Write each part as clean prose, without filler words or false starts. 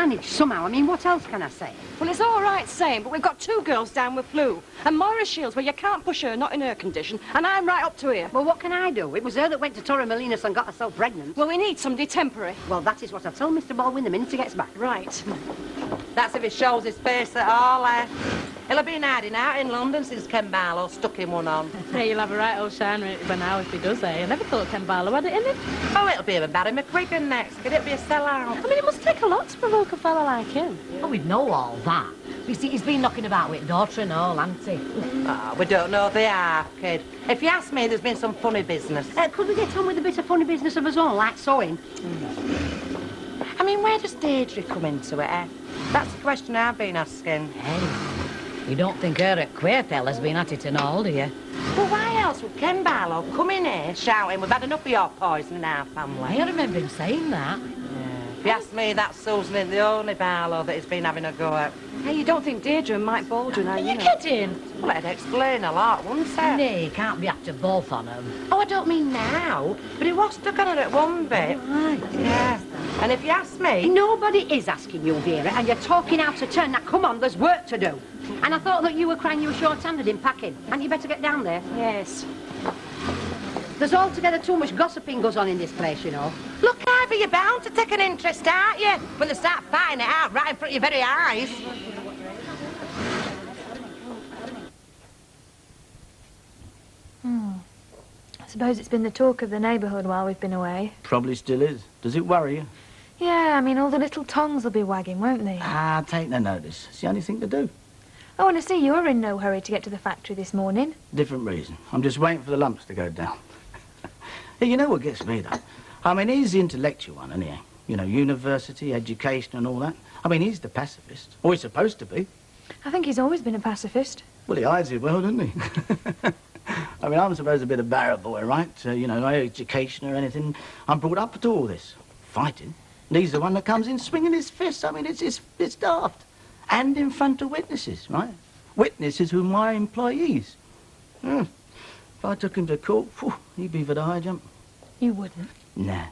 manage somehow. I mean, what else can I say? Well, it's all right saying, but we've got 2 girls down with flu. And Maura Shields, well, you can't push her, not in her condition. And I'm right up to here. Well, what can I do? It was her that went to Torremolinos and got herself pregnant. Well, we need somebody temporary. Well, that is what I told Mr. Baldwin the minute he gets back. Right. That's if he shows his face at all, He'll have been hiding out in London since Ken Barlow stuck him one on. Hey, you'll have a right old shine for now if he does, eh? I never thought Ken Barlow had it in him. Oh, it'll be with Barry McGuigan next. Could it be a sellout? I mean, it must take a lot to provoke a fella like him. Oh, we'd know all that. You see, he's been knocking about with daughter and all, hasn't he? Oh, we don't know the half, kid. If you ask me, there's been some funny business. Could we get on with a bit of funny business of us own, like sewing? I mean, where does Deirdre come into it, eh? That's the question I've been asking. Hey, you don't think her at queer fella's been at it and all, do you? Well, why else would Ken Barlow come in here shouting, we've had enough of your poison in our family? I remember him saying that. If you ask me, that Susan ain't the only Barlow that he's been having a go at. Hey, you don't think Deirdre and Mike Baldwin are, Are you kidding? Well, it'd explain a lot, wouldn't it? No, you can't be after both on them. Oh, I don't mean now, but he was stuck on her at one bit. Right. Yeah. And if you ask me... Nobody is asking you, Vera, and you're talking out of turn. Now, come on, there's work to do. And I thought that you were crying you were short-handed in packing. And you better get down there. Yes. There's altogether too much gossiping goes on in this place, you know. Look, Ivy, you're bound to take an interest, aren't you? When they start fighting it out right in front of your very eyes. I suppose it's been the talk of the neighbourhood while we've been away. Probably still is. Does it worry you? Yeah, I mean, all the little tongues will be wagging, won't they? Ah, take no notice. It's the only thing to do. Oh, and I see you're in no hurry to get to the factory this morning. Different reason. I'm just waiting for the lumps to go down. Hey, you know what gets me, though? I mean, he's the intellectual one, isn't he? You know, university, education and all that. I mean, he's the pacifist. Or he's supposed to be. I think he's always been a pacifist. Well, he hides it well, doesn't he? I mean, I'm supposed to be the barrack boy, right? You know, no education or anything. I'm brought up to all this. Fighting. And he's the one that comes in swinging his fists. I mean, it's daft. And in front of witnesses, right? Witnesses who are my employees. If I took him to court, he'd be for the high jump. You wouldn't? Nah.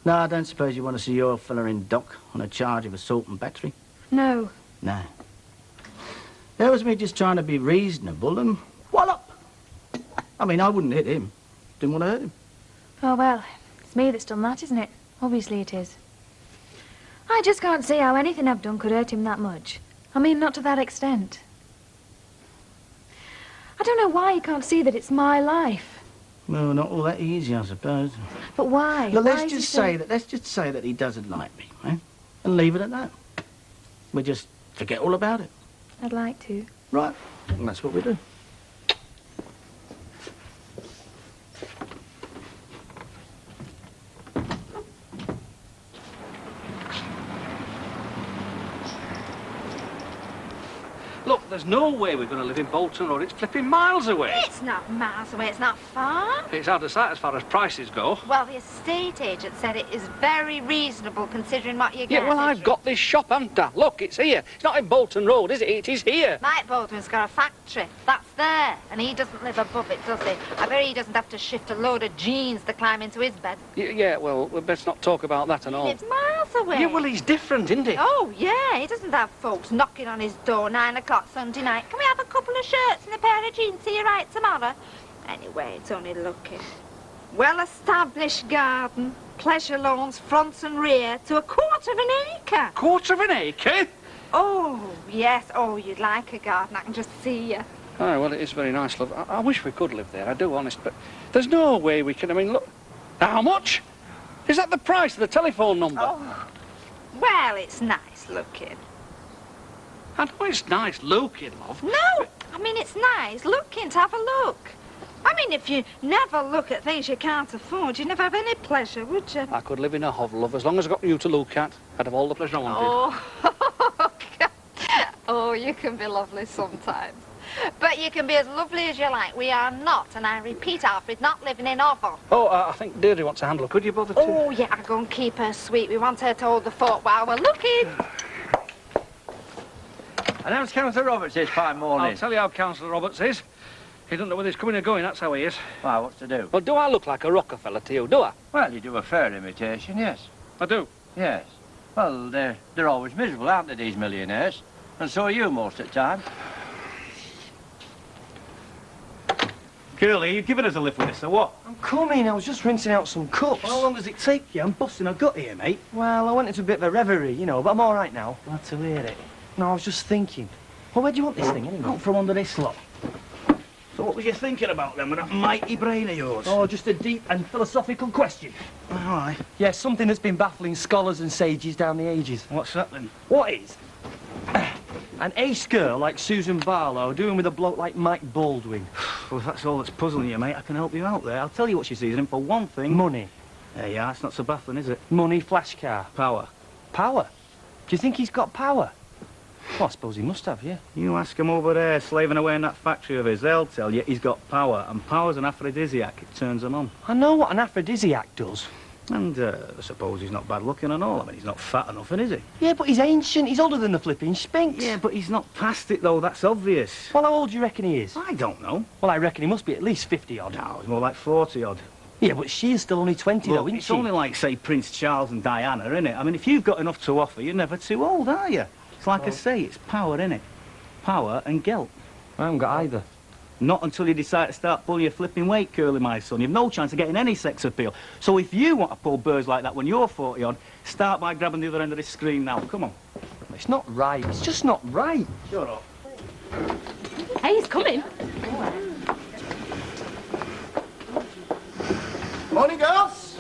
No, I don't suppose you want to see your fella in dock on a charge of assault and battery? No. Nah. That was me just trying to be reasonable and wallop. I mean, I wouldn't hit him. Didn't want to hurt him. Oh, well, it's me that's done that, isn't it? Obviously it is. I just can't see how anything I've done could hurt him that much. I mean, not to that extent. I don't know why you can't see that it's my life. Well, not all that easy, I suppose. But why? Well, Why let's is he just so- say that he doesn't like me, eh? And leave it at that. We just forget all about it. I'd like to. Right. And that's what we do. Look, there's no way we're going to live in Bolton Road. It's flipping miles away. It's not miles away, it's not far. It's out of sight as far as prices go. Well, the estate agent said it is very reasonable considering what you get. Yeah, well, I've got this shop, haven't I? Look, it's here. It's not in Bolton Road, is it? It is here. Mike Baldwin's got a factory. That's there. And he doesn't live above it, does he? I bet he doesn't have to shift a load of jeans to climb into his bed. Yeah, well, we best not talk about that and He all. lives miles away. Yeah, well, he's different, isn't he? Oh, yeah. He doesn't have folks knocking on his door 9 o'clock Sunday night. Can we have a couple of shirts and a pair of jeans? See you right tomorrow. Anyway, it's only looking. Well-established garden, pleasure lawns, front and rear, to a quarter of an acre. Quarter of an acre? Oh, yes. Oh, you'd like a garden. I can just see you. Oh, well, it is very nice, love. I wish we could live there, I do, honest, but there's no way we can. I mean, look. How much? Is that the price of the telephone number? Oh, well, it's nice looking. I know it's nice looking, love. No, I mean, it's nice looking to have a look. I mean, if you never look at things you can't afford, you'd never have any pleasure, would you? I could live in a hovel, love, as long as I got you to look at. I'd have all the pleasure I wanted. Oh, oh, you can be lovely sometimes. But you can be as lovely as you like. We are not, and I repeat, Alfred, not living in hovel. Oh, I think Deirdre wants a handle. Could you bother to... Oh, yeah, I'll go and keep her sweet. We want her to hold the fort while we're looking. And how's Councillor Roberts this fine morning? I'll tell you how Councillor Roberts is. He doesn't know whether he's coming or going, that's how he is. Why, what's to do? Well, do I look like a Rockefeller to you, do I? Well, you do a fair imitation, yes. I do. Yes. Well, they're always miserable, aren't they, these millionaires? And so are you most of the time. Curly, you giving us a lift with this, or what? I'm coming. I was just rinsing out some cups. How long does it take you? I'm busting a gut here, mate. Well, I went into a bit of a reverie, you know, but I'm all right now. Glad to hear it. No, I was just thinking. Well, where do you want this thing, anyway? Out from under this lot. So what was you thinking about then with that mighty brain of yours? Oh, just a deep and philosophical question. All right. Yeah, something that's been baffling scholars and sages down the ages. What's that then? What is? An ace girl like Susan Barlow doing with a bloke like Mike Baldwin. Well, if that's all that's puzzling you, mate, I can help you out there. I'll tell you what she's seasoning for one thing. Money. There you are. It's not so baffling, is it? Money, flash car. Power. Power? Do you think he's got power? Well, I suppose he must have, yeah. You ask him over there, slaving away in that factory of his, they'll tell you he's got power, and power's an aphrodisiac. It turns them on. I know what an aphrodisiac does. And I suppose he's not bad looking and all. I mean, he's not fat enough, is he? Yeah, but he's ancient. He's older than the flipping Sphinx. Yeah, but he's not past it, though. That's obvious. Well, how old do you reckon he is? I don't know. Well, I reckon he must be at least 50-odd. No, he's more like 40-odd. Yeah, but she is still only 20, though, isn't it's she? only like, say, Prince Charles and Diana, isn't it? I mean, if you've got enough to offer, you're never too old, are you? It's like I say, it's power, innit? Power and guilt. I haven't got either. Not until you decide to start pulling your flipping weight, Curly, my son. You've no chance of getting any sex appeal. So if you want to pull birds like that when you're 40-odd, start by grabbing the other end of this screen now. Come on. It's not right. It's just not right. Shut up. Hey, he's coming. Morning, girls.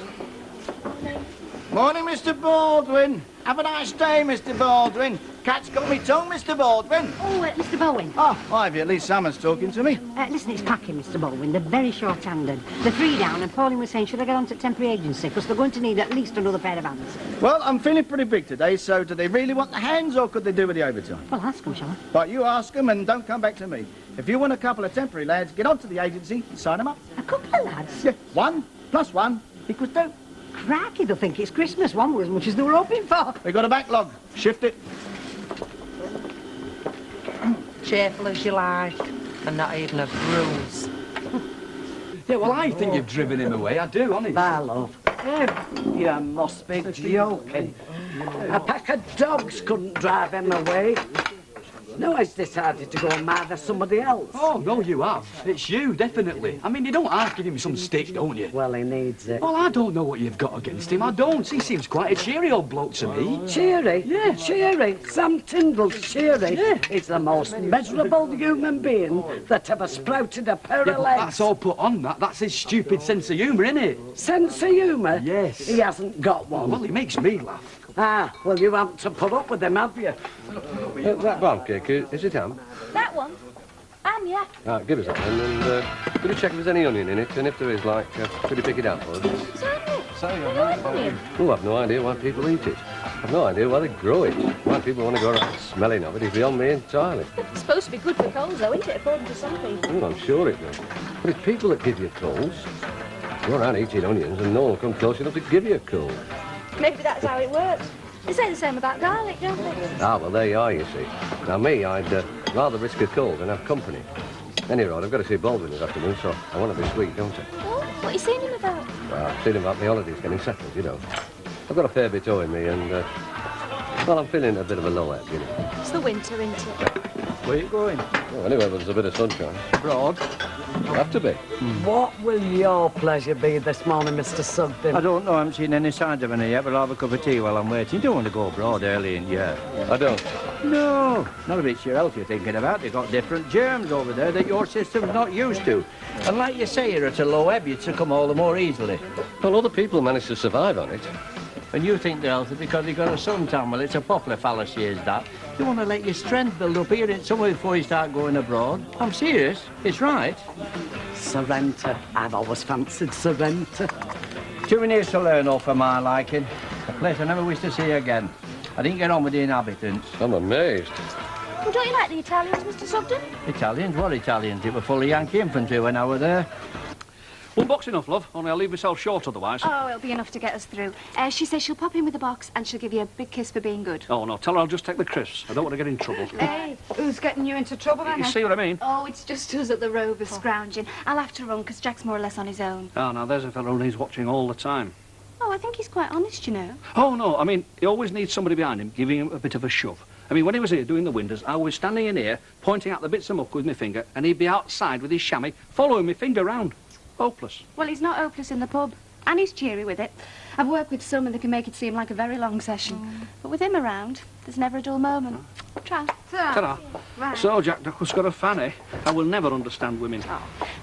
Morning, Mr. Baldwin. Have a nice day, Mr. Baldwin. Cat's got me tongue, Mr. Baldwin. Oh, Mr. Bowen. Oh, why have you? At least Salmon's talking to me. Listen, it's packing, Mr. Baldwin. They're very short-handed. They're 3 down, and Pauline was saying, should I get on to temporary agency? Because they're going to need at least another pair of hands. Well, I'm feeling pretty big today, so do they really want the hands, or could they do with the overtime? Well, ask them, shall I? But you ask them and don't come back to me. If you want a couple of temporary lads, get onto the agency and sign them up. A couple of lads? Yeah, 1 + 1 = 2. Cracky, they'll think it's Christmas. One were as much as they were hoping for. We got a backlog. Shift it. Cheerful as you like, and not even a bruise. Yeah, well, I think you've driven him away. I do, honest. My love, you must be joking. A pack of dogs couldn't drive him away. No, he's decided to go and murder somebody else. Oh, no, you have. It's you, definitely. I mean, you don't have to give him some stick, don't you? Well, he needs it. Well, I don't know what you've got against him. I don't. He seems quite a cheery old bloke to me. Cheery? Yeah. Cheery? Sam Tyndall's cheery? Yeah. He's the most miserable human being that ever sprouted a pair Yeah, of but legs. that's all put on that. That's his stupid sense of humour, isn't it? Sense of humour? Yes. He hasn't got one. Well, he makes me laugh. Ah, well, you haven't to put up with him, have you? That bomb cake, is it ham? That one? Yeah. Right, give us that then, and could you check if there's any onion in it, and if there is, like, could you pick it out for us? Certainly. Onion. Oh, I've no idea why people eat it. I've no idea why they grow it. Why people want to go around smelling of it is beyond me entirely. It's supposed to be good for colds, though, isn't it, according to some people? Oh, I'm sure it will. But it's people that give you colds. Go around eating onions and no one will come close enough to give you a cold. Maybe that's how it works. They say the same about garlic, don't they? Ah, well, there you are, you see. Now, me, I'd rather risk a cold than have company. Anyway, I've got to see Baldwin this afternoon, so I want to be sweet, don't I? Oh, what are you seeing him about? Well, I've seen about the holidays getting settled, you know. I've got a fair bit owing me, and, well, I'm feeling a bit of a low ebb, you know. It's the winter, isn't it? Where are you going? Well, anyway, there's a bit of sunshine. Abroad. Have to be. What will your pleasure be this morning, Mr. Sugden? I don't know, I haven't seen any signs of any yet, but I'll have a cup of tea while I'm waiting. You don't want to go abroad early in the year. I don't. No, not if it's your health you're thinking about. They've got different germs over there that your system's not used to. And like you say, you're at a low ebb, you'd succumb all the more easily. Well, other people manage to survive on it. And you think they're healthy because you've got a suntan. Well, it's a popular fallacy, is that. You want to let your strength build up here in somewhere before you start going abroad. I'm serious. It's right. Sorrento. I've always fancied Sorrento. Too many years to learn off for my liking. A place I never wish to see again. I didn't get on with the inhabitants. I'm amazed. Well, don't you like the Italians, Mr. Sugden? Italians? What Italians? It were full of Yankee infantry when I were there. Well, box enough, love. Only I'll leave myself short otherwise. Oh, it'll be enough to get us through. She says she'll pop in with the box and she'll give you a big kiss for being good. Oh, no, tell her I'll just take the crisps. I don't want to get in trouble. Hey, who's getting you into trouble, then? You see what I mean? Oh, it's just us at the Rovers scrounging. I'll have to run because Jack's more or less on his own. Oh, now there's a fellow who needs watching all the time. Oh, I think he's quite honest, you know. Oh, no, I mean, he always needs somebody behind him giving him a bit of a shove. I mean, when he was here doing the windows, I was standing in here, pointing out the bits of muck with my finger, and he'd be outside with his chamois, following my finger round. Hopeless. Well, he's not hopeless in the pub. And he's cheery with it. I've worked with some and they can make it seem like a very long session. But with him around, there's never a dull moment. Try. Ta-ra. Right. So, Jack Duckle's got a fanny. I will never understand women.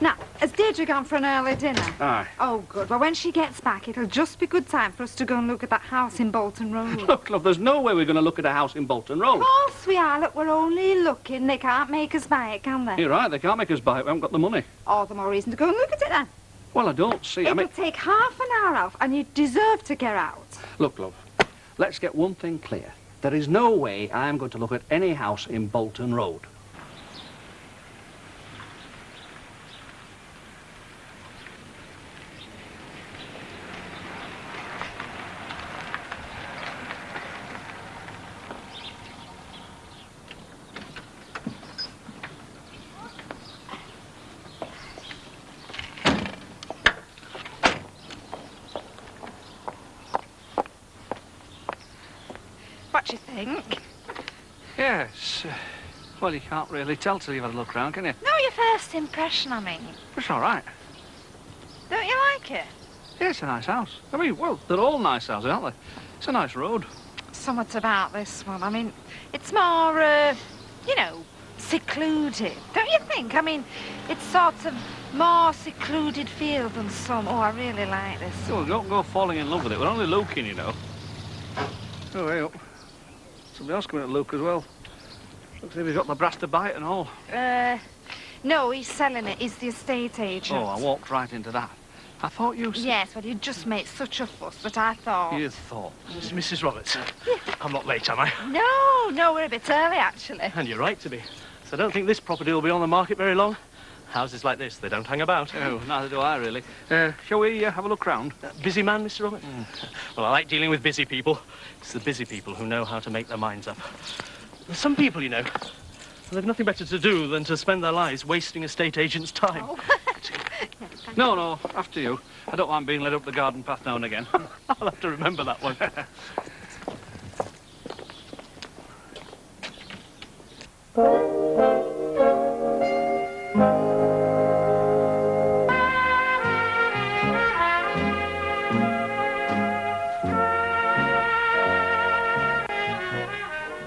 Now, has Deirdre gone for an early dinner? Aye. Oh, good. Well, when she gets back, it'll just be good time for us to go and look at that house in Bolton Road. Look, love, there's no way we're going to look at a house in Bolton Road. Of course we are. Look, we're only looking. They can't make us buy it, can they? You're right, they can't make us buy it. We haven't got the money. All the more reason to go and look at it then. Well, I don't see. It'll take half an hour off, and you deserve to get out. Look, love, let's get one thing clear. There is no way I'm going to look at any house in Bolton Road. What do you think? Yes. Well, you can't really tell till you've had a look round, can you? No, your first impression, I mean. It's all right. Don't you like it? Yeah, it's a nice house. I mean, well, they're all nice houses, aren't they? It's a nice road. Somewhat about this one. I mean, it's more, you know, secluded. Don't you think? I mean, it's sort of more secluded feel than some. Oh, I really like this. Oh, don't go falling in love with it. We're only looking, you know. Oh, way up. Somebody else coming to look as well. Looks like he's got the brass to buy it and all. No, he's selling it. He's the estate agent. Oh, I walked right into that. I thought you said... Yes, well, you just made such a fuss that I thought... You thought. Mrs. Roberts, I'm not late, am I? No, we're a bit early, actually. And you're right to be. So I don't think this property will be on the market very long. Houses like this, they don't hang about. Oh, neither do I, really. Shall we have a look round? Busy man, Mr. Roberts? Well, I like dealing with busy people. It's the busy people who know how to make their minds up. Some people, you know, they've nothing better to do than to spend their lives wasting estate agents' time. Oh. No, after you. I don't mind being led up the garden path now and again. I'll have to remember that one.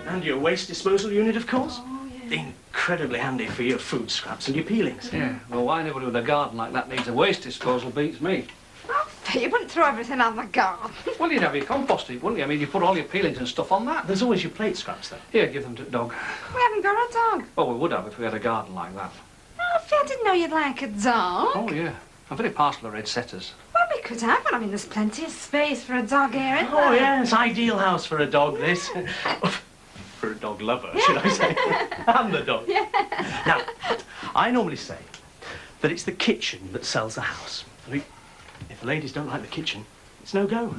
And your waste disposal unit, of course. Oh, yeah. Incredibly handy for your food scraps and your peelings. Yeah, well, why anybody with a garden like that needs a waste disposal beats me. You wouldn't throw everything on the garden. Well, you'd have your compost heap, wouldn't you? I mean, you put all your peelings and stuff on that. There's always your plate scraps, though. Here, give them to the dog. We haven't got a dog. Oh, we would have if we had a garden like that. I didn't know you'd like a dog. Oh, yeah. I'm very partial to red setters. Well, we could have one. I mean, there's plenty of space for a dog here, isn't there? Oh, yes, ideal house for a dog, this. For a dog lover, should I say. I'm the dog. Yeah. Now, I normally say that it's the kitchen that sells the house. I mean, if the ladies don't like the kitchen, it's no go.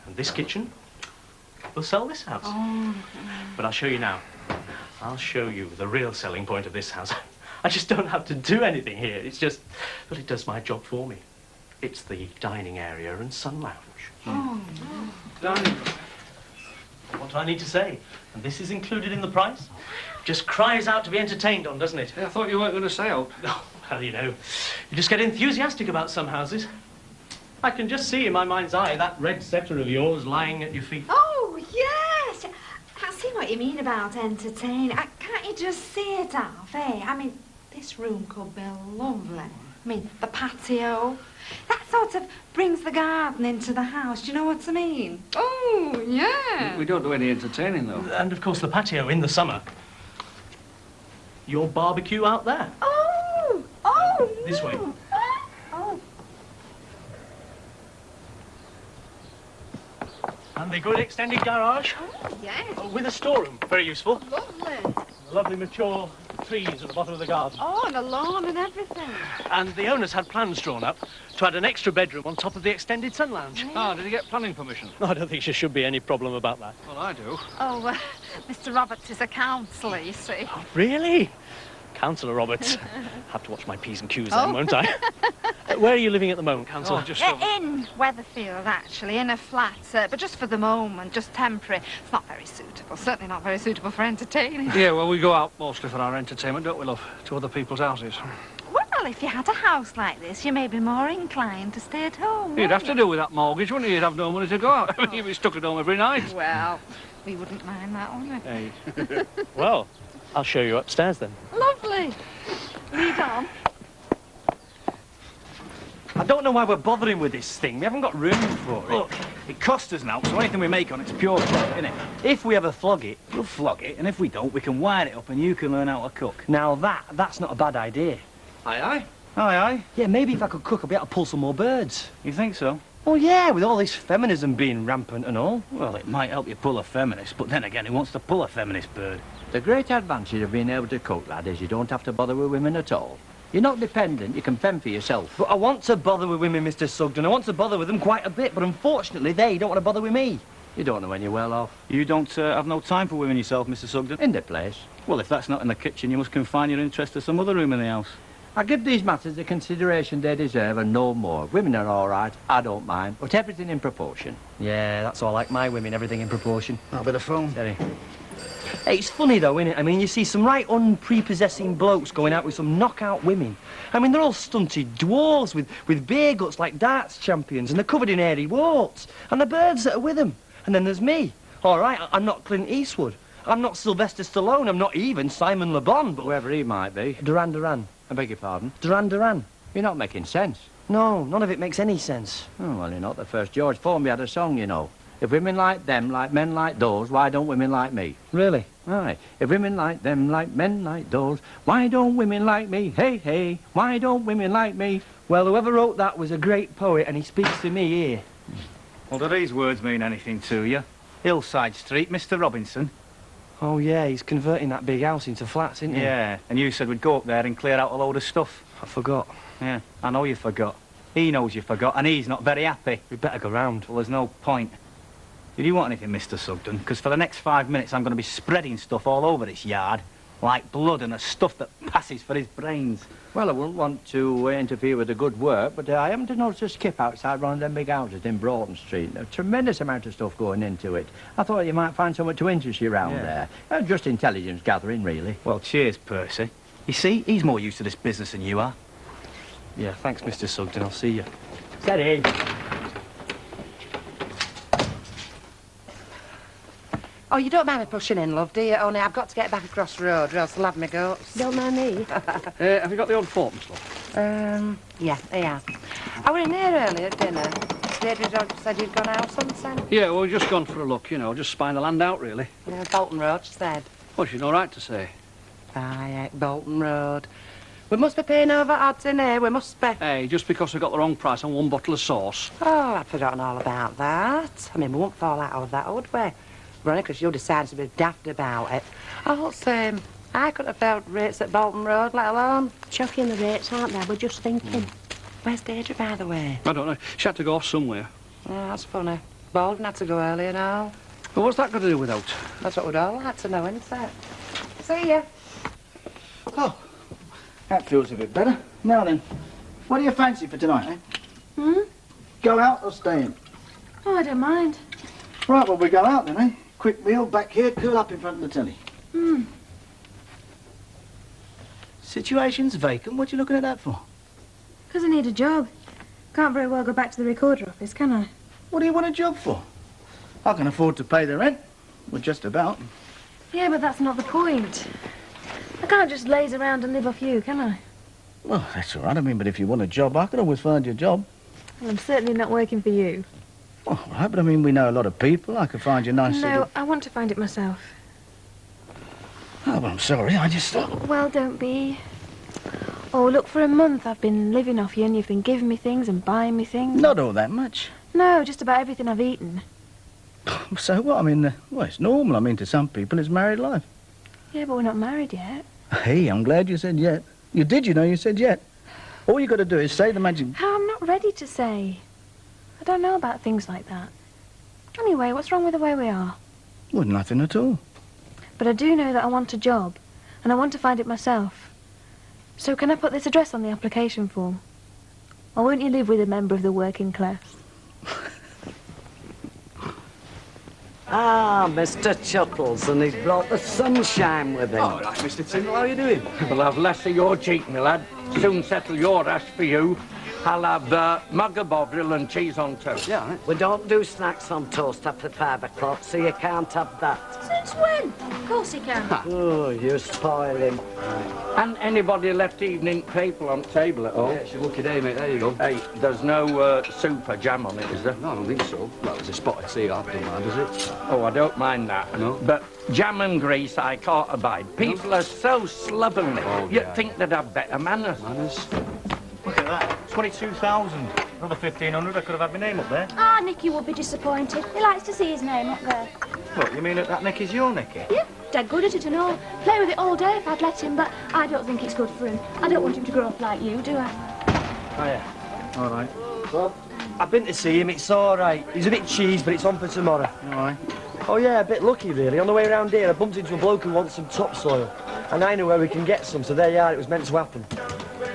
And this kitchen will sell this house. Oh. But I'll show you now. I'll show you the real selling point of this house. I just don't have to do anything here. It's just, well, it does my job for me. It's the dining area and sun lounge. Oh. Dining. What do I need to say? And this is included in the price? Just cries out to be entertained on, doesn't it? Yeah, I thought you weren't going to sell. Oh, well, you know, you just get enthusiastic about some houses. I can just see in my mind's eye that red setter of yours lying at your feet. Oh, yes. I see what you mean about entertaining. Can't you just see it, Alf, eh? I mean, this room could be lovely. I mean, the patio. That sort of brings the garden into the house. Do you know what I mean? Oh, yeah. We don't do any entertaining, though. And, of course, the patio in the summer. Your barbecue out there. Oh, This way. Oh. And the good extended garage. Oh, yes. With a storeroom. Very useful. Lovely. Lovely mature trees at the bottom of the garden. Oh, and a lawn and everything. And the owners had plans drawn up to add an extra bedroom on top of the extended sun lounge. Ah, did he get planning permission? No, I don't think there should be any problem about that. Well, I do. Oh, Mr. Roberts is a counsellor, you see. Oh, really? Councillor Roberts. Have to watch my P's and Q's then, won't I? Where are you living at the moment, Councillor? In Weatherfield, actually, in a flat, but just for the moment, just temporary. It's not very suitable, certainly not very suitable for entertaining. Yeah, well, we go out mostly for our entertainment, don't we, love? To other people's houses. Well, if you had a house like this, you may be more inclined to stay at home. You'd have to do with that mortgage, wouldn't you? You'd have no money to go out. I mean, you'd be stuck at home every night. Well, we wouldn't mind that, would we? Hey. Well, I'll show you upstairs then. Lovely. Lead on. I don't know why we're bothering with this thing. We haven't got room for it. Look, it costs us now, so anything we make on it's pure profit, innit? If we ever flog it, we'll flog it, and if we don't, we can wire it up and you can learn how to cook. Now that's not a bad idea. Aye, aye. Aye, aye. Yeah, maybe if I could cook, I'd be able to pull some more birds. You think so? Oh, yeah, with all this feminism being rampant and all. Well, it might help you pull a feminist, but then again, who wants to pull a feminist bird? The great advantage of being able to cook, lad, is you don't have to bother with women at all. You're not dependent, you can fend for yourself. But I want to bother with women, Mr. Sugden. I want to bother with them quite a bit, but unfortunately they don't want to bother with me. You don't know when you're well off. You don't have no time for women yourself, Mr. Sugden? In the place. Well, if that's not in the kitchen, you must confine your interest to some other room in the house. I give these matters the consideration they deserve and no more. Women are all right, I don't mind, but everything in proportion. Yeah, that's all I like my women, everything in proportion. I'll be the phone. Steady. Hey, it's funny though, isn't it? I mean, you see some right unprepossessing blokes going out with some knockout women. I mean, they're all stunted dwarves with beer guts like darts champions, and they're covered in hairy warts. And the birds that are with them. And then there's me. All right, I'm not Clint Eastwood. I'm not Sylvester Stallone. I'm not even Simon Le Bon, but... Whoever he might be. Duran Duran. I beg your pardon? Duran Duran. You're not making sense. No, none of it makes any sense. Oh, well, you're not the first. George Formby had a song, you know. If women like them, like men like those, why don't women like me? Really? Aye. If women like them, like men like those, why don't women like me? Hey, hey, why don't women like me? Well, whoever wrote that was a great poet, and he speaks to me here. Well, do these words mean anything to you? Hillside Street, Mr. Robinson. Oh, yeah, he's converting that big house into flats, isn't he? Yeah, and you said we'd go up there and clear out a load of stuff. I forgot. Yeah, I know you forgot. He knows you forgot, and he's not very happy. We'd better go round. Well, there's no point. Did you want anything, Mr. Sugden? Because for the next 5 minutes, I'm going to be spreading stuff all over this yard. Like blood and the stuff that passes for his brains. Well, I wouldn't want to interfere with the good work, but I happen to notice a skip outside one of them big houses in Broughton Street. A tremendous amount of stuff going into it. I thought you might find something to interest you around there. Just intelligence gathering, really. Well, cheers, Percy. You see, he's more used to this business than you are. Yeah, thanks, Mr. Sugden. I'll see you. Steady. Oh, you don't mind me pushing in, love, do you? Only I've got to get back across the road or else they'll have me goats. Don't mind me. Have you got the old Fortman's, love? Yeah, yeah. I was in here earlier at dinner. Deirdre said you'd gone out something. Yeah, well, we've just gone for a look, you know, just spying the land out, really. Yeah, Bolton Road, she said. Well, she's no right to say. Aye, Bolton Road. We must be paying over odds in here, we must be. Hey, just because we got the wrong price on one bottle of sauce. Oh, I'd forgotten all about that. I mean, we won't fall out of that, would we? Running because you decided to be daft about it. Oh, same. I couldn't have felt rates at Bolton Road, let alone... Shocking the rates, aren't they? We're just thinking. Where's Deirdre, by the way? I don't know. She had to go off somewhere. Oh, that's funny. Baldwin had to go early and all. Well, what's that got to do with out? That's what we'd all like to know, isn't it? See ya. Oh, that feels a bit better. Now then, what do you fancy for tonight, eh? Go out or stay in? Oh, I don't mind. Right, well, we go out then, eh? Quick meal, back here, curl up in front of the telly. Situation's vacant. What you looking at that for? Because I need a job. Can't very well go back to the recorder office, can I? What do you want a job for? I can afford to pay the rent. Well, just about. Yeah, but that's not the point. I can't just laze around and live off you, can I? Well, that's all right. I mean, but if you want a job, I can always find you a job. Well, I'm certainly not working for you. All right, but I mean, we know a lot of people. I could find you a nice No, I want to find it myself. Oh, well, I'm sorry. I just... Well, don't be. Oh, look, for a month I've been living off you and you've been giving me things and buying me things. Not all that much. No, just about everything I've eaten. So what? I mean, well, it's normal. I mean, to some people, it's married life. Yeah, but we're not married yet. Hey, I'm glad you said yet. You did, you know, you said yet. All you got to do is say the magic... How? I'm not ready to say. I don't know about things like that. Anyway, what's wrong with the way we are? Well, nothing at all. But I do know that I want a job, and I want to find it myself. So can I put this address on the application form? Or won't you live with a member of the working class? Ah, Mr. Chuckles, and he's brought the sunshine with him. All right, Mr. Tindall, how are you doing? Well, I've less of your cheek, my lad. Soon settle your ash for you. I'll have mug of bovril and cheese on toast. Yeah, right. We don't do snacks on toast after 5 o'clock, so you can't have that. Since when? Of course he can. Oh, you spoil him. And anybody left evening paper on the table at all? Yeah, it's your lucky day, mate. There you go. Hey, there's no soup or jam on it, is there? No, I don't think so. Well, there's a spotted sea. I don't mind, does it? Oh, I don't mind that. No? But jam and grease I can't abide. People are so slovenly. Oh, You'd yeah. think they'd have better manners. Manners? Look at that. 22,000. Another 1,500. I could have had my name up there. Ah, Nicky would be disappointed. He likes to see his name up there. What, you mean that Nicky's your Nicky? Yeah, dead good at it and all. Play with it all day if I'd let him, but I don't think it's good for him. I don't want him to grow up like you, do I? Oh, yeah. All right. Well, I've been to see him. It's all right. He's a bit cheese, but it's on for tomorrow. All right. Oh, yeah, a bit lucky, really. On the way around here, I bumped into a bloke who wants some topsoil. And I know where we can get some, so there you are. It was meant to happen.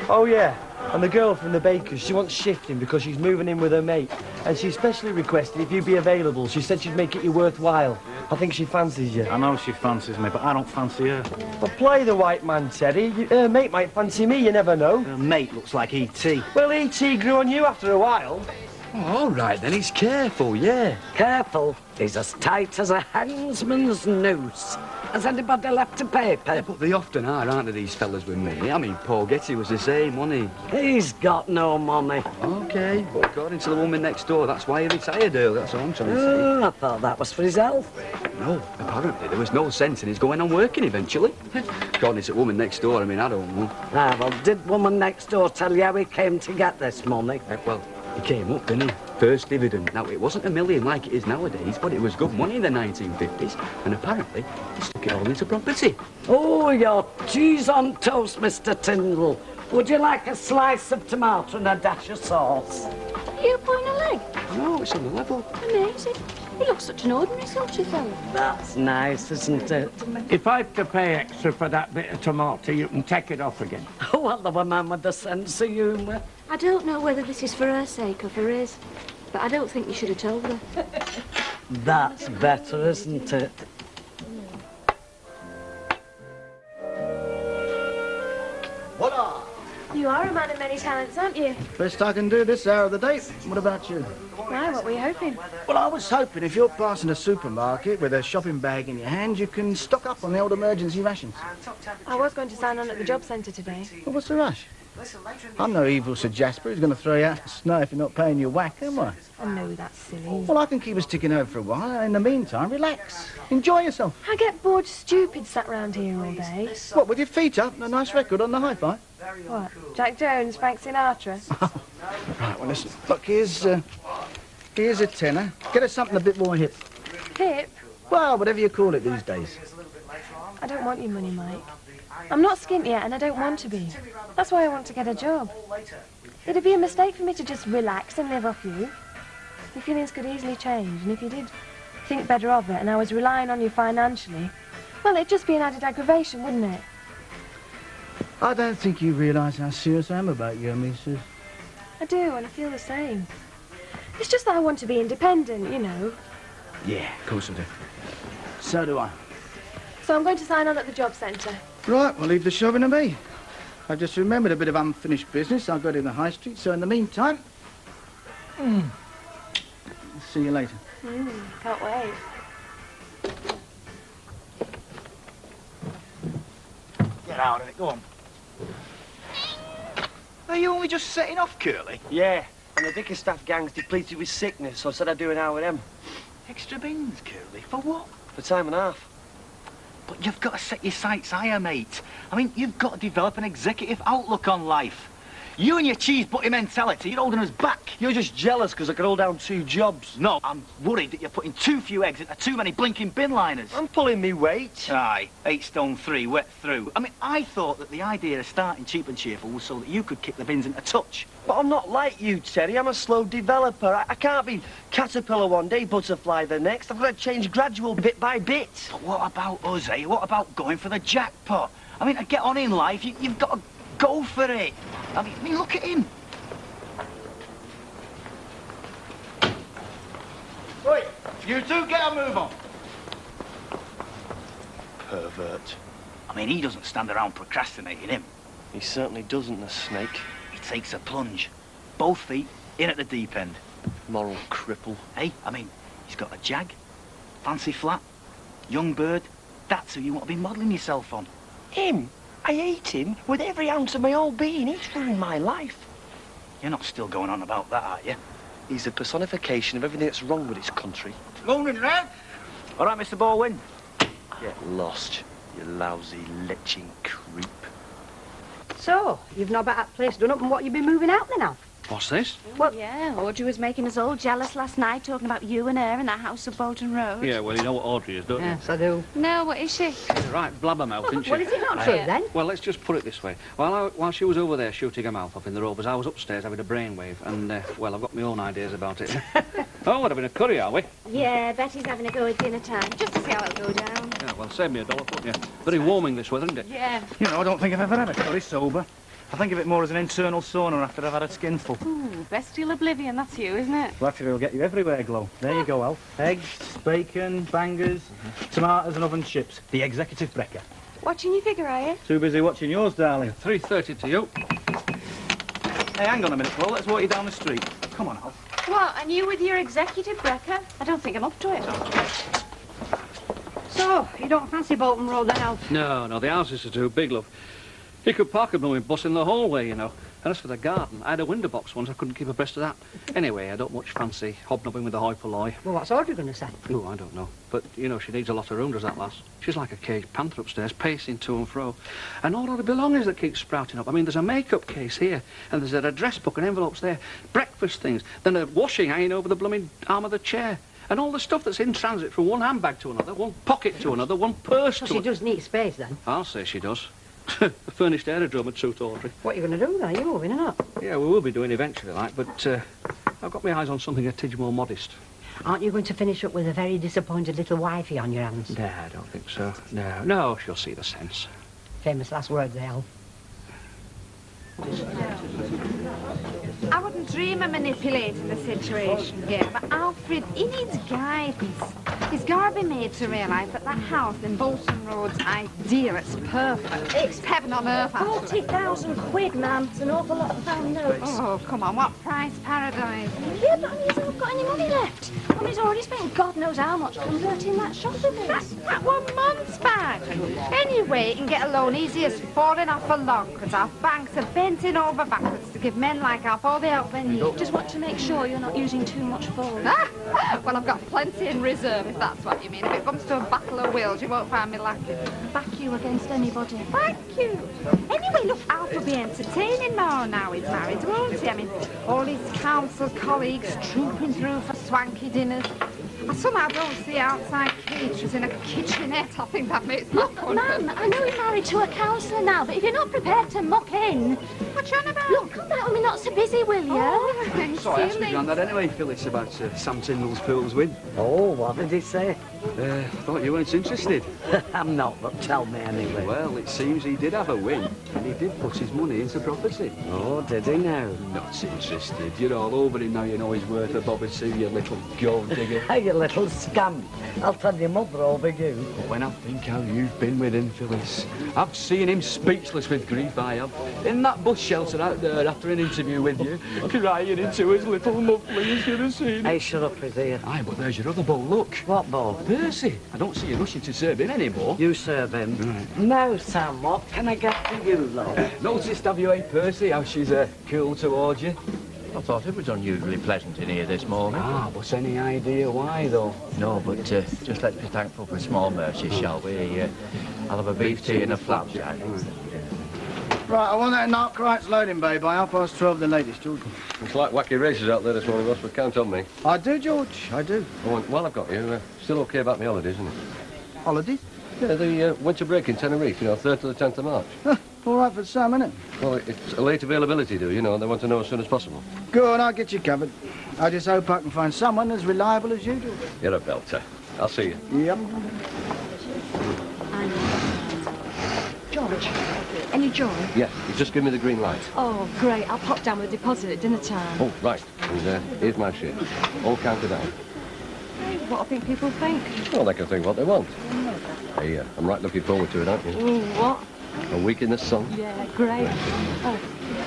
Oh, yeah. And the girl from the baker's, she wants shifting because she's moving in with her mate. And she specially requested if you'd be available. She said she'd make it you worthwhile. I think she fancies you. I know she fancies me, but I don't fancy her. Well, play the white man, Teddy. Her mate might fancy me, you never know. Her mate looks like E.T. Well, E.T. grew on you after a while. Oh, all right, then. He's careful, yeah. Careful. He's as tight as a hangsman's noose. Has anybody left a paper? Yeah, but they often are, aren't they, these fellas with money? I mean, Paul Getty was the same, wasn't he? He's got no money. OK, but according to the woman next door, that's why he retired early, that's all I'm trying to say. Oh, I thought that was for his health. No, apparently there was no sense in his going on working eventually. According to the woman next door, I mean, I don't know. Ah, well, did woman next door tell you how he came to get this money? Well, he came up, didn't he? First dividend. Now, it wasn't $1 million like it is nowadays, but it was good money in the 1950s. And apparently, he stuck it all into property. Oh, your cheese on toast, Mr. Tindall. Would you like a slice of tomato and a dash of sauce? Are you pulling a leg? No, it's on the level. Amazing. He looks such an ordinary sultry fellow. That's nice, isn't it? If I have to pay extra for that bit of tomato, you can take it off again. Oh, well, the woman with the sense of humour. I don't know whether this is for her sake or for his, but I don't think you should have told her. That's better, isn't it? Voila! You are a man of many talents, aren't you? Best I can do this hour of the day. What about you? Why, what were you hoping? Well, I was hoping if you're passing a supermarket with a shopping bag in your hand, you can stock up on the old emergency rations. I was going to sign on at the job centre today. Well, what's the rush? I'm no evil Sir Jasper who's going to throw you out in the snow if you're not paying your whack, am I? I know that's silly. Well, I can keep us ticking over for a while, and in the meantime, relax. Enjoy yourself. I get bored stupid sat round here all day. What, with your feet up and a nice record on the hi-fi? What? Jack Jones, Frank Sinatra? Right, well, listen. Look, here's a tenner. Get us something a bit more hip. Hip? Well, whatever you call it these days. I don't want your money, Mike. I'm not skint yet, and I don't want to be. That's why I want to get a job. It'd be a mistake for me to just relax and live off you. Your feelings could easily change, and if you did think better of it and I was relying on you financially, well, it'd just be an added aggravation, wouldn't it? I don't think you realise how serious I am about you, Mrs. I do, and I feel the same. It's just that I want to be independent, you know. Yeah, of course I do. So do I. So I'm going to sign on at the job centre. Right, we'll leave the shopping to me. I've just remembered a bit of unfinished business I've got in the high street, so in the meantime... See you later. Can't wait. Get out of it, go on. Are you only just setting off, Curly? Yeah, and the Dickerstaff gang's depleted with sickness, so I said I'd do an hour with them. Extra bins, Curly? For what? For time and a half. But you've got to set your sights higher, mate. I mean, you've got to develop an executive outlook on life. You and your cheese butty mentality, you're holding us back. You're just jealous because I could hold down 2 jobs. No, I'm worried that you're putting too few eggs into too many blinking bin liners. I'm pulling me weight. Aye, 8 stone 3, wet through. I mean, I thought that the idea of starting cheap and cheerful was so that you could kick the bins into touch. But I'm not like you, Terry. I'm a slow developer. I can't be caterpillar one day, butterfly the next. I've got to change gradual, bit by bit. But what about us, eh? What about going for the jackpot? I mean, to get on in life, you've got to Go for it. I mean, look at him. Wait, you two get a move on. Pervert. I mean, he doesn't stand around procrastinating, him. He certainly doesn't, the snake. He takes a plunge. Both feet in at the deep end. Moral cripple. Hey, I mean, he's got a jag, fancy flat, young bird. That's who you want to be modelling yourself on. Him? I hate him with every ounce of my whole being. He's ruined my life. You're not still going on about that, are you? He's a personification of everything that's wrong with this country. Morning, Red. All right, Mr. Baldwin. Get lost, you lousy, leching creep. So, you've not got that place done up, and what, you've been moving out then, Alf? What's this? Well, yeah, Audrey was making us all jealous last night, talking about you and her in that house at Bolton Road. Yeah, well, you know what Audrey is, don't you? Yes, I do. No, what is she? Right, blabbermouth, isn't she? Well, is it not true, then? Well, let's just put it this way. While she was over there shooting her mouth off in the rovers, I was upstairs having a brainwave, and, well, I've got my own ideas about it. Oh, we're having a curry, are we? Yeah, Betty's having a go at dinner time, just to see how it'll go down. Yeah, well, save me a dollar, wouldn't you? Very warming this weather, isn't it? Yeah. You know, I don't think I've ever had a curry sober. I think of it more as an internal sauna after I've had a skinful. Ooh, bestial oblivion, that's you, isn't it? Well, actually, it'll get you everywhere, Glow. There you go, Alf. Eggs, bacon, bangers, tomatoes and oven chips. The executive brekker. Watching your figure, are you? Too busy watching yours, darling. 3:30 to you. Hey, hang on a minute, Glow. Let's walk you down the street. Come on, Alf. What, and you with your executive brekker? I don't think I'm up to it. So, you don't fancy Bolton Road then, Alf? No, the houses are too big, love. He could park a blooming bus in the hallway, you know. And as for the garden, I had a window box once, I couldn't keep abreast of that. Anyway, I don't much fancy hobnobbing with the hoi polloi. Well, what's Audrey going to say? Oh, I don't know. But, you know, she needs a lot of room, does that lass? She's like a caged panther upstairs, pacing to and fro. And all of the belongings that keep sprouting up. I mean, there's a makeup case here, and there's an address book and envelopes there, breakfast things, then a washing hanging over the blooming arm of the chair. And all the stuff that's in transit from one handbag to another, one pocket to another, one purse So to she does need space, then? I'll say she does. A furnished aerodrome would suit Audrey. What are you going to do, then? Are you moving or not? Yeah, we will be doing eventually, like, but I've got my eyes on something a tidge more modest. Aren't you going to finish up with a very disappointed little wifey on your hands? No, I don't think so. No, she'll see the sense. Famous last words, Al. I wouldn't dream of manipulating the situation here, but Alfred, he needs guidance. He's got to be made to realise that house in Bolton Road's ideal. It's perfect. It's heaven on earth. 40,000 quid, ma'am. It's an awful lot of pound notes. Oh, come on, what price paradise? Yeah, but he hasn't got any money left. I mean, he's already spent God knows how much converting that shop of his. That 1 month's back. Anyway, he can get a loan easy as falling off a log, because our banks are bending over backwards to give men like Alf all the help they need. Just want to make sure you're not using too much force. Well, I've got plenty in reserve, if that's what you mean. If it comes to a battle of wills, you won't find me lacking. Back you against anybody. Thank you. Anyway, look, Alf will be entertaining more now he's married, won't he? I mean, all his council colleagues trooping through for swanky dinners. I somehow don't see outside caterers in a kitchenette. I think that makes Look, ma'am, I know you're married to a counsellor now, but if you're not prepared to muck in... What you on about? Look, come back when we're not so busy, will you? Oh, So I asked my granddad anyway, Phyllis, about Sam Tyndall's Fool's Win. Oh, what did he say? Thought you weren't interested. I'm not, but tell me anyway. Well, it seems he did have a win, and he did put his money into property. Oh, did he now? Not interested. You're all over him now, you know he's worth a bob or two, you little gold digger. Hey, you little scamp. I'll tell your mother over you. But when I think how you've been with him, Phyllis, I've seen him speechless with grief, I have. In that bus shelter out there after an interview with you, crying into his little muffler, you should have seen. Hey, shut up, his ear. Aye, but there's your other beau, look. What beau? Percy. I don't see you rushing to serve him anymore. You serve him. Right. No, Sam, what can I get for you, love? Noticed, have you, Percy, how she's cool towards you? I thought it was unusually pleasant in here this morning. Ah, but any idea why, though? No, but just let's be thankful for small mercies, shall we? I'll have a beef tea and a flapjack. Right, I want that Narcrites loading bay by 12:30 the latest, George. It's like wacky races out there this morning, Ross, but count on me. I do, George, I do. Oh, well, I've got you. Still okay about my holidays, isn't it? Holidays? Yeah, the winter break in Tenerife, 3rd to the 10th of March. All right for Sam, innit? Well, it's a late availability, they want to know as soon as possible. Go on, I'll get you covered. I just hope I can find someone as reliable as you do. You're a belter. I'll see you. Yep. John, much. Any joy? Yeah, he's just given me the green light. Oh, great. I'll pop down with a deposit at dinner time. Oh, right. And here's my share. All counted out. What I think people think. Well, they can think what they want. Hey, I'm right looking forward to it, aren't you? Ooh, what? A week in the sun. Yeah, great. Oh.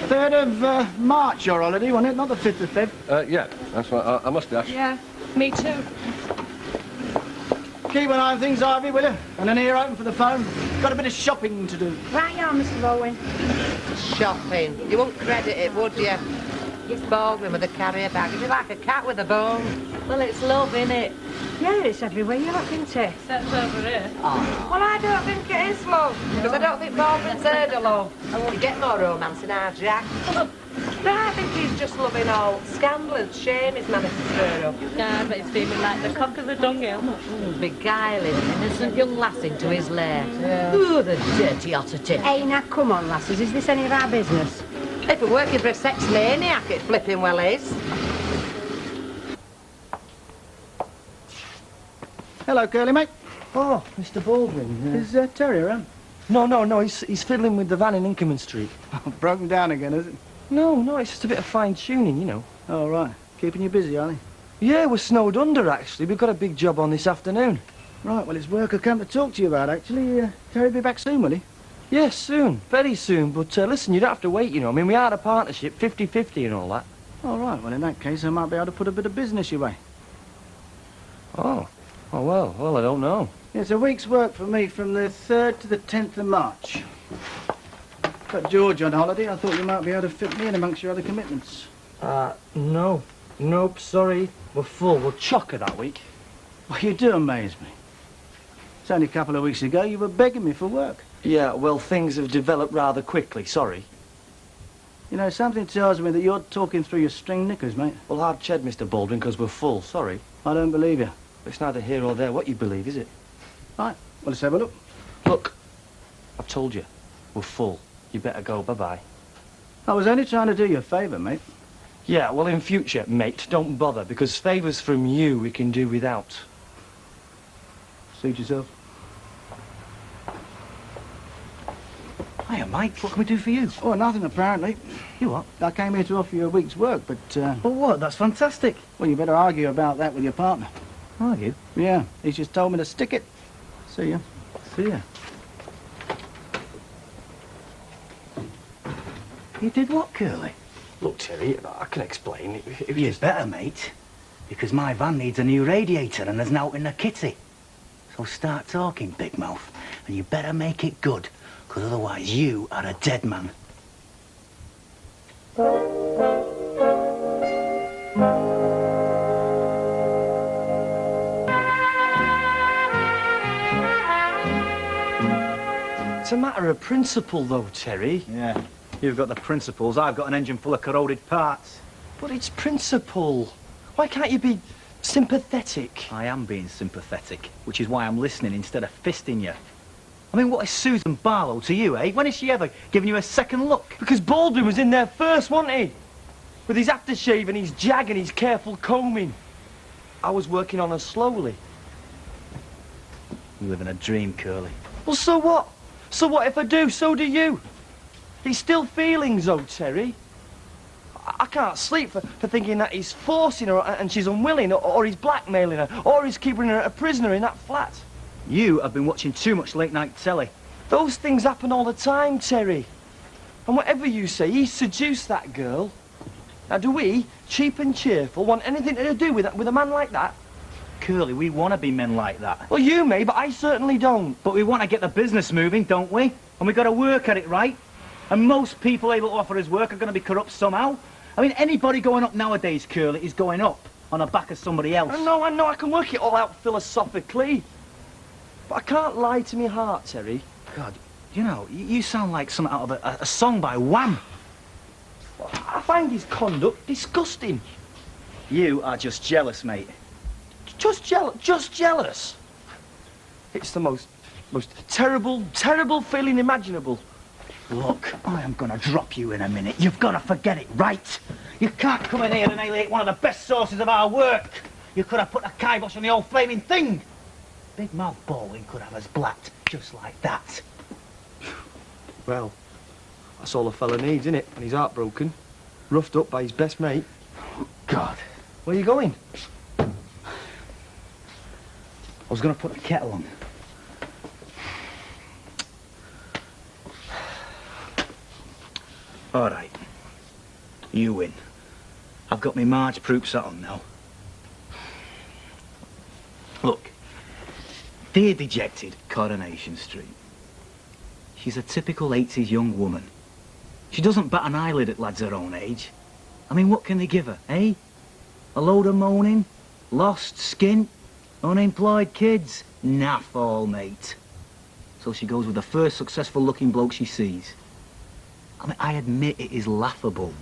3rd of March, your holiday, wasn't it? Not the 5th of Feb. Yeah, that's right. I must dash. Yeah, me too. Keep an eye on things, Ivy, will you? And an ear open for the phone. Got a bit of shopping to do. Right, you are, Mr. Bowen. Shopping. You wouldn't credit it, would you? It's Baldwin with a carrier bag. He'd be like a cat with a bone. Well, it's love, innit? Yeah, it's everywhere you look, isn't it? Except over here. Oh. Well, I don't think it is love. Because I don't think Baldwin's heard of love. You get more romance in our Jack. No, I think he's just loving all scandal and shame he's managed to stir up. Yeah, but he's feeling like the cock of the dunghill. Beguiling an innocent young lass into his lair. Yeah. Ooh, the dirty oddity. Hey, now, come on, lasses. Is this any of our business? If we're working for a sex maniac, it flipping well is. Hello, Curly, mate. Oh, Mr. Baldwin. Is Terry around? No, he's fiddling with the van in Inkerman Street. Broken down again, is it? No, it's just a bit of fine-tuning, you know. Oh, right. Keeping you busy, are they? Yeah, we're snowed under, actually. We've got a big job on this afternoon. Right, well, it's work I come to talk to you about, actually. Terry be back soon, will he? Yes, soon. Very soon. But listen, you don't have to wait, you know. I mean, we are a partnership, 50-50 and all that. All right, well, in that case, I might be able to put a bit of business your way. Oh, well, I don't know. It's a week's work for me from the 3rd to the 10th of March. Got George on holiday. I thought you might be able to fit me in amongst your other commitments. No. Nope, sorry. We're full. We're chocker that week. Well, you do amaze me. It's only a couple of weeks ago you were begging me for work. Yeah, well, things have developed rather quickly, sorry. You know, something tells me that you're talking through your string knickers, mate. Well, hard ched, Mr. Baldwin, because we're full, sorry. I don't believe you. It's neither here or there what you believe, is it? Right, well, let's have a look. Look, I've told you, we're full. You better go, bye-bye. I was only trying to do you a favour, mate. Yeah, well, in future, mate, don't bother, because favours from you we can do without. Suit yourself. Hiya, mate. What can we do for you? Oh, nothing, apparently. You what? I came here to offer you a week's work, but... Well, what? That's fantastic. Well, you better argue about that with your partner. Argue? Yeah, he's just told me to stick it. See ya. See ya. You did what, Curly? Look, Terry, I can explain. It was You just... better, mate. Because my van needs a new radiator and there's nought in the kitty. So start talking, big mouth. And you better make it good, because otherwise you are a dead man. It's a matter of principle, though, Terry. Yeah. You've got the principles. I've got an engine full of corroded parts. But it's principle. Why can't you be sympathetic? I am being sympathetic, which is why I'm listening instead of fisting you. I mean, what is Susan Barlow to you, eh? When has she ever given you a second look? Because Baldwin was in there first, wasn't he? With his aftershave and his jag and his careful combing. I was working on her slowly. You live in a dream, Curly. Well, so what? So what if I do? So do you. He's still feelings, though, Terry. I can't sleep for thinking that he's forcing her and she's unwilling, or he's blackmailing her, or he's keeping her a prisoner in that flat. You have been watching too much late-night telly. Those things happen all the time, Terry. And whatever you say, he seduced that girl. Now, do we, cheap and cheerful, want anything to do with a man like that? Curly, we want to be men like that. Well, you may, but I certainly don't. But we want to get the business moving, don't we? And we've got to work at it, right? And most people able to offer us work are going to be corrupt somehow. I mean, anybody going up nowadays, Curly, is going up on the back of somebody else. I know, I can work it all out philosophically. But I can't lie to me heart, Terry. God, you know, you sound like something out of a song by Wham. Well, I find his conduct disgusting. You are just jealous, mate. Just jealous. It's the most terrible feeling imaginable. Look, I am going to drop you in a minute. You've got to forget it, right? You can't come in here and alienate one of the best sources of our work. You could have put a kibosh on the whole flaming thing. Big Mouth Baldwin could have us blacked just like that. Well, that's all a fella needs, innit? When he's heartbroken, roughed up by his best mate. Oh, God. Where are you going? I was going to put the kettle on. All right. You win. I've got my Marge proofs on now. Look. Dear dejected Coronation Street. She's a typical 80s young woman. She doesn't bat an eyelid at lads her own age. I mean, what can they give her, eh? A load of moaning? Lost skin? Unemployed kids? Naff all, mate. So she goes with the first successful-looking bloke she sees. I mean, I admit it is laughable.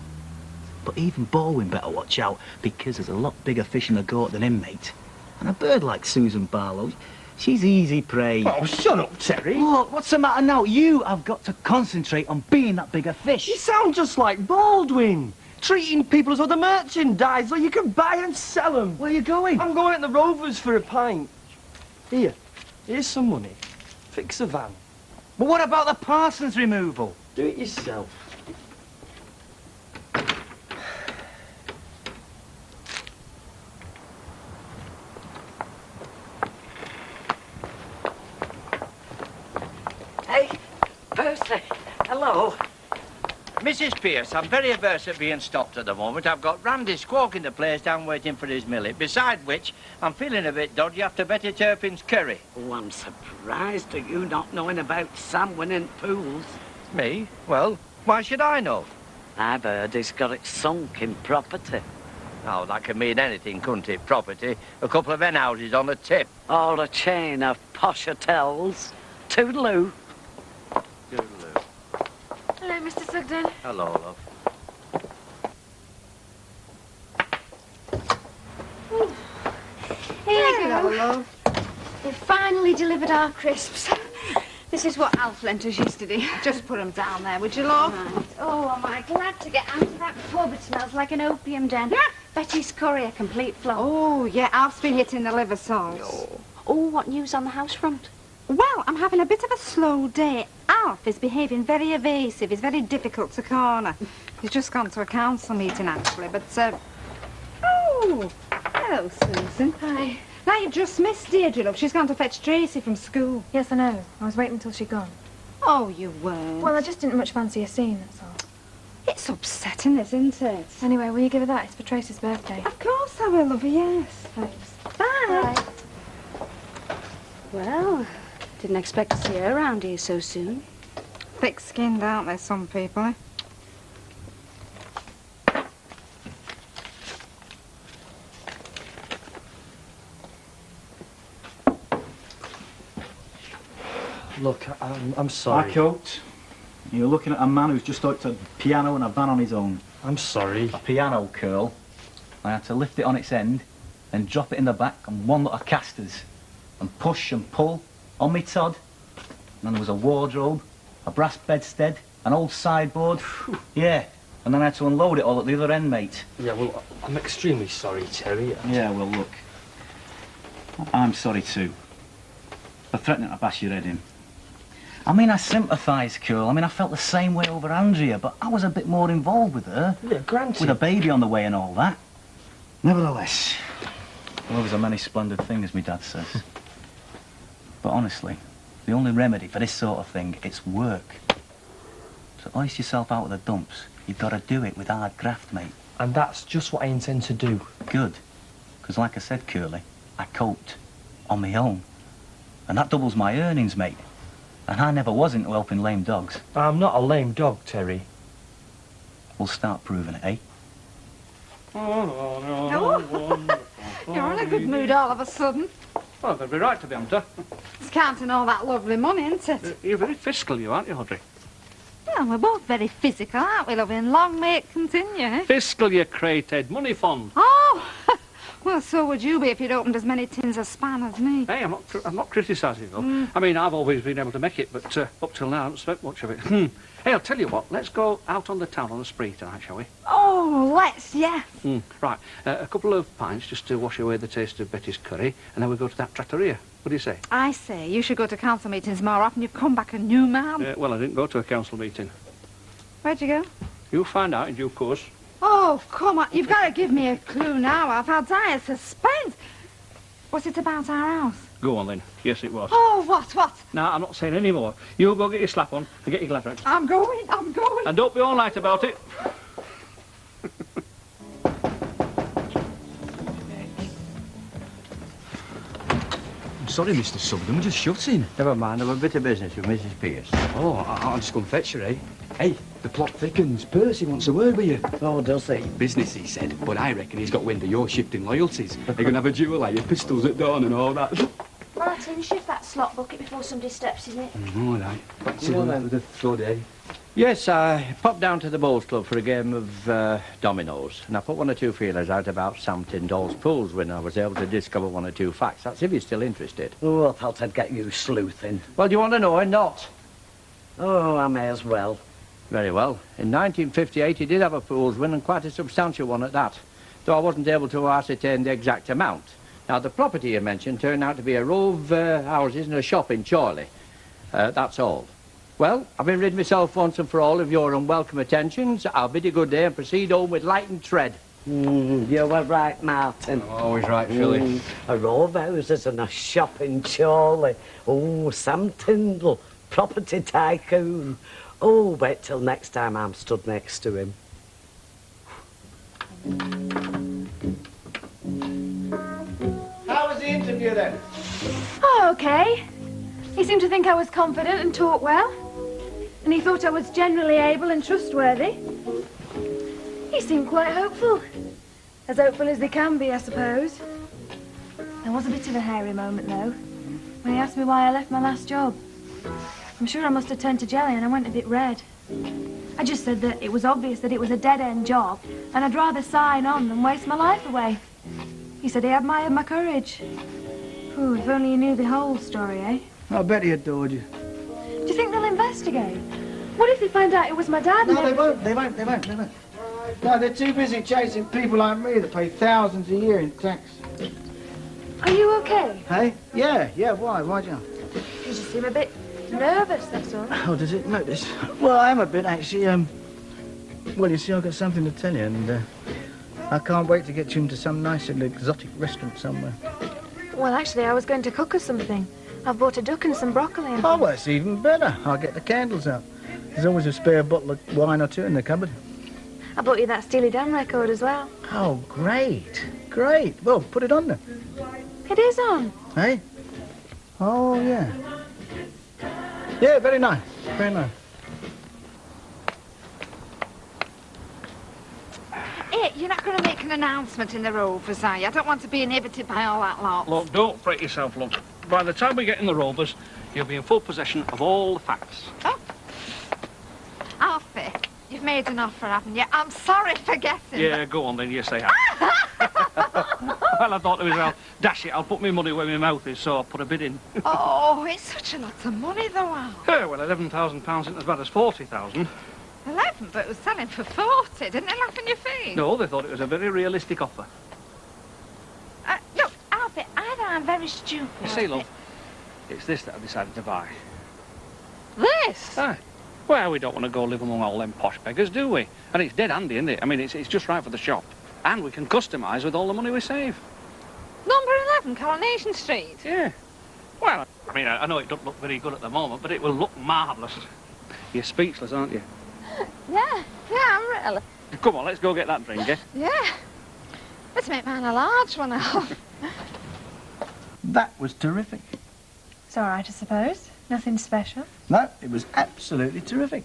But even Baldwin better watch out, because there's a lot bigger fish in the gourd than him, mate. And a bird like Susan Barlow, she's easy prey. Oh, shut up, Terry. Look, what's the matter now? You have got to concentrate on being that bigger fish. You sound just like Baldwin. Treating people as other merchandise so you can buy and sell them. Where are you going? I'm going at the Rovers for a pint. Here's some money. Fix a van. But what about the Parsons removal? Do it yourself. Hey, Percy. Hello. Mrs. Pearce, I'm very averse at being stopped at the moment. I've got Randy squawking the place down waiting for his millet. Beside which, I'm feeling a bit dodgy after Betty Turpin's curry. Oh, I'm surprised at you not knowing about Sam winning pools. Me? Well, why should I know? I've heard he's got it sunk in property. Oh, that could mean anything, couldn't it? Property, a couple of hen houses on the tip. Or a chain of posh hotels. Toodaloo. Toodaloo. Hello, Mr. Sugden. Hello, love. Here you Hello, go. love. We've finally delivered our crisps. This is what Alf lent us yesterday. Just put 'em down there, would you, love? Right. Oh, am I glad to get out of that pub. It smells like an opium den. Betty's curry, a complete flop. Oh, yeah, Alf's been hitting the liver sauce. Oh, what news on the house front? Well, I'm having a bit of a slow day. Alf is behaving very evasive. He's very difficult to corner. He's just gone to a council meeting, actually, but, Oh, hello, Susan. Hi. Now, you've just missed Deirdre, love. She's gone to fetch Tracy from school. Yes, I know. I was waiting until she'd gone. Oh, you weren't. Well, I just didn't much fancy a scene, that's all. It's upsetting, isn't it? Anyway, will you give her that? It's for Tracy's birthday. Of course I will, love her, yes. Thanks. Bye. Well, didn't expect to see her around here so soon. Thick-skinned, aren't they, some people, eh? Look, I'm sorry. My coat. You're looking at a man who's just hooked a piano and a van on his own. I'm sorry. A piano curl. I had to lift it on its end and drop it in the back on one lot of casters and push and pull on me Todd. And then there was a wardrobe, a brass bedstead, an old sideboard. Yeah. And then I had to unload it all at the other end, mate. Yeah, well, I'm extremely sorry, Terry. Yeah, well, look. I'm sorry too. For threatening to bash your head in. I mean, I sympathise, Curl. I mean, I felt the same way over Andrea, but I was a bit more involved with her. Yeah, granted. With a baby on the way and all that. Nevertheless, love is a many splendid thing, as my dad says. But honestly, the only remedy for this sort of thing, it's work. So hoist yourself out of the dumps. You've got to do it with hard graft, mate. And that's just what I intend to do. Good. Because like I said, Curly, I coped. On my own. And that doubles my earnings, mate. And I never was into helping lame dogs. I'm not a lame dog, Terry. We'll start proving it, eh? You're in a good mood all of a sudden. Well, they'd be right to be, Hunter. It's counting all that lovely money, isn't it? You're very fiscal, you aren't you, Audrey? Well, we're both very physical, aren't we, love? And long may it continue, eh? Fiscal, you crated. Money fond. Oh! Well, so would you be if you'd opened as many tins of Spam as me. Hey, I'm not criticising, though. I mean, I've always been able to make it, but up till now I haven't spent much of it. Hey, I'll tell you what. Let's go out on the town on a spree tonight, shall we? Oh, let's, yes. Right. A couple of pints just to wash away the taste of Betty's curry, and then we'll go to that trattoria. What do you say? I say, you should go to council meetings more often. You've come back a new man. Well, I didn't go to a council meeting. Where'd you go? You'll find out in due course. Oh, come on. You've got to give me a clue now. I've had dire suspense. Was it about our house? Go on, then. Yes, it was. Oh, what? No, I'm not saying any more. You go get your slap on and get your glass out. I'm going. And don't be all night about it. I'm sorry, Mr. Sugden, we're just shutting. Never mind, I've a bit of business with Mrs. Pierce. Oh, I'll just go and fetch her, eh? Hey, the plot thickens. Percy wants a word with you. Oh, does he? Business, he said, but I reckon he's got wind of your shifting loyalties. They're going to have a duel, your pistols at dawn and all that. Martin, shift that slot bucket before somebody steps in it. All right. Back to the flood, eh? Yes, I popped down to the bowls club for a game of dominoes, and I put 1 or 2 feelers out about Sam Tyndall's pools when I was able to discover 1 or 2 facts. That's if you're still interested. Oh, I thought I'd get you sleuthing. Well, do you want to know or not? Oh, I may as well. Very well. In 1958, he did have a pools win, and quite a substantial one at that, though I wasn't able to ascertain the exact amount. Now, the property you mentioned turned out to be a row of houses and a shop in Chorley. That's all. Well, having rid myself once and for all of your unwelcome attentions, I'll bid you good day and proceed home with lightened tread. You were right, Martin. Always right, Philly. A row of houses and a shop in Chorley. Oh, Sam Tyndall, property tycoon. Oh, wait till next time I'm stood next to him. How was the interview then? Oh, okay. He seemed to think I was confident and taught well. And he thought I was generally able and trustworthy. He seemed quite hopeful. As hopeful as they can be, I suppose. There was a bit of a hairy moment, though, when he asked me why I left my last job. I'm sure I must have turned to jelly and I went a bit red. I just said that it was obvious that it was a dead-end job and I'd rather sign on than waste my life away. He said he admired my courage. Ooh, if only you knew the whole story, eh? I bet he adored you. Do you think they'll investigate? What if they find out it was my dad? No, they won't. No, they're too busy chasing people like me that pay thousands a year in tax. Are you okay? Hey? Yeah, why? Why'd you? You just seem a bit nervous, that's all. Oh, does it notice? Well, I am a bit, actually. Well, you see, I've got something to tell you, and I can't wait to get you into some nice little exotic restaurant somewhere. Well, actually, I was going to cook us something. I've bought a duck and some broccoli. Oh, well, it's even better. I'll get the candles out. There's always a spare bottle of wine or 2 in the cupboard. I bought you that Steely Dan record as well. Oh, great. Well, put it on then. It is on. Hey? Oh, yeah. Yeah, very nice. Very nice. Hey, you're not going to make an announcement in the Rovers, are you? I don't want to be inhibited by all that lot. Look, don't fret yourself, love. By the time we get in the Rovers, you'll be in full possession of all the facts. Oh. Alfie, you've made an offer, haven't you? I'm sorry for guessing. Yeah, go on then, yes I have. Well, I thought it was, dash it, I'll put my money where my mouth is, so I'll put a bid in. Oh, it's such a lot of money, though, Al. Yeah, well, £11,000 isn't as bad as 40,000. 11, but it was selling for 40. Didn't they laugh in your face? No, they thought it was a very realistic offer. Look, Alfie, either I'm very stupid. You see, love, it's this that I've decided to buy. This? Aye. Well, we don't want to go live among all them posh beggars, do we? And it's dead handy, isn't it? I mean, it's just right for the shop. And we can customise with all the money we save. Number 11, Coronation Street? Yeah. Well, I mean, I know it doesn't look very good at the moment, but it will look marvellous. You're speechless, aren't you? Yeah, I'm really. Come on, let's go get that drink, eh? Yeah. Let's make mine a large one, Al. That was terrific. It's all right, I suppose. Nothing special. No, it was absolutely terrific.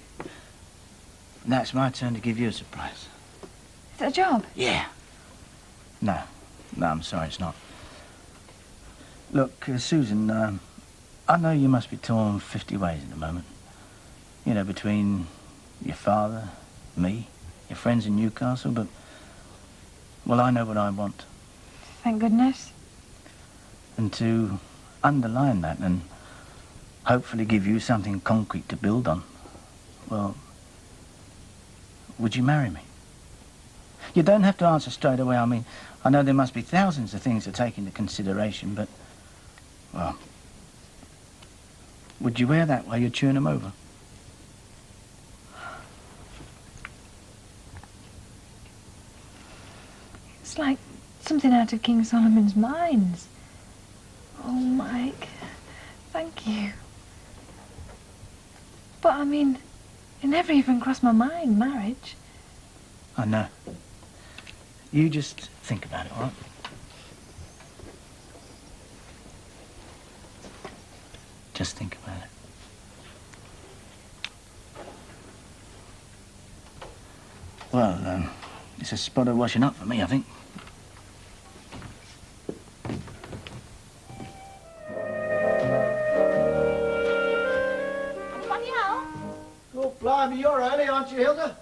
Now it's my turn to give you a surprise. Is it a job? Yeah. No, I'm sorry, it's not. Look, Susan, I know you must be torn 50 ways at the moment. You know, between your father, me, your friends in Newcastle, but... Well, I know what I want. Thank goodness. And to underline that and hopefully give you something concrete to build on, well, would you marry me? You don't have to answer straight away. I mean, I know there must be thousands of things to take into consideration, but, Well, would you wear that while you're chewing them over? It's like something out of King Solomon's mines. Oh, Mike, thank you. But, I mean, it never even crossed my mind, marriage. I know. You just think about it, all right? Just think about it. Well, it's a spot of washing up for me, I think. Oh, blimey, you're early, aren't you, Hilda?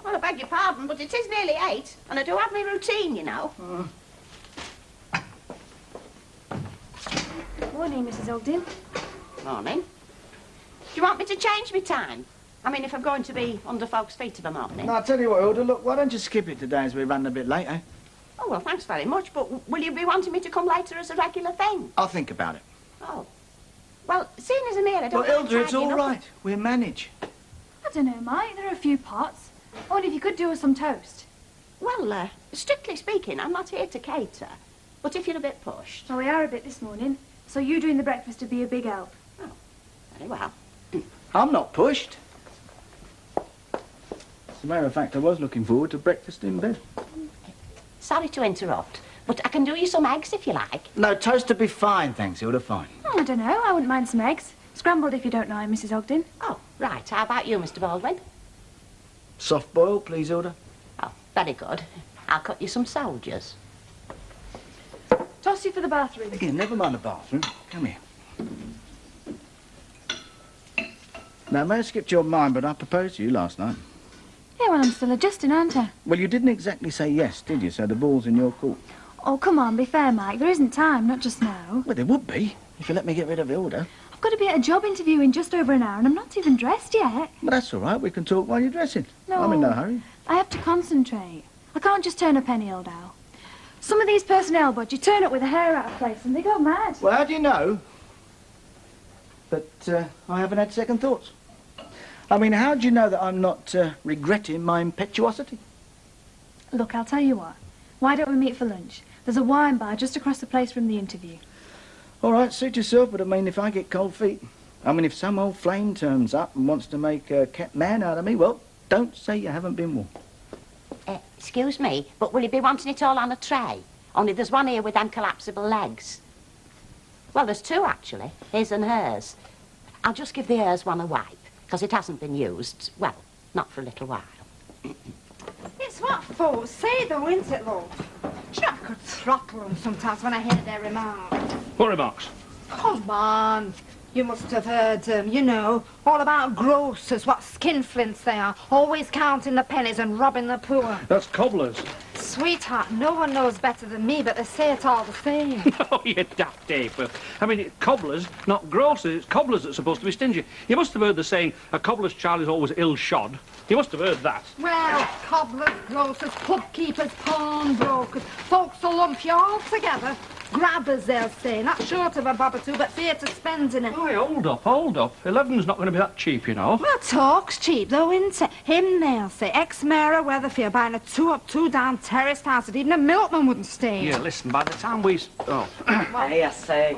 Well, I beg your pardon, but it is nearly 8, and I do have my routine, you know. Morning, Mrs. Ogden. Morning. Do you want me to change my time? I mean, if I'm going to be under folks' feet of a morning. No, I'll tell you what, Hilda, look, why don't you skip it today as we're running a bit late, eh? Oh, well, thanks very much, but will you be wanting me to come later as a regular thing? I'll think about it. Oh. Well, seeing as I'm here, I don't Well, mind Hilda, it's tidying all up. right. We'll manage. I don't know, Mike. There are a few pots. I wonder if you could do us some toast. Well, strictly speaking, I'm not here to cater. But if you're a bit pushed... Well, we are a bit this morning, so you doing the breakfast would be a big help. Oh, very well. I'm not pushed. As a matter of fact, I was looking forward to breakfast in bed. Sorry to interrupt, but I can do you some eggs if you like. No, toast would be fine, thanks, Hilda, fine. Oh, I don't know. I wouldn't mind some eggs. Scrambled if you don't mind, Mrs. Ogden. Oh, right. How about you, Mr. Baldwin? Soft boil, please, Hilda. Oh, very good. I'll cut you some soldiers. Toss you for the bathroom. Again, never mind the bathroom. Come here. Now, I may have skipped your mind, but I proposed to you last night. Yeah, well, I'm still adjusting, aren't I? Well, you didn't exactly say yes, did you? So the ball's in your court. Oh, come on, be fair, Mike. There isn't time, not just now. Well, there would be, if you let me get rid of Hilda. I've got to be at a job interview in just over an hour, and I'm not even dressed yet. But that's all right. We can talk while you're dressing. No. I'm in no hurry. I have to concentrate. I can't just turn up any old owl. Some of these personnel bods, you turn up with a hair out of place and they go mad. Well, how do you know? But I haven't had second thoughts. I mean, how do you know that I'm not regretting my impetuosity? Look, I'll tell you what. Why don't we meet for lunch? There's a wine bar just across the place from the interview. All right, suit yourself, but I mean, if I get cold feet... I mean, if some old flame turns up and wants to make a cat man out of me, well, don't say you haven't been warned. Excuse me, but will you be wanting it all on a tray? Only there's one here with them collapsible legs. Well, there's two, actually. His and hers. I'll just give the hers one a wipe, because it hasn't been used, well, not for a little while. It's what folks say, though, isn't it, love? Sure, I could throttle them sometimes when I hear their remarks. What remarks? Come on. You must have heard them, you know, all about grocers, what skinflints they are, always counting the pennies and robbing the poor. That's cobblers. Sweetheart, no one knows better than me, but they say it all the same. Oh, you daft ape. I mean, cobblers, not grocers. It's cobblers that's supposed to be stingy. You must have heard the saying, a cobbler's child is always ill-shod. You must have heard that. Well, cobblers, grocers, pub keepers, pawnbrokers, folks will lump you all together. Grabbers, they'll say, not short of a bob or two, but fear to spend in it. Oh, hold up, hold up. 11's not going to be that cheap, you know. Well, talk's cheap, though, isn't it? Him, they'll say, ex-mayor of Weatherfield, buying a 2-up, 2-down terraced house that even a milkman wouldn't stay in. Yeah, listen, by the time we... Oh. Hey, I say,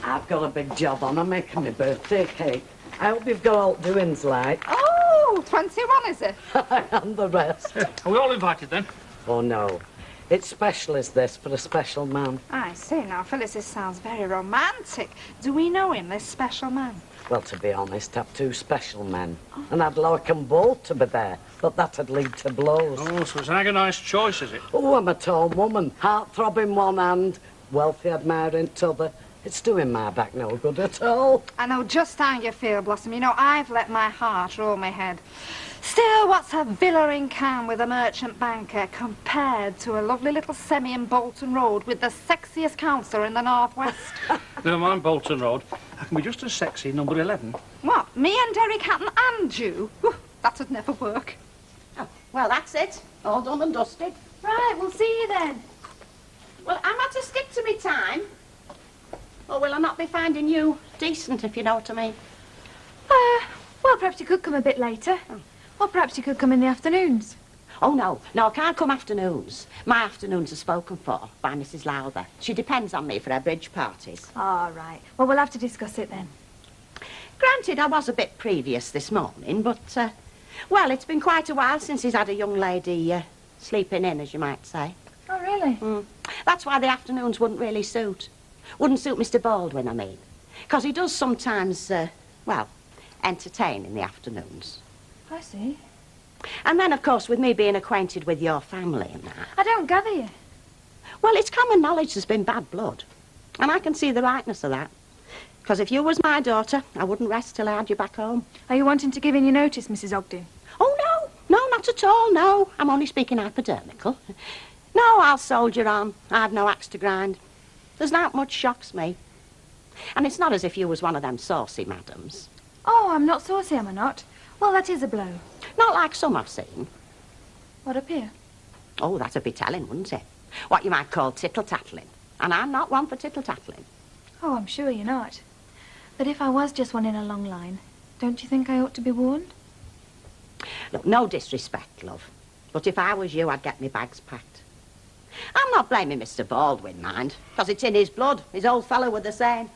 I've got a big job on. I'm making my birthday cake. I hope you've got all doings like. Oh, 21, is it? I am the rest. Are we all invited, then? Oh, no. It's special, is this, for a special man. I say now, Phyllis, this sounds very romantic. Do we know him, this special man? Well, to be honest, I've 2 special men. And I'd like them both to be there, but that'd lead to blows. Oh, so it's an agonised choice, is it? Oh, I'm a tall woman. Heart-throb in one hand, wealthy admirer in t'other. It's doing my back no good at all. I know just how you feel, Blossom. You know, I've let my heart roll my head. Still, what's a villa in Cannes with a merchant banker compared to a lovely little semi in Bolton Road with the sexiest councillor in the northwest? Never mind Bolton Road. I can be just as sexy, number 11. What, me and Derek Hatton and you? That'd never work. Oh, well, that's it. All done and dusted. Right, we'll see you then. Well, I'm at to stick to me time. Or will I not be finding you decent, if you know what I mean? Well, perhaps you could come a bit later. Or perhaps you could come in the afternoons. Oh, no. No, I can't come afternoons. My afternoons are spoken for by Mrs. Lowther. She depends on me for her bridge parties. All right. Well, we'll have to discuss it then. Granted, I was a bit previous this morning, but, well, it's been quite a while since he's had a young lady sleeping in, as you might say. Oh, really? That's why the afternoons wouldn't really suit. Wouldn't suit Mr. Baldwin, I mean. Because he does sometimes, well, entertain in the afternoons. I see. And then, of course, with me being acquainted with your family and that. I don't gather you. Well, it's common knowledge there's been bad blood. And I can see the rightness of that. Because if you was my daughter, I wouldn't rest till I had you back home. Are you wanting to give in your notice, Mrs. Ogden? Oh, no. No, not at all, no. I'm only speaking hypodermical. No, I'll soldier on. I've no axe to grind. There's not much shocks me. And it's not as if you was one of them saucy madams. Oh, I'm not saucy, am I not? Well, that is a blow. Not like some I've seen. What up here? Oh, that'd be telling, wouldn't it? What you might call tittle-tattling. And I'm not one for tittle-tattling. Oh, I'm sure you're not. But if I was just one in a long line, don't you think I ought to be warned? Look, no disrespect, love. But if I was you, I'd get me bags packed. I'm not blaming Mr. Baldwin, mind, because it's in his blood. His old fellow were the same.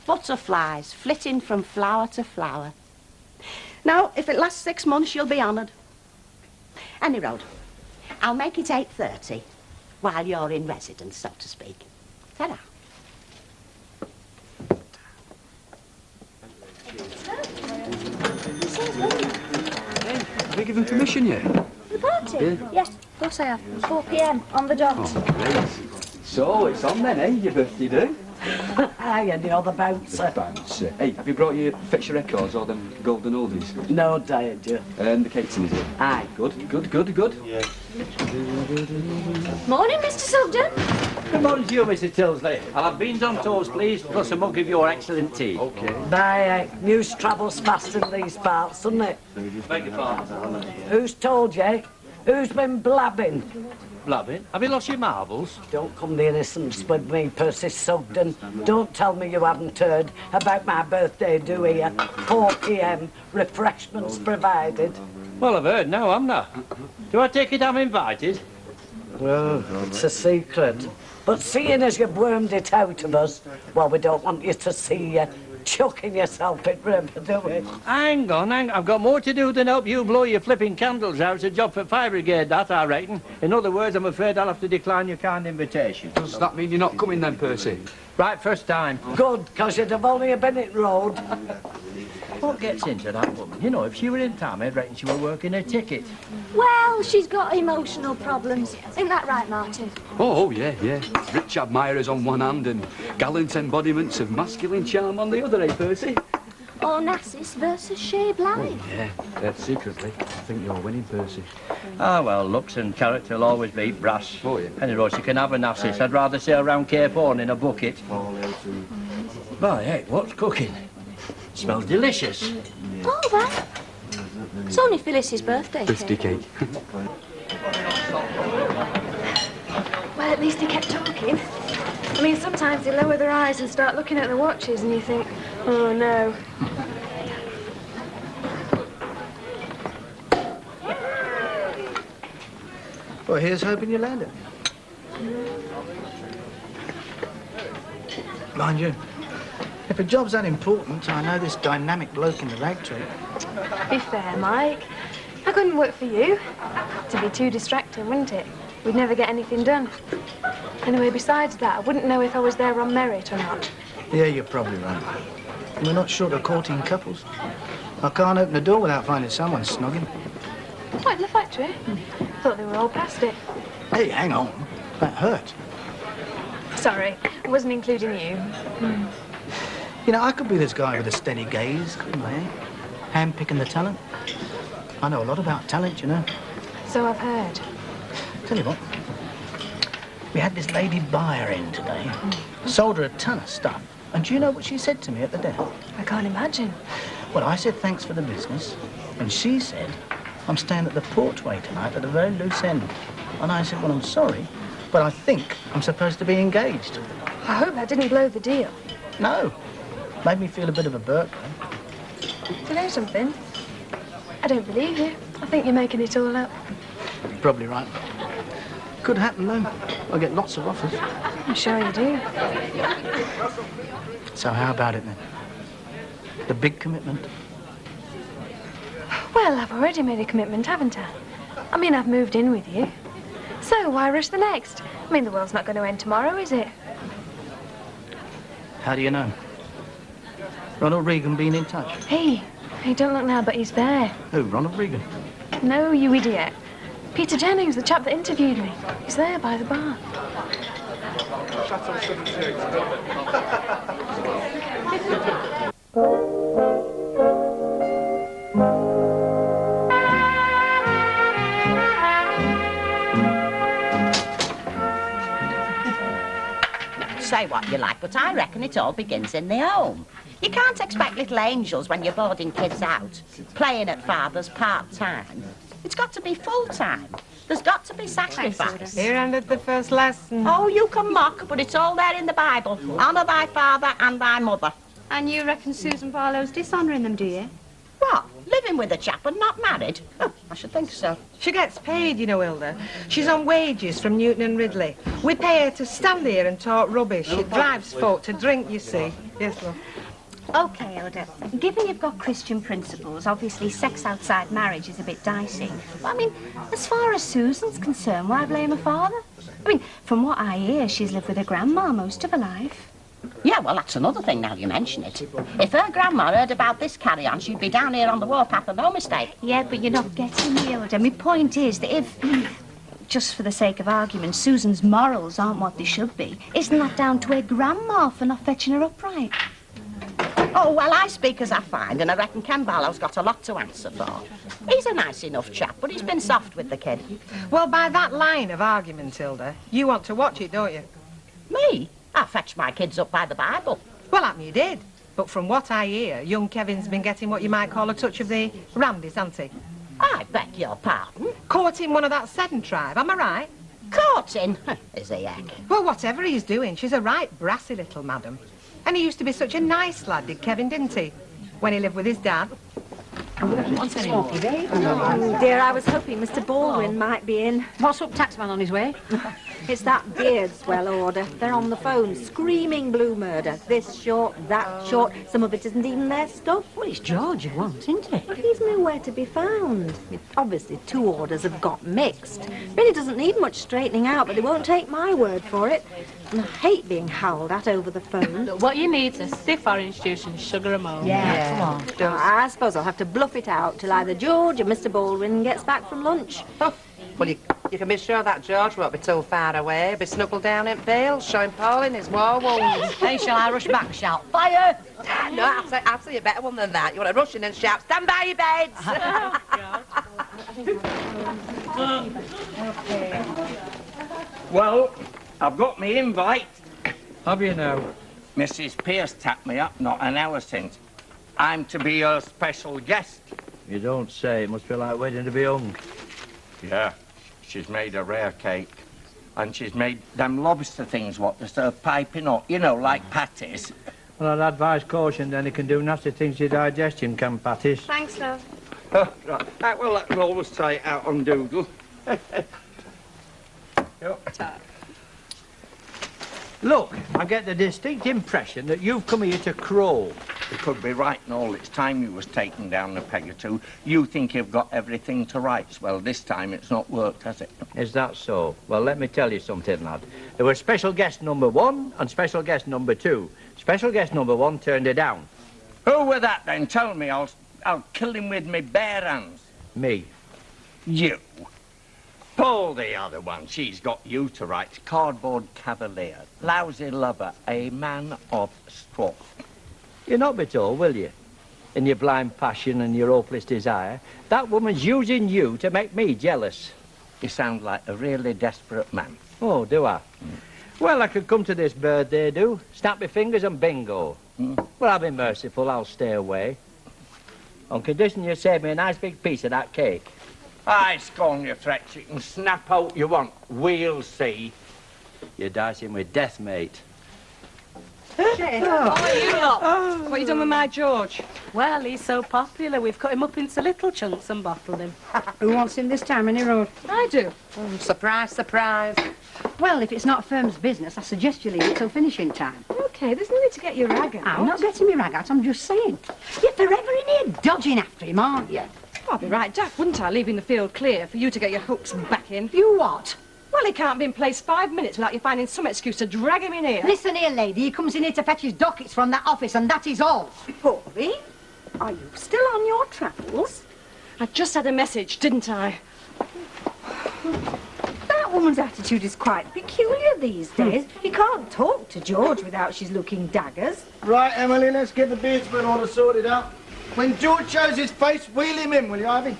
Butterflies flitting from flower to flower. No, if it lasts 6 months, you'll be honoured. Any road, I'll make it 8:30 while you're in residence, so to speak. Ta-da. Have you given permission yet? The party? Yeah. Yes, of course I have. 4 p.m. on the dot. Oh, great. So, it's on then, eh, your birthday do? Aye, and you're the bouncer. Bouncer. Hey, have you brought your fetch your records or them golden oldies? No, diet, dear. And the cake's in, is it? Aye. Good, good, good, good. Yeah. Morning, Mr. Sugden. Good morning to you, Mr. Tilsley. I'll have beans on toast, please, plus a mug of your excellent tea. OK. Bye, news travels fast in these parts, doesn't it? Beg your pardon. Who's told you? Who's been blabbing? Blabbing? Have you lost your marbles? Don't come the innocents with me, Percy Sugden. Don't tell me you haven't heard about my birthday do here. 4 p.m, refreshments provided. Well, I've heard now, haven't I? Do I take it I'm invited? Well, it's a secret. But seeing as you've wormed it out of us, well, we don't want you to see you chucking yourself in river, do we? Hang on. I've got more to do than help you blow your flipping candles out. It's a job for fire brigade, that, I reckon. In other words, I'm afraid I'll have to decline your kind invitation. Does that mean you're not coming then, Percy? Right, first time. Good, because you'd have only been in road. What gets into that woman? You know, if she were in town, I'd reckon she were working a ticket. Well, she's got emotional problems. Isn't that right, Martin? Oh, yeah, yeah. Rich admirers on one hand and gallant embodiments of masculine charm on the other, eh, Percy? Onassis versus Shea Blythe. Yeah, secretly, I think you're winning, Percy. Ah, well, looks and character will always beat brass. Oh, yeah. Any road, you can have a Nassis. I'd rather sail round Cape Horn in a bucket. By hey, what's cooking? Smells delicious. Oh, that. It's only Phyllis's birthday Birthday cake. cake. Well, at least he kept talking. I mean, sometimes they lower their eyes and start looking at their watches and you think, oh, no. Well, here's hoping you land it. Mind you, if a job's that important, I know this dynamic bloke in the rag tree. Be fair, Mike. I couldn't work for you. It'd be too distracting, wouldn't it? We'd never get anything done. Anyway, besides that, I wouldn't know if I was there on merit or not. Yeah, you're probably right. We're not short of courting couples. I can't open the door without finding someone snogging. What, in the factory? Thought they were all past it. Hey, hang on. That hurt. Sorry, I wasn't including you. You know, I could be this guy with a steady gaze, couldn't I, eh? Hand-picking the talent. I know a lot about talent, you know. So I've heard. Tell you what, we had this lady buyer in today. Sold her a ton of stuff. And do you know what she said to me at the desk? I can't imagine. Well, I said thanks for the business. And she said, I'm staying at the Portway tonight at a very loose end. And I said, well, I'm sorry, but I think I'm supposed to be engaged. I hope that didn't blow the deal. No. Made me feel a bit of a Burke, though. Do you know something? I don't believe you. I think you're making it all up. You're probably right. Could happen, though. I'll get lots of offers. I'm sure you do. So how about it, then? The big commitment? Well, I've already made a commitment, haven't I? I mean, I've moved in with you. So why rush the next? I mean, the world's not going to end tomorrow, is it? How do you know? Ronald Reagan been in touch? Hey, don't look now, but he's there. Who, Ronald Reagan? No, you idiot. Peter Jennings, the chap that interviewed me. He's there by the bar. Say what you like, but I reckon it all begins in the home. You can't expect little angels when you're boarding kids out, playing at father's part-time. It's got to be full-time. There's got to be sacrifice. Here ended the first lesson. Oh, you can mock, but it's all there in the Bible. Honour thy father and thy mother. And you reckon Susan Barlow's dishonouring them, do you? What? Living with a chap and not married? Oh, I should think so. She gets paid, you know, Hilda. She's on wages from Newton and Ridley. We pay her to stand here and talk rubbish. It drives folk to drink, you see. Yes, love. OK, Hilda, given you've got Christian principles, obviously sex outside marriage is a bit dicey. But, I mean, as far as Susan's concerned, why blame her father? I mean, from what I hear, she's lived with her grandma most of her life. Yeah, well, that's another thing now you mention it. If her grandma heard about this carry-on, she'd be down here on the warpath and no mistake. Yeah, but you're not getting me, Hilda. My point is that if, just for the sake of argument, Susan's morals aren't what they should be, isn't that down to her grandma for not fetching her upright? Oh, well, I speak as I find, and I reckon Ken Barlow's got a lot to answer for. He's a nice enough chap, but he's been soft with the kid. Well, by that line of argument, Hilda, you want to watch it, don't you? Me? I fetched my kids up by the Bible. Well, happen you did. But from what I hear, young Kevin's been getting what you might call a touch of the Ramdies, hasn't he? I beg your pardon? Courting one of that Seddon tribe, am I right? Courting? Is he heck? Well, whatever he's doing, she's a right brassy little madam. And he used to be such a nice lad, did Kevin, didn't he? When he lived with his dad. What's this smoky, babe? Oh, dear, I was hoping Mr. Baldwin might be in. What's up, taxman on his way? It's that Beardswell order. They're on the phone, screaming blue murder. This short, that short. Some of it isn't even their stuff. Well, it's George you want, isn't it? But he's nowhere to be found. Obviously, two orders have got mixed. Really doesn't need much straightening out, but they won't take my word for it. And I hate being howled at over the phone. Look, what you need is a stiff orange juice and sugar and mold. Yeah, come on. I suppose I'll have to bluff it out till either George or Mr. Baldwin gets back from lunch. Oh, well, you can be sure that George won't be too far away. Be snuggled down in Bales, showing Paul in his war wounds. Hey, shall I rush back, shout, fire? No, I'll say a better one than that. You want to rush in and shout, stand by your beds! Well, I've got me invite. Have you now? Mrs. Pierce tapped me up not an hour since. I'm to be her special guest. You don't say. It must be like waiting to be hung. Yeah, she's made a rare cake. And she's made them lobster things what they serve piping up, you know, like patties. Well, I'd advise caution, then he can do nasty things to digestion, can patties. Thanks, love. Right, well, I can always try it out on Dougal. Look, I get the distinct impression that you've come here to crow. You could be right in all its time you was taken down a peg or two. You think you've got everything to rights. Well, this time it's not worked, has it? Is that so? Well, let me tell you something, lad. There was special guest number 1 and special guest number 2. Special guest number 1 turned it down. Who were that, then? Tell me. I'll kill him with me bare hands. Me. You. Paul, the other one. She's got you to rights. Cardboard cavalier. Lousy lover. A man of straw. You'll not be told, will you? In your blind passion and your hopeless desire, that woman's using you to make me jealous. You sound like a really desperate man. Oh, do I? Well, I could come to this birthday, do. Snap my fingers and bingo. Well, I'll be merciful. I'll stay away. On condition you save me a nice big piece of that cake. I scorn your threats. You can snap out you want. We'll see. You're dicing with death, mate. Oh, you lot. What you done with my George? Well, he's so popular, we've cut him up into little chunks and bottled him. Who wants him this time, any road? I do. Surprise, surprise. Well, if it's not firm's business, I suggest you leave it till finishing time. OK, there's no need to get your rag out. I'm not getting me rag out, I'm just saying. You're forever in here dodging after him, aren't you? I'd be right daft, wouldn't I, leaving the field clear for you to get your hooks back in? You what? Well, he can't be in place 5 minutes without you finding some excuse to drag him in here. Listen here, lady, he comes in here to fetch his dockets from that office, and that is all. Bobby, are you still on your travels? I just had a message, didn't I? That woman's attitude is quite peculiar these days. You can't talk to George without she's looking daggers. Right, Emily, let's get the beardsman order sorted out. When George shows his face, wheel him in, will you, Ivy?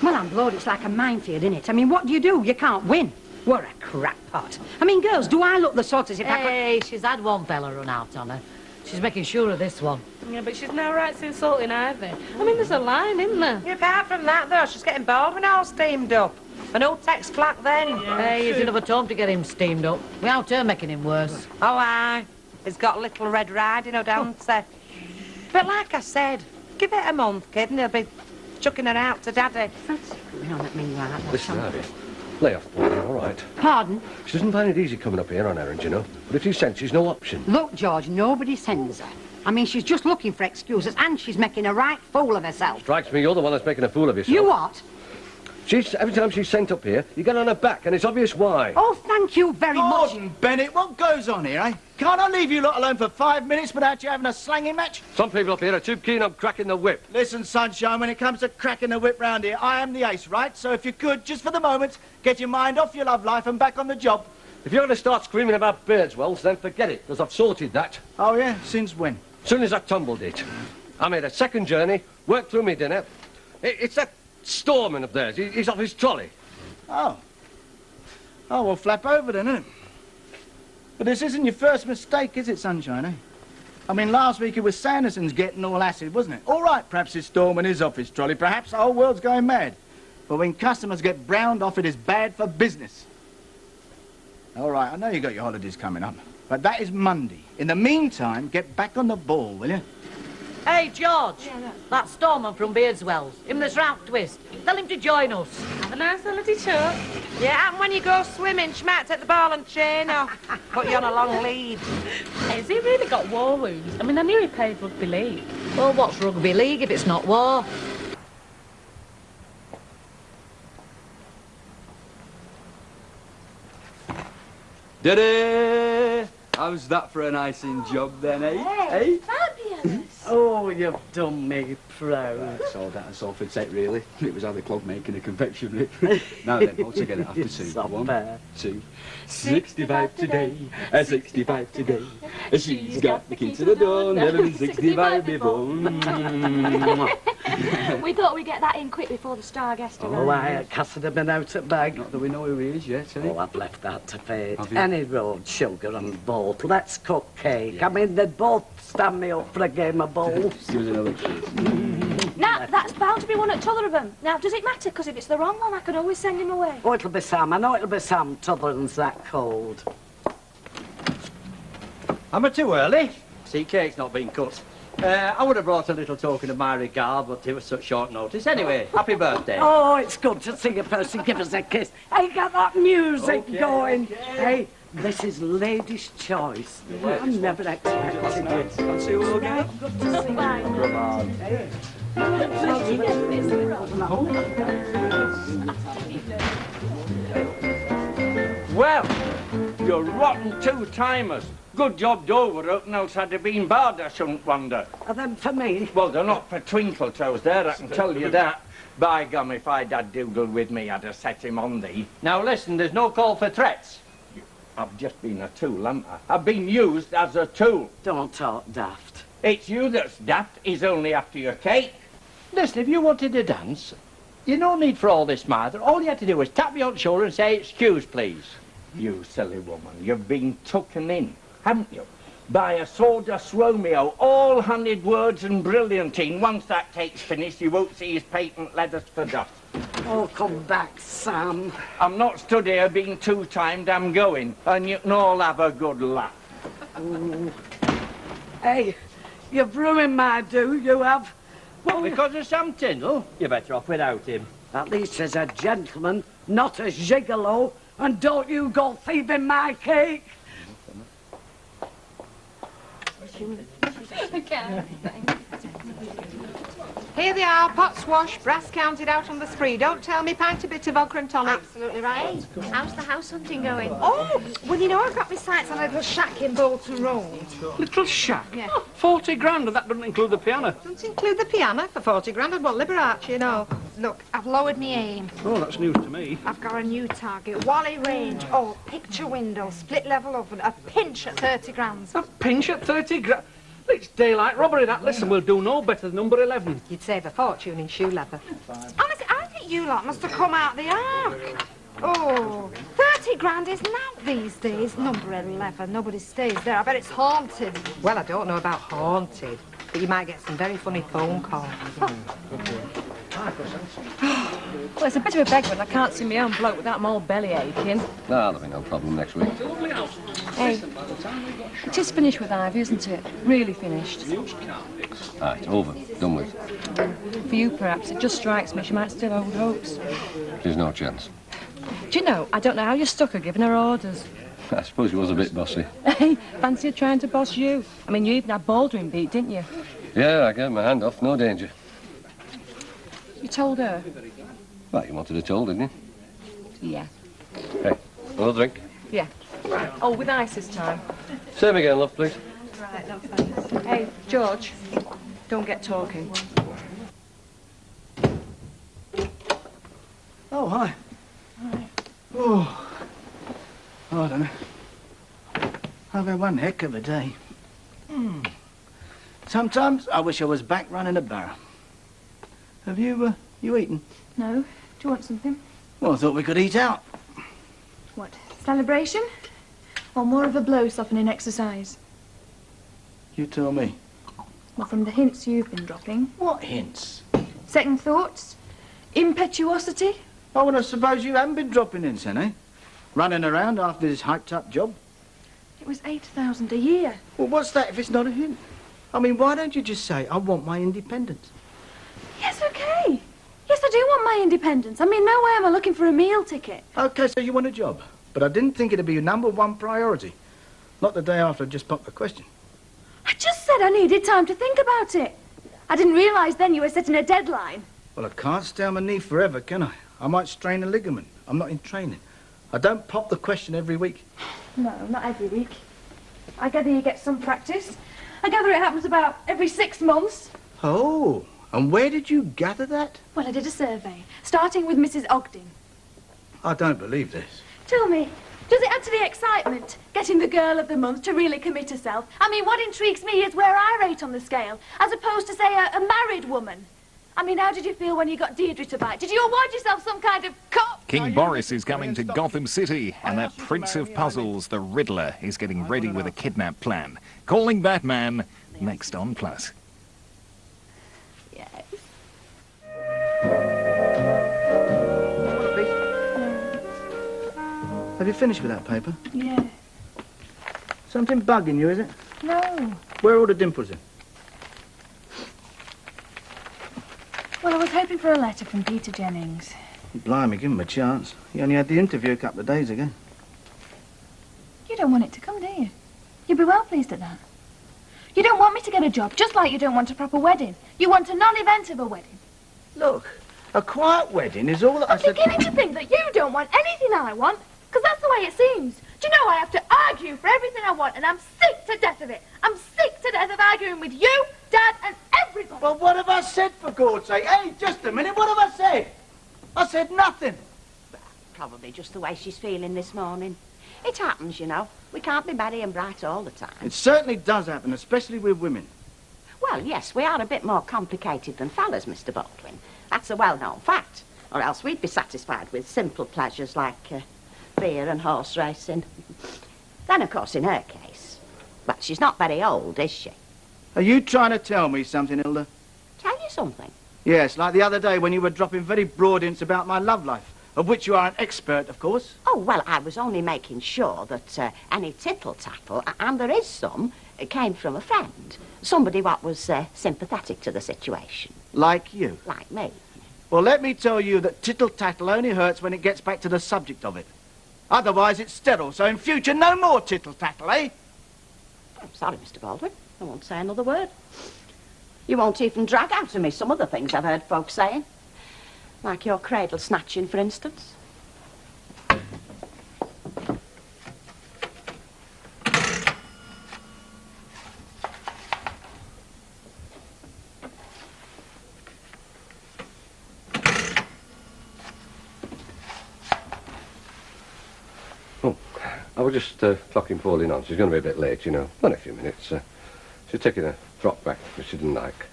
Well, I'm blowed, it's like a minefield, innit? I mean, what do? You can't win. What a crackpot. I mean, girls, do I look the sort as if I could... Hey, she's had one fella run out on her. She's making sure of this one. Yeah, but she's no right to insulting Ivy. I mean, there's a line, isn't there? Yeah, apart from that, though, she's getting Baldwin all steamed up. And who takes flack then? Hey, he's enough time to get him steamed up. Without her making him worse. Oh, aye. He's got Little Red Riding Hood, hasn't he? But like I said, give it a month, kid, and he'll be chucking her out to Daddy. That's going on at me like that. Listen, Ivy, lay off, boy, all right. Pardon? She doesn't find it easy coming up here on errands, you know. But if you send, she's no option. Look, George, nobody sends her. I mean, she's just looking for excuses, and she's making a right fool of herself. Strikes me you're the one that's making a fool of yourself. You what? Every time she's sent up here, you get on her back, and it's obvious why. Oh, thank you very much. Gordon Bennett, what goes on here, eh? Can't I leave you lot alone for 5 minutes without you having a slanging match? Some people up here are too keen on cracking the whip. Listen, Sunshine, when it comes to cracking the whip round here, I am the ace, right? So if you could, just for the moment, get your mind off your love life and back on the job. If you're going to start screaming about Birdswells, then forget it, because I've sorted that. Oh, yeah? Since when? Soon as I tumbled it. I made a second journey, worked through me dinner. It's that storeman of theirs. He's off his trolley. Oh. Oh, well, flap over then, isn't it? But this isn't your first mistake, is it, Sunshine, eh? I mean, last week it was Sanderson's getting all acid, wasn't it? All right, perhaps his storeman is off his trolley. Perhaps the whole world's going mad. But when customers get browned off, it is bad for business. All right, I know you got your holidays coming up, but that is Monday. In the meantime, get back on the ball, will you? Hey, George, that storeman from Beardswells, him that's Ralph Twist, tell him to join us. Have a nice holiday, Chuck. Yeah, and when you go swimming, she might take the ball and chain off. Put you on a long lead. Has he really got war wounds? I mean, I knew he played rugby league. Well, what's rugby league if it's not war? Da-da! How's that for a icing job then, eh? Hey, fabulous. Oh, you've done me proud. That's all that and Salford set, really. It was how the club making a confectionery. Now then, all together after two. It's not 1, fair. 2. 65 today, 65 today. She's got the key to the door, never been 65 before. We thought we'd get that in quick before the star guest arrived. Oh, I Cassidy have been out at bag. Not that we know who he is yet, eh? Oh, I've left that to fate. Have you? Any road, sugar and boat. Let's cook cake. Yeah. I mean, they'd both stand me up for a game of bowl. Just give us another kiss. Now, that's bound to be one at t'other of them. Now, does it matter? Because if it's the wrong one, I can always send him away. Oh, it'll be Sam. I know it'll be Sam. T'other's that cold. Am I too early? See, cake's not been cut. I would have brought a little token of my regard, but it was such short notice. Anyway, happy birthday. Oh, it's good to see a person give us a kiss. Hey, get that music going. Hey, this is Lady's Choice. I never expected it. I'll see you all again. Good to see you. Well, you're rotten two-timers. Good job Dover open, else had they been barred, I shouldn't wonder. Are them for me? Well, they're not for twinkle toes there, I can tell you that. By gum, if I'd had Dougal with me, I'd have set him on thee. Now listen, there's no call for threats. I've just been a tool, haven't I? I've been used as a tool. Don't talk daft. It's you that's daft. He's only after your cake. Listen, if you wanted to dance, you no need for all this, Martha. All you had to do was tap me on the shoulder and say, "Excuse, please." You silly woman, you've been taken in, haven't you? By a sawdust Romeo, all honeyed words and brilliantine. Once that cake's finished, you won't see his patent leathers for dust. Oh, come back, Sam. I'm not stood here being two-timed, I'm going, and you can all have a good laugh. Hey, you've ruined my do, you have. What, because of Sam Tindall? You're better off without him. At least as a gentleman, not a gigolo. And don't you go thieving my cake. Here they are, pots washed, brass counted out on the spree. Don't tell me, pint a bit of vodka and tonic. Absolutely right. How's the house hunting going? Oh, well, you know, I've got my sights on a little shack in Bolton Road. Little shack? Yeah. 40 grand, and that doesn't include the piano. Don't include the piano for 40 grand. I'd want Liberace, you know. Look, I've lowered my aim. Oh, that's news to me. I've got a new target. Wally range. Oh, picture window, split level oven, a pinch at 30 grand. A pinch at 30 grand? It's daylight robbery, that. Listen, we'll do no better than number 11. You'd save a fortune in shoe leather. Honestly, I think you lot must have come out the ark. Oh, 30 grand isn't out these days. Number 11, nobody stays there. I bet it's haunted. Well, I don't know about haunted, but you might get some very funny phone calls. Well, it's a bit of a beg one. I can't see my own bloke without them all belly aching. No, there'll be no problem next week. Hey, it is finished with Ivy, isn't it? Really finished. Ah, it's over. Done with. For you, perhaps. It just strikes me she might still hold hopes. There's no chance. Do you know, I don't know how you stuck her giving her orders. I suppose you was a bit bossy. Hey, fancy her trying to boss you. I mean, you even had Baldwin beat, didn't you? Yeah, I gave my hand off. No danger. You told her? Well, you wanted it told, didn't you? Yeah. Hey, another drink? Yeah. Right. Oh, with ice this time. Same again, love, please. Right, no thanks. Hey, George, don't get talking. Oh, hi. Hi. Oh, I don't know. I've had one heck of a day. Sometimes I wish I was back running a barrow. Have you eaten? No. Do you want something? Well, I thought we could eat out. What, celebration? Or more of a blow softening exercise? You tell me. Well, from the hints you've been dropping. What hints? Second thoughts? Impetuosity? Oh, well, I suppose you haven't been dropping hints, then, eh? Running around after this hyped-up job? It was 8,000 a year. Well, what's that if it's not a hint? I mean, why don't you just say, I want my independence? Yes, okay. Yes, I do want my independence. I mean, no way am I looking for a meal ticket. OK, so you want a job. But I didn't think it'd be your #1 priority. Not the day after I just popped the question. I just said I needed time to think about it. I didn't realise then you were setting a deadline. Well, I can't stay on my knee forever, can I? I might strain a ligament. I'm not in training. I don't pop the question every week. No, not every week. I gather you get some practice. I gather it happens about every 6 months. Oh, and where did you gather that? Well, I did a survey, starting with Mrs. Ogden. I don't believe this. Tell me, does it add to the excitement, getting the girl of the month to really commit herself? I mean, what intrigues me is where I rate on the scale, as opposed to, say, a married woman. I mean, how did you feel when you got Deirdre to bite? Did you award yourself some kind of cop? King Boris is coming to Gotham City, and that Prince of Puzzles, the Riddler, is getting ready with a kidnap plan. Calling Batman, next on Plus. Yes. Have you finished with that paper? Yeah. Something bugging you, is it? No. Where are all the dimples in? Well, I was hoping for a letter from Peter Jennings. Blimey, give him a chance. He only had the interview a couple of days ago. You don't want it to come, do you? You'd be well pleased at that. You don't want me to get a job, just like you don't want a proper wedding. You want a non-event of a wedding. Look, a quiet wedding is all that I I'm said... beginning to think that you don't want anything I want, because that's the way it seems. Do you know I have to argue for everything I want, and I'm sick to death of it. I'm sick to death of arguing with you, Dad, and everybody. Well, what have I said, for God's sake? Hey, just a minute, what have I said? I said nothing. Probably just the way she's feeling this morning. It happens, you know. We can't be merry and bright all the time. It certainly does happen, especially with women. Well, yes, we are a bit more complicated than fellas, Mr. Baldwin. That's a well-known fact. Or else we'd be satisfied with simple pleasures like beer and horse racing. Then, of course, in her case, well, she's not very old, is she? Are you trying to tell me something, Hilda? Tell you something? Yes, like the other day when you were dropping very broad hints about my love life. of which you are an expert, of course. Oh, well, I was only making sure that any tittle-tattle, and there is some, came from a friend. Somebody what was sympathetic to the situation. Like you? Like me. Well, let me tell you that tittle-tattle only hurts when it gets back to the subject of it. Otherwise, it's sterile, so in future, no more tittle-tattle, eh? I'm sorry, Mr. Baldwin. I won't say another word. You won't even drag out of me some other things I've heard folks saying. Like your cradle snatching, for instance. Oh, I was just clocking Pauline on. She's going to be a bit late, you know. Only a few minutes. She's taking her frock back, which she didn't like.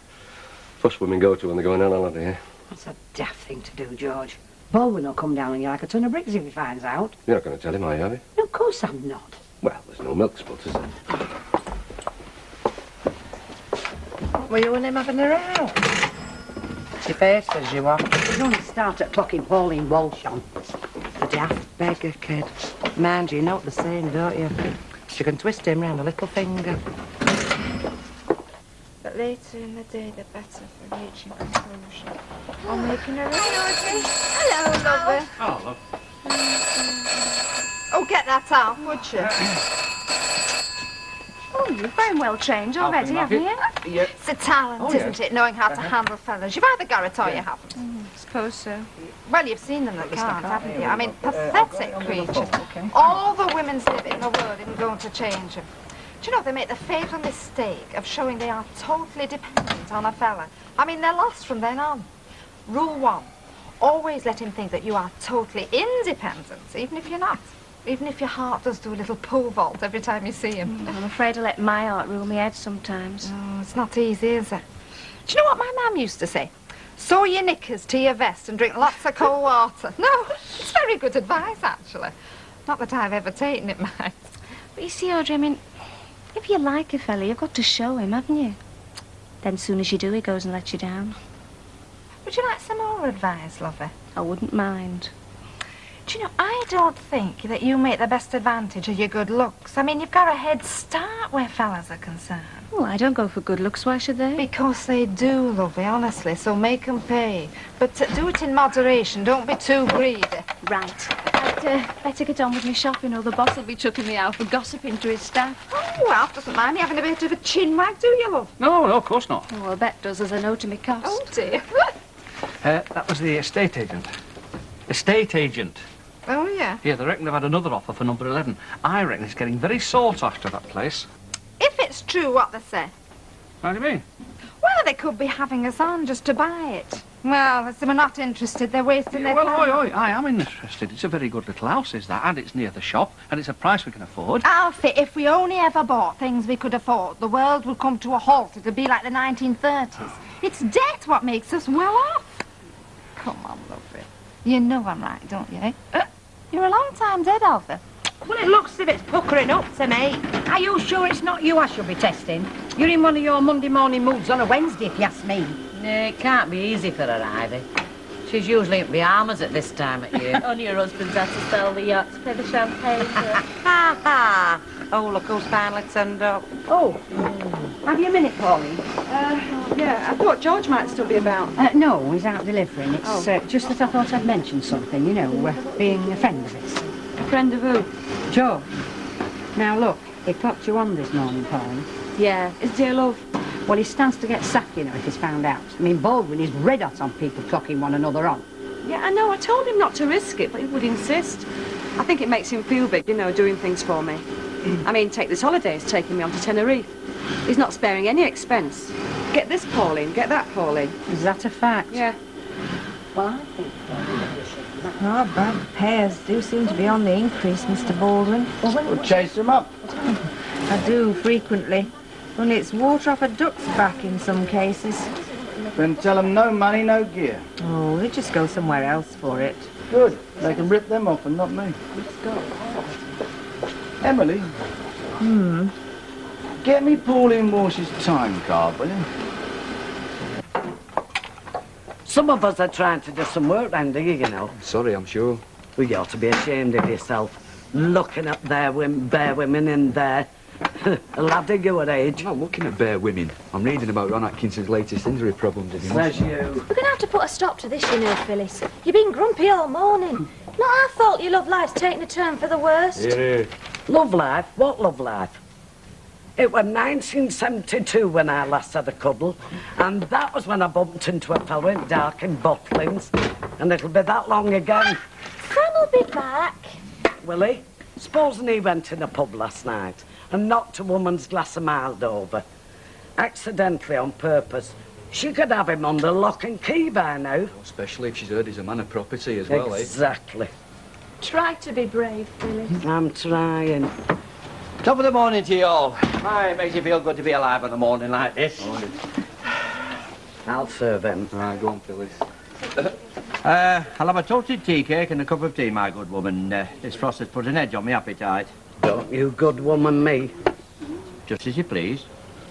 First women go to when they're going on holiday, eh? That's a daft thing to do, George. Baldwin will come down on you like a ton of bricks if he finds out. You're not going to tell him, are you, Abby? No, of course I'm not. Well, there's no milk spilt, is there? Were you and him having a row? Your face as you are. You only start at clocking Pauline Walsh on. A daft beggar kid. Mind you know what they're saying, don't you? She can twist him round a little finger. But later in the day, the better for reaching conclusion. Or making a resolution. Hello, lovely. Oh, look. Oh, get that out, would you? Oh, you're very well trained already, haven't you? Yeah. It's a talent, Oh, yeah. isn't it, knowing how to handle fellas? You've either got it or you haven't. Suppose so. Well, you've seen them that can't, haven't you? I mean, pathetic creatures. All the women's living in the world isn't going to change them. Do you know, they make the fatal mistake of showing they are totally dependent on a fella. I mean, they're lost from then on. Rule 1, always let him think that you are totally independent, even if you're not. Even if your heart does do a little pole vault every time you see him. I'm afraid I let my heart rule my head sometimes. Oh, it's not easy, is it? Do you know what my mum used to say? Sew your knickers to your vest and drink lots of cold water. No, it's very good advice, actually. Not that I've ever taken it, mind. But you see, Audrey, I mean, if you like a fella, you've got to show him, haven't you? Then as soon as you do, he goes and lets you down. Would you like some more advice, lovey? I wouldn't mind. Do you know, I don't think that you make the best advantage of your good looks. I mean, you've got a head start where fellas are concerned. Well, I don't go for good looks. Why should they? Because they do, lovey, honestly, so make 'em pay. But do it in moderation. Don't be too greedy. Right. I'd better get on with my shopping, or the boss will be chucking me out for gossiping to his staff. Oh, Alf doesn't mind me having a bit of a chin wag, do you, love? No, of course not. Oh, I bet does, as I know to me cost. Oh, dear. That was the estate agent. Estate agent. Oh, yeah. Yeah, they reckon they've had another offer for number 11. I reckon it's getting very sought after, that place. If it's true what they say. How do you mean? Well, they could be having us on just to buy it. Well, as they were not interested, they're wasting their Well, time. oi, I am interested. It's a very good little house, is that? And it's near the shop, and it's a price we can afford. Alfie, if we only ever bought things we could afford, the world would come to a halt. It'd be like the 1930s. It's debt what makes us well off. Come on, lovely. You know I'm right, don't you, eh? You're a long time dead, Alfie. Well, it looks as if it's puckering up to me. Are you sure it's not you I should be testing? You're in one of your Monday morning moods on a Wednesday, if you ask me. No, it can't be easy for her, Ivy. She's usually up the armours at this time of year. Only your husband's had to sell the yacht to pay the champagne for it. Ha ha! Oh, look who's finally turned up. Oh, have you a minute, Pauline? Yeah, I thought George might still be about. No, he's out delivering. It's just that I thought I'd mention something, you know, being a friend of his. A friend of who? George. Now, look, he clocked you on this morning, Pauline. Yeah, it's dear love. Well, he stands to get sacked, you know, if he's found out. I mean, Baldwin is red hot on people clocking one another on. Yeah, I know. I told him not to risk it, but he would insist. I think it makes him feel big, you know, doing things for me. I mean, take this holiday, he's taking me on to Tenerife. He's not sparing any expense. Get this, Pauline, get that, Pauline. Is that a fact? Yeah. Well, I think our bad pairs do seem to be on the increase, Mr. Baldwin. We'll chase them up. I do, frequently. Only it's water off a duck's back in some cases. Then tell them no money, no gear. Oh, they just go somewhere else for it. Good. They can rip them off and not me. Let's go. Emily. Get me Pauline Walsh's time card, will you? Some of us are trying to do some work round here, you know. Sorry, I'm sure. Well, you ought to be ashamed of yourself. Looking at bare women in there. A lad of your age. I'm not looking at bare women. I'm reading about Ron Atkinson's latest injury problems. Says you. We're going to have to put a stop to this, you know, Phyllis. You've been grumpy all morning. Not our fault your love life's taking a turn for the worst. Yeah. Love life? What love life? It was 1972 when I last had a cuddle, and that was when I bumped into a fellow in dark in Bottlings, and it'll be that long again. Fran will be back. Will he? Supposing he went in a pub last night and knocked a woman's glass of mild over. Accidentally, on purpose. She could have him under lock and key by now. Especially if she's heard he's a man of property as well, Exactly. Try to be brave, Phyllis. I'm trying. Top of the morning to you all. Why, it makes you feel good to be alive on a morning like this. I'll serve him. Right, go on, Phyllis. I'll have a toasted tea cake and a cup of tea, my good woman. This frost has put an edge on my appetite. Don't you good woman me. Just as you please.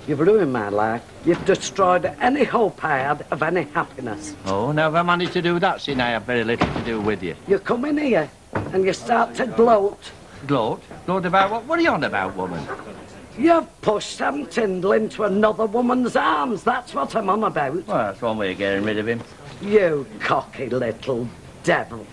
You've ruined my life. You've destroyed any hope I had of any happiness. Oh, never managed to do that, seeing I have very little to do with you. You come in here and you start to gloat. Gloat? Gloat about what? What are you on about, woman? You've pushed Sam Tyndall into another woman's arms. That's what I'm on about. Well, that's one way of getting rid of him. You cocky little devil.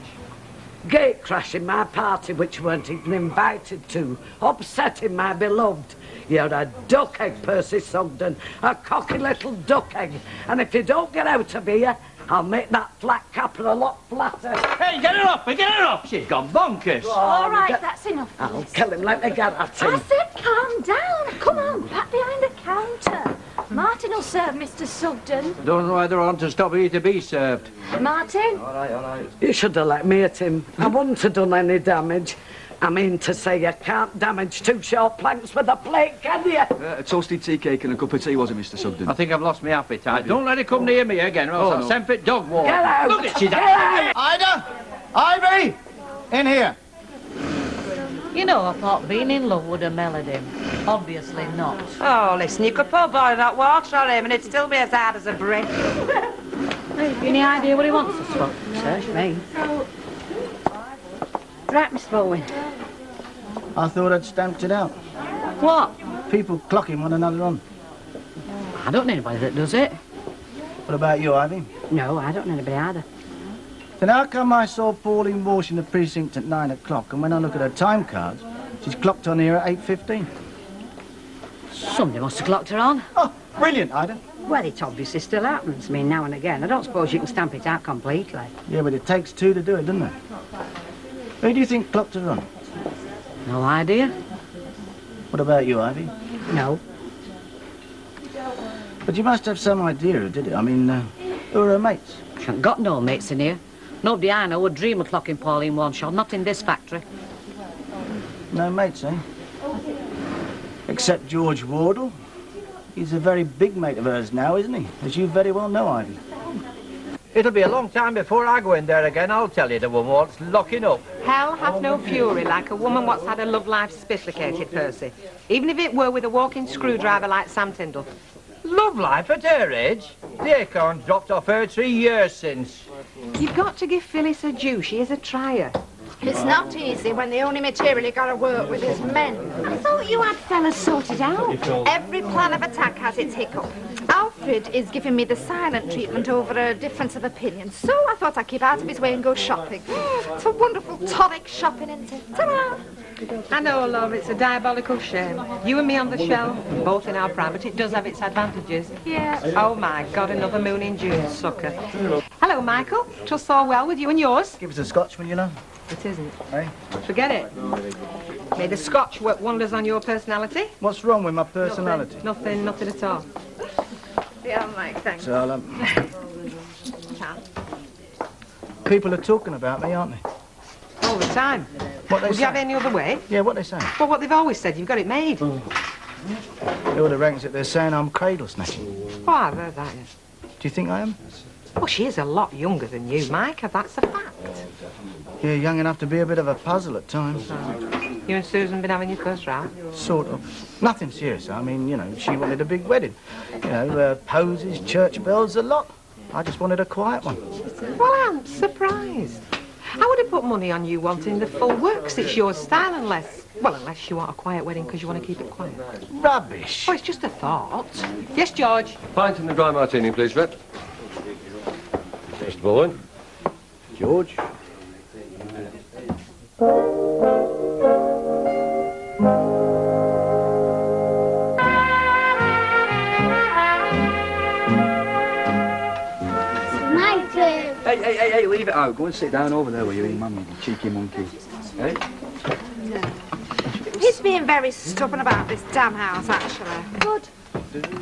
Gate crashing my party, which you weren't even invited to. Upsetting my beloved. You're a duck egg, Percy Sugden. A cocky little duck egg. And if you don't get out of here, I'll make that flat capper a lot flatter. Hey, get her off! Get her off! She's gone bonkers. All right, that's enough. I'll kill him. Let me get at him. I said calm down. Come on, back behind the counter. Martin will serve Mr. Sugden. Don't know whether I want to stop here to be served. Martin? All right. You should have let me at him. I wouldn't have done any damage. I mean to say you can't damage two short planks with a plate, can you? A toasted tea cake and a cup of tea, was it, Mr. Sugden? I think I've lost my appetite. Don't let her come near me again, or else I'll send for dog water. Get out! Look at she's Get out! Ida! Ivy! In here. You know, I thought being in love would have mellowed him. Obviously not. Oh, listen, you could pour boiling hot water on him and it'd still be as hard as a brick. Any idea what he wants us for? Search me. Right, Miss Bowen. I thought I'd stamped it out. What? People clocking one another on. I don't know anybody that does it. What about you, Ivy? No, I don't know anybody either. Then how come I saw Pauline Walsh in the precinct at 9 o'clock, and when I look at her time cards, she's clocked on here at 8:15? Somebody must have clocked her on. Oh, brilliant, Ida. Well, it obviously still happens. I mean, now and again. I don't suppose you can stamp it out completely. Yeah, but it takes two to do it, doesn't it? Who do you think clocked her on? No idea. What about you, Ivy? No. But you must have some idea who did it. I mean, who are her mates? Ain't got no mates in here. Nobody I know would dream of clocking Pauline Wanshaw, not in this factory. No mates, eh? Except George Wardle. He's a very big mate of hers now, isn't he? As you very well know, Ivy. It'll be a long time before I go in there again, I'll tell you. The woman wants locking up. Hell hath no fury like a woman what's had her love life sophisticated, Percy. Even if it were with a walking screwdriver like Sam Tyndall. Love life at her age? The acorn dropped off her 3 years since. You've got to give Phyllis a due. She is a trier. It's not easy when the only material you got to work with is men. I thought you had fellas sorted out. Every plan of attack has its hiccup. Alfred is giving me the silent treatment over a difference of opinion, so I thought I'd keep out of his way and go shopping. It's a wonderful tonic shopping, isn't it? Ta-da! I know, love, it's a diabolical shame. You and me on the shelf, both in our prime, but it does have its advantages. Yeah. Oh, my God, another moon in June, sucker. Hello, Michael. Trust all well with you and yours. Give us a Scotchman, you know. It isn't. Eh? Forget it. May the Scotch work wonders on your personality. What's wrong with my personality? Nothing at all. Yeah, Mike, thanks. So, people are talking about me, aren't they? All the time. What they Would say? you have any other way? Yeah, what they say? Well, what they've always said, you've got it made. Who would have reckons that they're saying I'm cradle snatching? Oh, I've heard that, yes. Do you think I am? Well, she is a lot younger than you, Micah, that's a fact. Yeah, young enough to be a bit of a puzzle at times. You and Susan been having your first row? Sort of. Nothing serious. I mean, you know, she wanted a big wedding. You know, posies, church bells, a lot. I just wanted a quiet one. Well, I'm surprised. I would have put money on you wanting the full works. It's your style unless you want a quiet wedding because you want to keep it quiet. Rubbish. Oh, it's just a thought. Yes, George? Pint and a dry martini, please, Vet. Mr. Bowen. George. Hey, leave it out. Go and sit down over there with your mum, you cheeky monkey. Hey? He's being very stubborn about this damn house, actually. Good.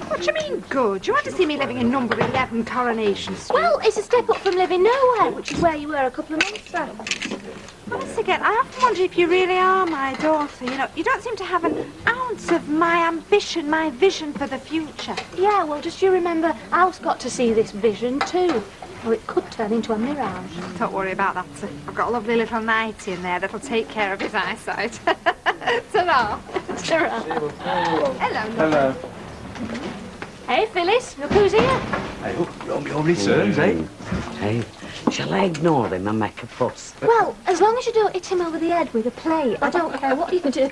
What do you mean, good? You want to see me living in number 11 Coronation Street? Well, it's a step up from living nowhere, which is where you were a couple of months back. Once again, I often wonder if you really are my daughter. You know, you don't seem to have an ounce of my ambition, my vision for the future. Yeah, well, just you remember, Alf's got to see this vision too. Or it could turn into a mirage. Don't worry about that. I've got a lovely little nightie in there that'll take care of his eyesight. Ta-ra. Ta-ra. Hello. Hey, Phyllis, look who's here. Hey, your returns, eh? Hey, shall I ignore him and make a fuss? Well, as long as you don't hit him over the head with a plate, I don't care what you do.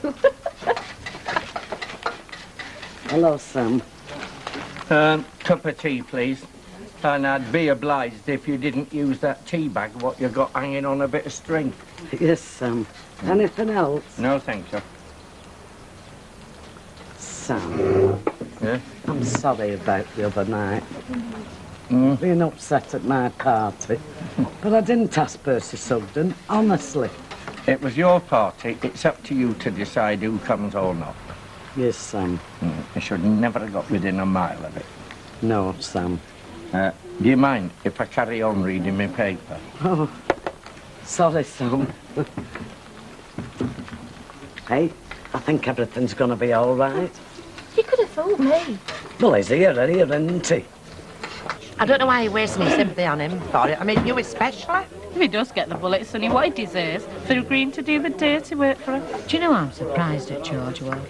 Hello, Sam. Cup of tea, please. And I'd be obliged if you didn't use that tea bag what you got hanging on a bit of string. Yes, Sam. Anything else? No, thank you. Sam. Yeah? I'm sorry about the other night. Being upset at my party. But I didn't ask Percy Sugden, honestly. It was your party. It's up to you to decide who comes or not. Yes, Sam. You should never have got within a mile of it. No, Sam. Do you mind if I carry on reading my paper? Oh, sorry, Sam. Hey, I think everything's going to be all right. You could have fooled me. Well, he's here, isn't he? I don't know why you're wasting your sympathy on him for it. I mean, you especially. If he does get the bullet, Sonny, what he deserves for agreeing to do the dirty work for him. Do you know I'm surprised at George Wardle?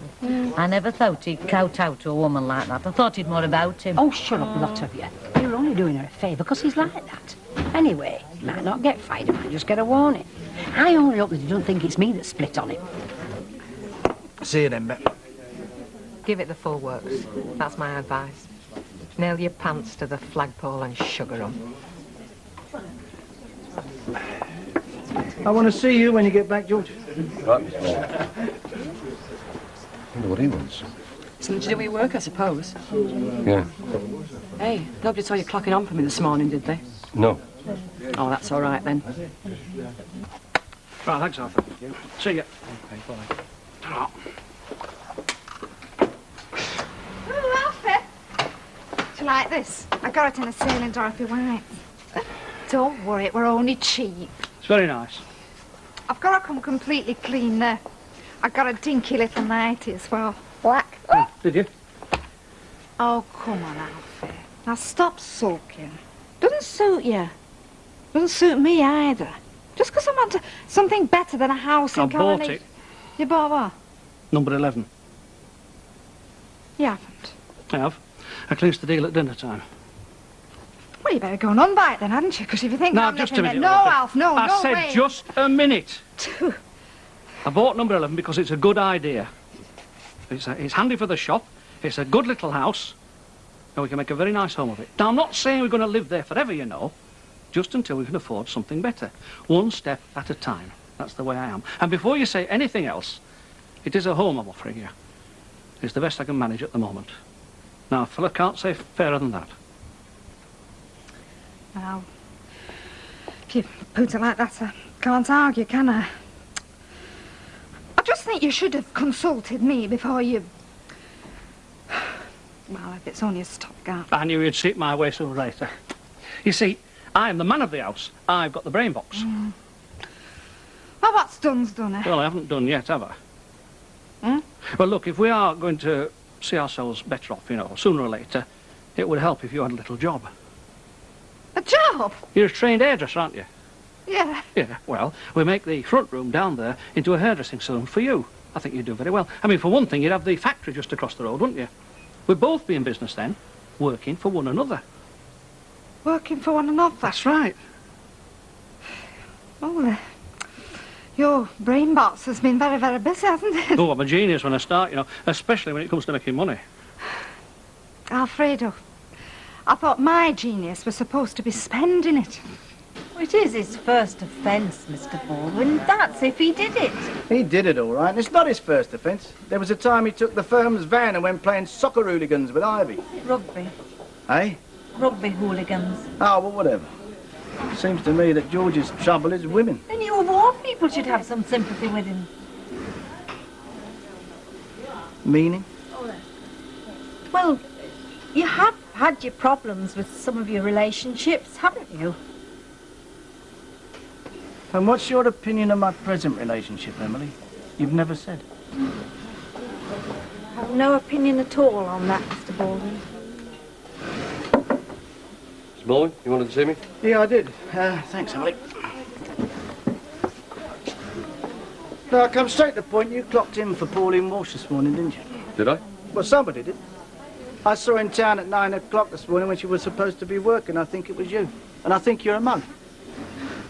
I never thought he'd kowtow to a woman like that. I thought he'd more about him. Oh, shut up, lot of you. You're only doing her a favour because he's like that. Anyway, he might not get fired, he might just get a warning. I only hope that he don't think it's me that split on him. See you then, Bet. Give it the full works. That's my advice. Nail your pants to the flagpole and sugar them. I want to see you when you get back, George. Right, Mr. Bowen. I wonder what he wants. Something to do with your work, I suppose. Yeah. Hey, nobody saw you clocking on for me this morning, did they? No. Oh, that's all right then. Right, thanks, Arthur. See ya. Okay, bye. Ta-ra. Ooh, Alfie. Do you like this? I got it in a sale in Dorothy White. Don't worry, we're only cheap. It's very nice. I've got to come completely clean there. I've got a dinky little nightie as well. Black. Did you? Oh, come on, Alfie. Now stop sulking. Doesn't suit you. Doesn't suit me either. Just because I want something better than a house in I bought Coronation. it. You bought what? Number 11. You haven't. I have. I clinched the deal at dinner time. Well, you better go and unbuy it then, hadn't you? Because if you think No, I'm just a living minute. there... No, Arthur. Alf, no, I no said way. just a minute. I bought number 11 because it's a good idea. It's handy for the shop. It's a good little house. And we can make a very nice home of it. Now, I'm not saying we're going to live there forever, you know. Just until we can afford something better. One step at a time. That's the way I am. And before you say anything else, it is a home I'm offering you. It's the best I can manage at the moment. Now, a fella can't say fairer than that. Well, if you put it like that, I can't argue, can I? I just think you should have consulted me before you... Well, if it's only a stopgap. I knew you'd see it my way sooner or later. You see, I am the man of the house. I've got the brain box. Well, what's done's done, eh? Well, I haven't done yet, have I? Well, look, if we are going to see ourselves better off, you know, sooner or later, it would help if you had a little job. A job? You're a trained hairdresser, aren't you? Yeah. Yeah, well, we make the front room down there into a hairdressing salon for you. I think you'd do very well. I mean, for one thing, you'd have the factory just across the road, wouldn't you? We'd both be in business then, working for one another. Working for one and off? That's right. Well, your brain box has been very, very busy, hasn't it? Oh, I'm a genius when I start, you know, especially when it comes to making money. Alfredo, I thought my genius was supposed to be spending it. It is his first offence, Mr. Baldwin. That's if he did it. He did it all right, and it's not his first offence. There was a time he took the firm's van and went playing soccer hooligans with Ivy. Rugby. Eh? Rugby hooligans. Oh, well, whatever. Seems to me that George's trouble is women. And you of all people should have some sympathy with him. Meaning? Well, you have had your problems with some of your relationships, haven't you? And what's your opinion of my present relationship, Emily? You've never said. I have no opinion at all on that, Mr. Baldwin. Mr. Baldwin, you wanted to see me? Yeah, I did. Thanks, Emily. No, I come straight to the point. You clocked in for Pauline Walsh this morning, didn't you? Did I? Well, somebody did. I saw her in town at 9 o'clock this morning when she was supposed to be working. I think it was you. And I think you're a mug.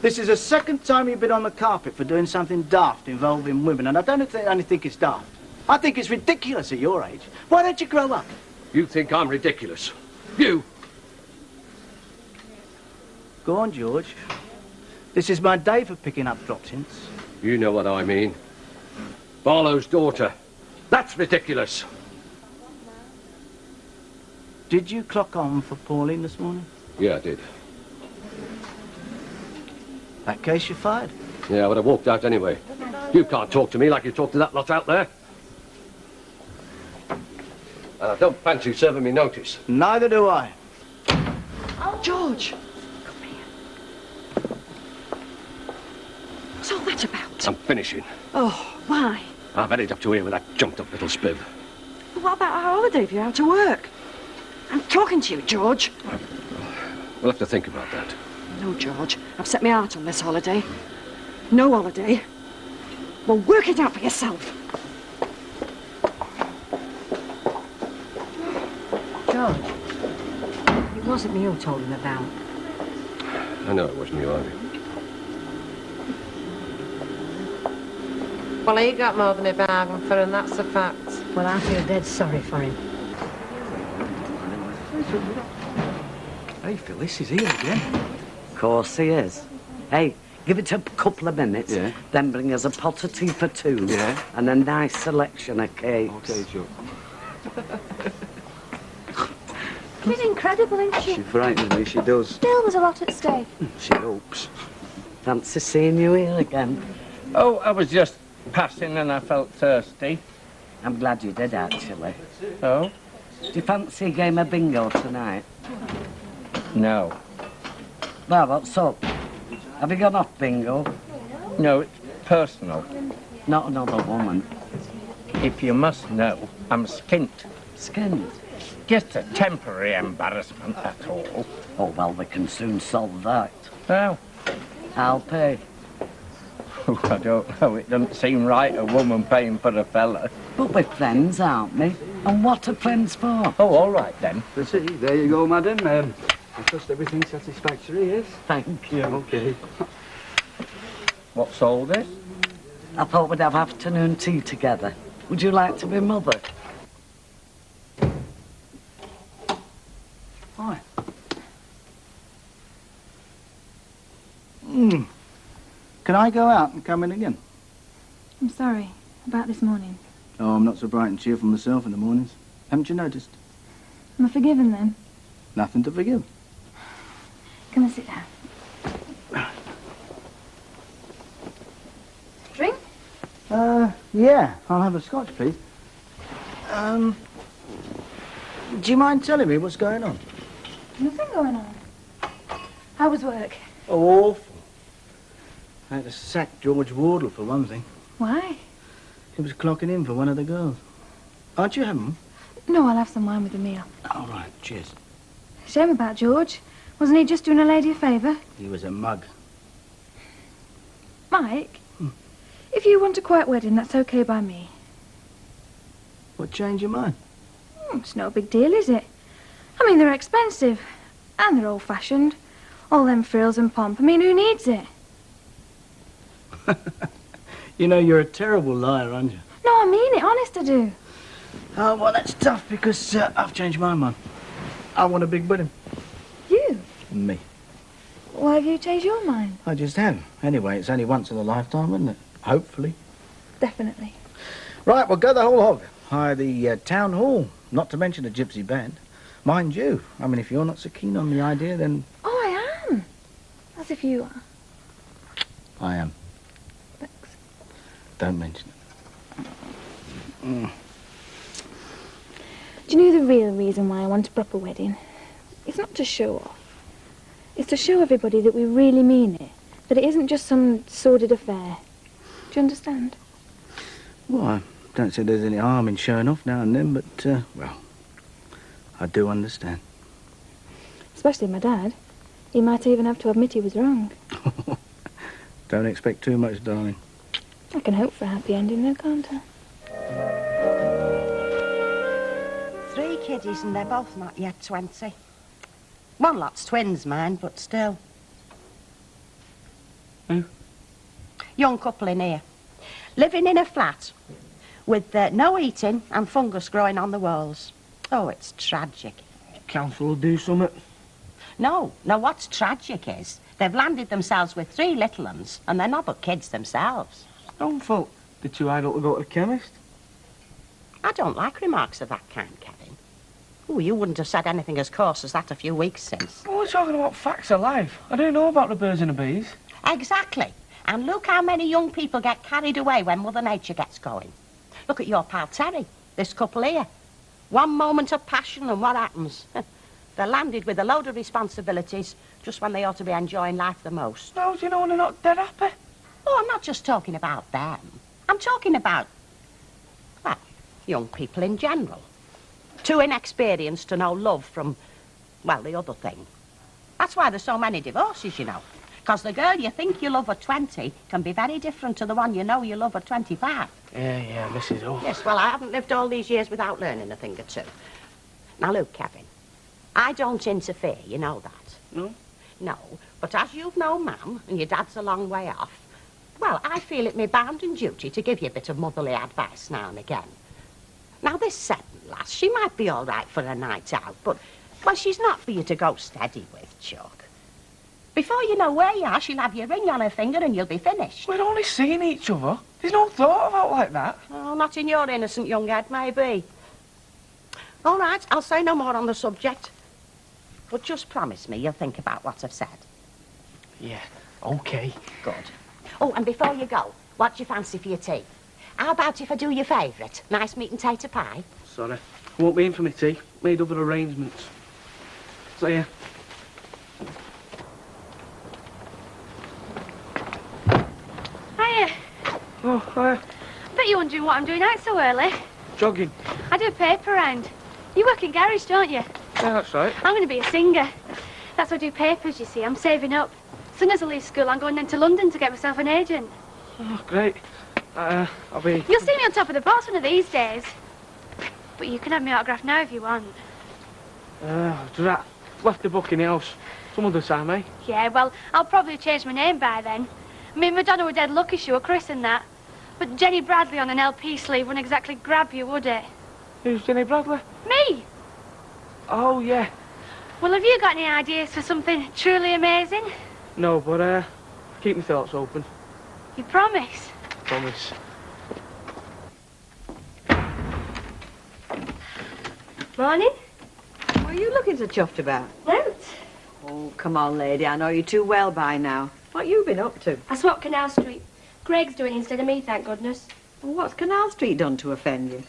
This is the second time you've been on the carpet for doing something daft involving women, and I don't only think it's daft. I think it's ridiculous at your age. Why don't you grow up? You think I'm ridiculous? You? Go on, George. This is my day for picking up drop hints. You know what I mean. Barlow's daughter. That's ridiculous. Did you clock on for Pauline this morning? Yeah, I did. In that case, you're fired. Yeah, I would have walked out anyway. You can't talk to me like you talk to that lot out there. And I don't fancy serving me notice. Neither do I. Oh, George! Come here. What's all that about? I'm finishing. Oh, why? I've had it up to here with that jumped-up little spiv. What about our holiday if you're out to work? I'm talking to you, George. We'll have to think about that. No, George. I've set my heart on this holiday. No holiday. Well, work it out for yourself. George, it wasn't me who told him about. I know it wasn't you, Ivy. Well, he got more than he bargained for, and that's a fact. Well, I feel dead sorry for him. Hey, Phyllis, is he again? Of course he is. Hey, give it a couple of minutes, then bring us a pot of tea for two, and a nice selection of cakes. Okay, Joe. She's incredible, isn't she? She frightens me, she does. Still, there's a lot at stake. She hopes. Fancy seeing you here again. Oh, I was just passing and I felt thirsty. I'm glad you did, actually. Oh? Do you fancy a game of bingo tonight? No. Well, what's up? Have you gone off bingo? No, it's personal. Not another woman. If you must know, I'm skint. Skint? Just a temporary embarrassment, that's all. Oh, well, we can soon solve that. How? I'll pay. Oh, I don't know. It doesn't seem right, a woman paying for a fella. But we're friends, aren't we? And what are friends for? Oh, all right, then. See, there you go, madam. I trust everything's satisfactory, yes? Thank you. Okay. What's all this? I thought we'd have afternoon tea together. Would you like to be mother? Hi. Can I go out and come in again? I'm sorry about this morning. Oh, I'm not so bright and cheerful myself in the mornings. Haven't you noticed? Am I forgiven then? Nothing to forgive. Come and sit down. Drink? Yeah. I'll have a scotch, please. Do you mind telling me what's going on? Nothing going on. How was work? Oh, awful. I had to sack George Wardle for one thing. Why? He was clocking in for one of the girls. Aren't you having one? No, I'll have some wine with the meal. All right, cheers. Shame about George. Wasn't he just doing a lady a favour? He was a mug. Mike, if you want a quiet wedding, that's okay by me. What changed your mind? It's no big deal, is it? I mean, they're expensive. And they're old-fashioned. All them frills and pomp. I mean, who needs it? You know, you're a terrible liar, aren't you? No, I mean it. Honest, I do. Oh, well, that's tough because I've changed my mind. I want a big wedding. You? Me. Why have you changed your mind? I just have. Anyway, it's only once in a lifetime, isn't it? Hopefully. Definitely. Right, well, go the whole hog. Hire the town hall, not to mention a gypsy band. Mind you, I mean, if you're not so keen on the idea, then... Oh, I am. As if you are. I am. Thanks. Don't mention it. Mm. Do you know the real reason why I want a proper wedding? It's not to show off. It's to show everybody that we really mean it. That it isn't just some sordid affair. Do you understand? Well, I don't see there's any harm in showing off now and then, but, well, I do understand. Especially my dad. He might even have to admit he was wrong. Don't expect too much, darling. I can hope for a happy ending, though, can't I? 3 kiddies and they're both not yet 20. One lot's twins, mind, but still. Who? Young couple in here. Living in a flat with no heating and fungus growing on the walls. Oh, it's tragic. Council will do something. No, what's tragic is they've landed themselves with 3 little ones and they're not but kids themselves. Own fault. They're too idle to go to the chemist. I don't like remarks of that kind, Kevin. Oh, you wouldn't have said anything as coarse as that a few weeks since. Well, we're talking about facts of life. I don't know about the birds and the bees. Exactly. And look how many young people get carried away when Mother Nature gets going. Look at your pal Terry, this couple here. One moment of passion and what happens? They're landed with a load of responsibilities just when they ought to be enjoying life the most. No, do you know when they're not dead happy? Oh, I'm not just talking about them. I'm talking about, well, young people in general. Too inexperienced to know love from, well, the other thing. That's why there's so many divorces, you know. Because the girl you think you love at 20 can be very different to the one you know you love at 25. Yeah, Mrs. O. Yes, well, I haven't lived all these years without learning a thing or two. Now, look, Kevin, I don't interfere, you know that. No? No, but as you've known Mum, and your dad's a long way off, well, I feel it my bounden duty to give you a bit of motherly advice now and again. Now, this Seven lass, she might be all right for a night out, but, well, she's not for you to go steady with, Chuck. Before you know where you are, she'll have your ring on her finger and you'll be finished. We're only seeing each other. There's no thought about like that. Oh, not in your innocent young head, maybe. All right, I'll say no more on the subject. But just promise me you'll think about what I've said. Yeah, OK. Good. Oh, and before you go, what do you fancy for your tea? How about if I do your favourite? Nice meat and tater pie? Sorry. Won't be in for me tea. Made other arrangements. See ya. Hiya. Oh, hiya. I bet you're wondering what I'm doing out so early. Jogging. I do a paper round. You work in garage, don't you? Yeah, that's right. I'm going to be a singer. That's why I do papers, you see. I'm saving up. As soon as I leave school, I'm going then to London to get myself an agent. Oh, great. I'll be... You'll see me on top of the post one of these days. But you can have my autograph now if you want. Drat. Left the book in the house. Some other time, eh? Yeah, well, I'll probably change my name by then. I mean, Madonna were dead lucky she were Chris and that. But Jenny Bradley on an LP sleeve wouldn't exactly grab you, would it? Who's Jenny Bradley? Me! Oh, yeah. Well, have you got any ideas for something truly amazing? No, but, keep my thoughts open. You promise? Promise. Morning. What are you looking so chuffed about? Out. Oh, come on, lady. I know you too well by now. What you been up to? I swapped Canal Street. Greg's doing instead of me, thank goodness. Well, what's Canal Street done to offend you?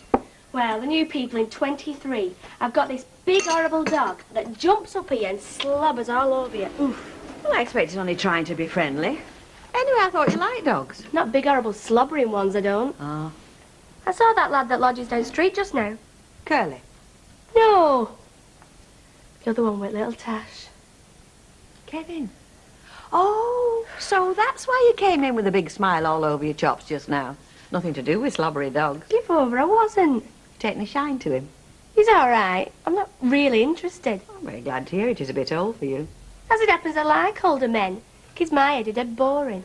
Well, the new people in 23 have got this big, horrible dog that jumps up at you and slobbers all over you. Oof. Well, I expect he's only trying to be friendly. Anyway, I thought you liked dogs. Not big, horrible, slobbering ones, I don't. Oh. I saw that lad that lodges down the street just now. Curly? No. The other one with little Tash. Kevin? Oh, so that's why you came in with a big smile all over your chops just now. Nothing to do with slobbery dogs. Give over, I wasn't. Taking a shine to him. He's all right. I'm not really interested. I'm very glad to hear it. He's a bit old for you. As it happens, I like older men. Kids my age are dead boring.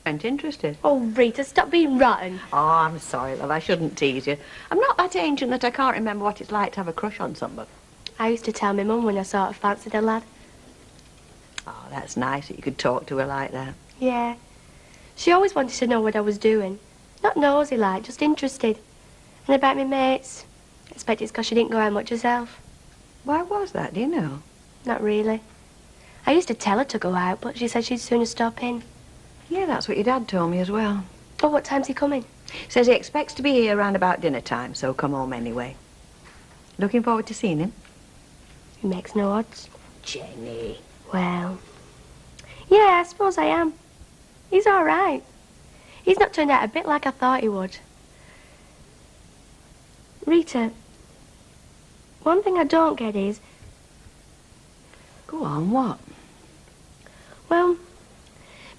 Aren't interested. Oh, Rita, stop being rotten. Oh, I'm sorry, love. I shouldn't tease you. I'm not that ancient that I can't remember what it's like to have a crush on somebody. I used to tell my mum when I sort of fancied a lad. Oh, that's nice that you could talk to her like that. Yeah. She always wanted to know what I was doing. Not nosy like, just interested. And about my mates. I expect it's because she didn't go out much herself. Why was that, do you know? Not really. I used to tell her to go out, but she said she'd sooner stop in. Yeah, that's what your dad told me as well. Oh, what time's he coming? Says he expects to be here around about dinner time, so come home anyway. Looking forward to seeing him. He makes no odds. Jenny. Well, yeah, I suppose I am. He's all right. He's not turned out a bit like I thought he would. Rita, one thing I don't get is... Go on, what? Well,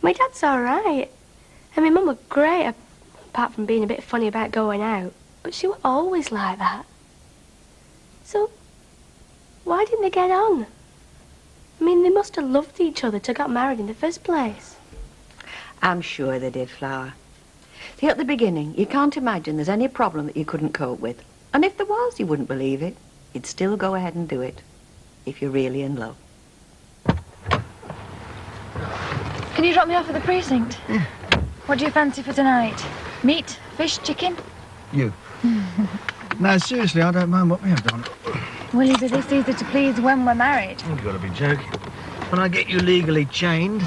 my dad's all right. And my mum was great, apart from being a bit funny about going out. But she was always like that. So, why didn't they get on? I mean, they must have loved each other to got married in the first place. I'm sure they did, Flower. See, at the beginning, you can't imagine there's any problem that you couldn't cope with. And if there was, you wouldn't believe it. You'd still go ahead and do it, if you're really in love. Can you drop me off at the precinct? Yeah. What do you fancy for tonight? Meat, fish, chicken? You. No, seriously, I don't mind what we have done. Will you be this easy to please when we're married? You've got to be joking. When I get you legally chained,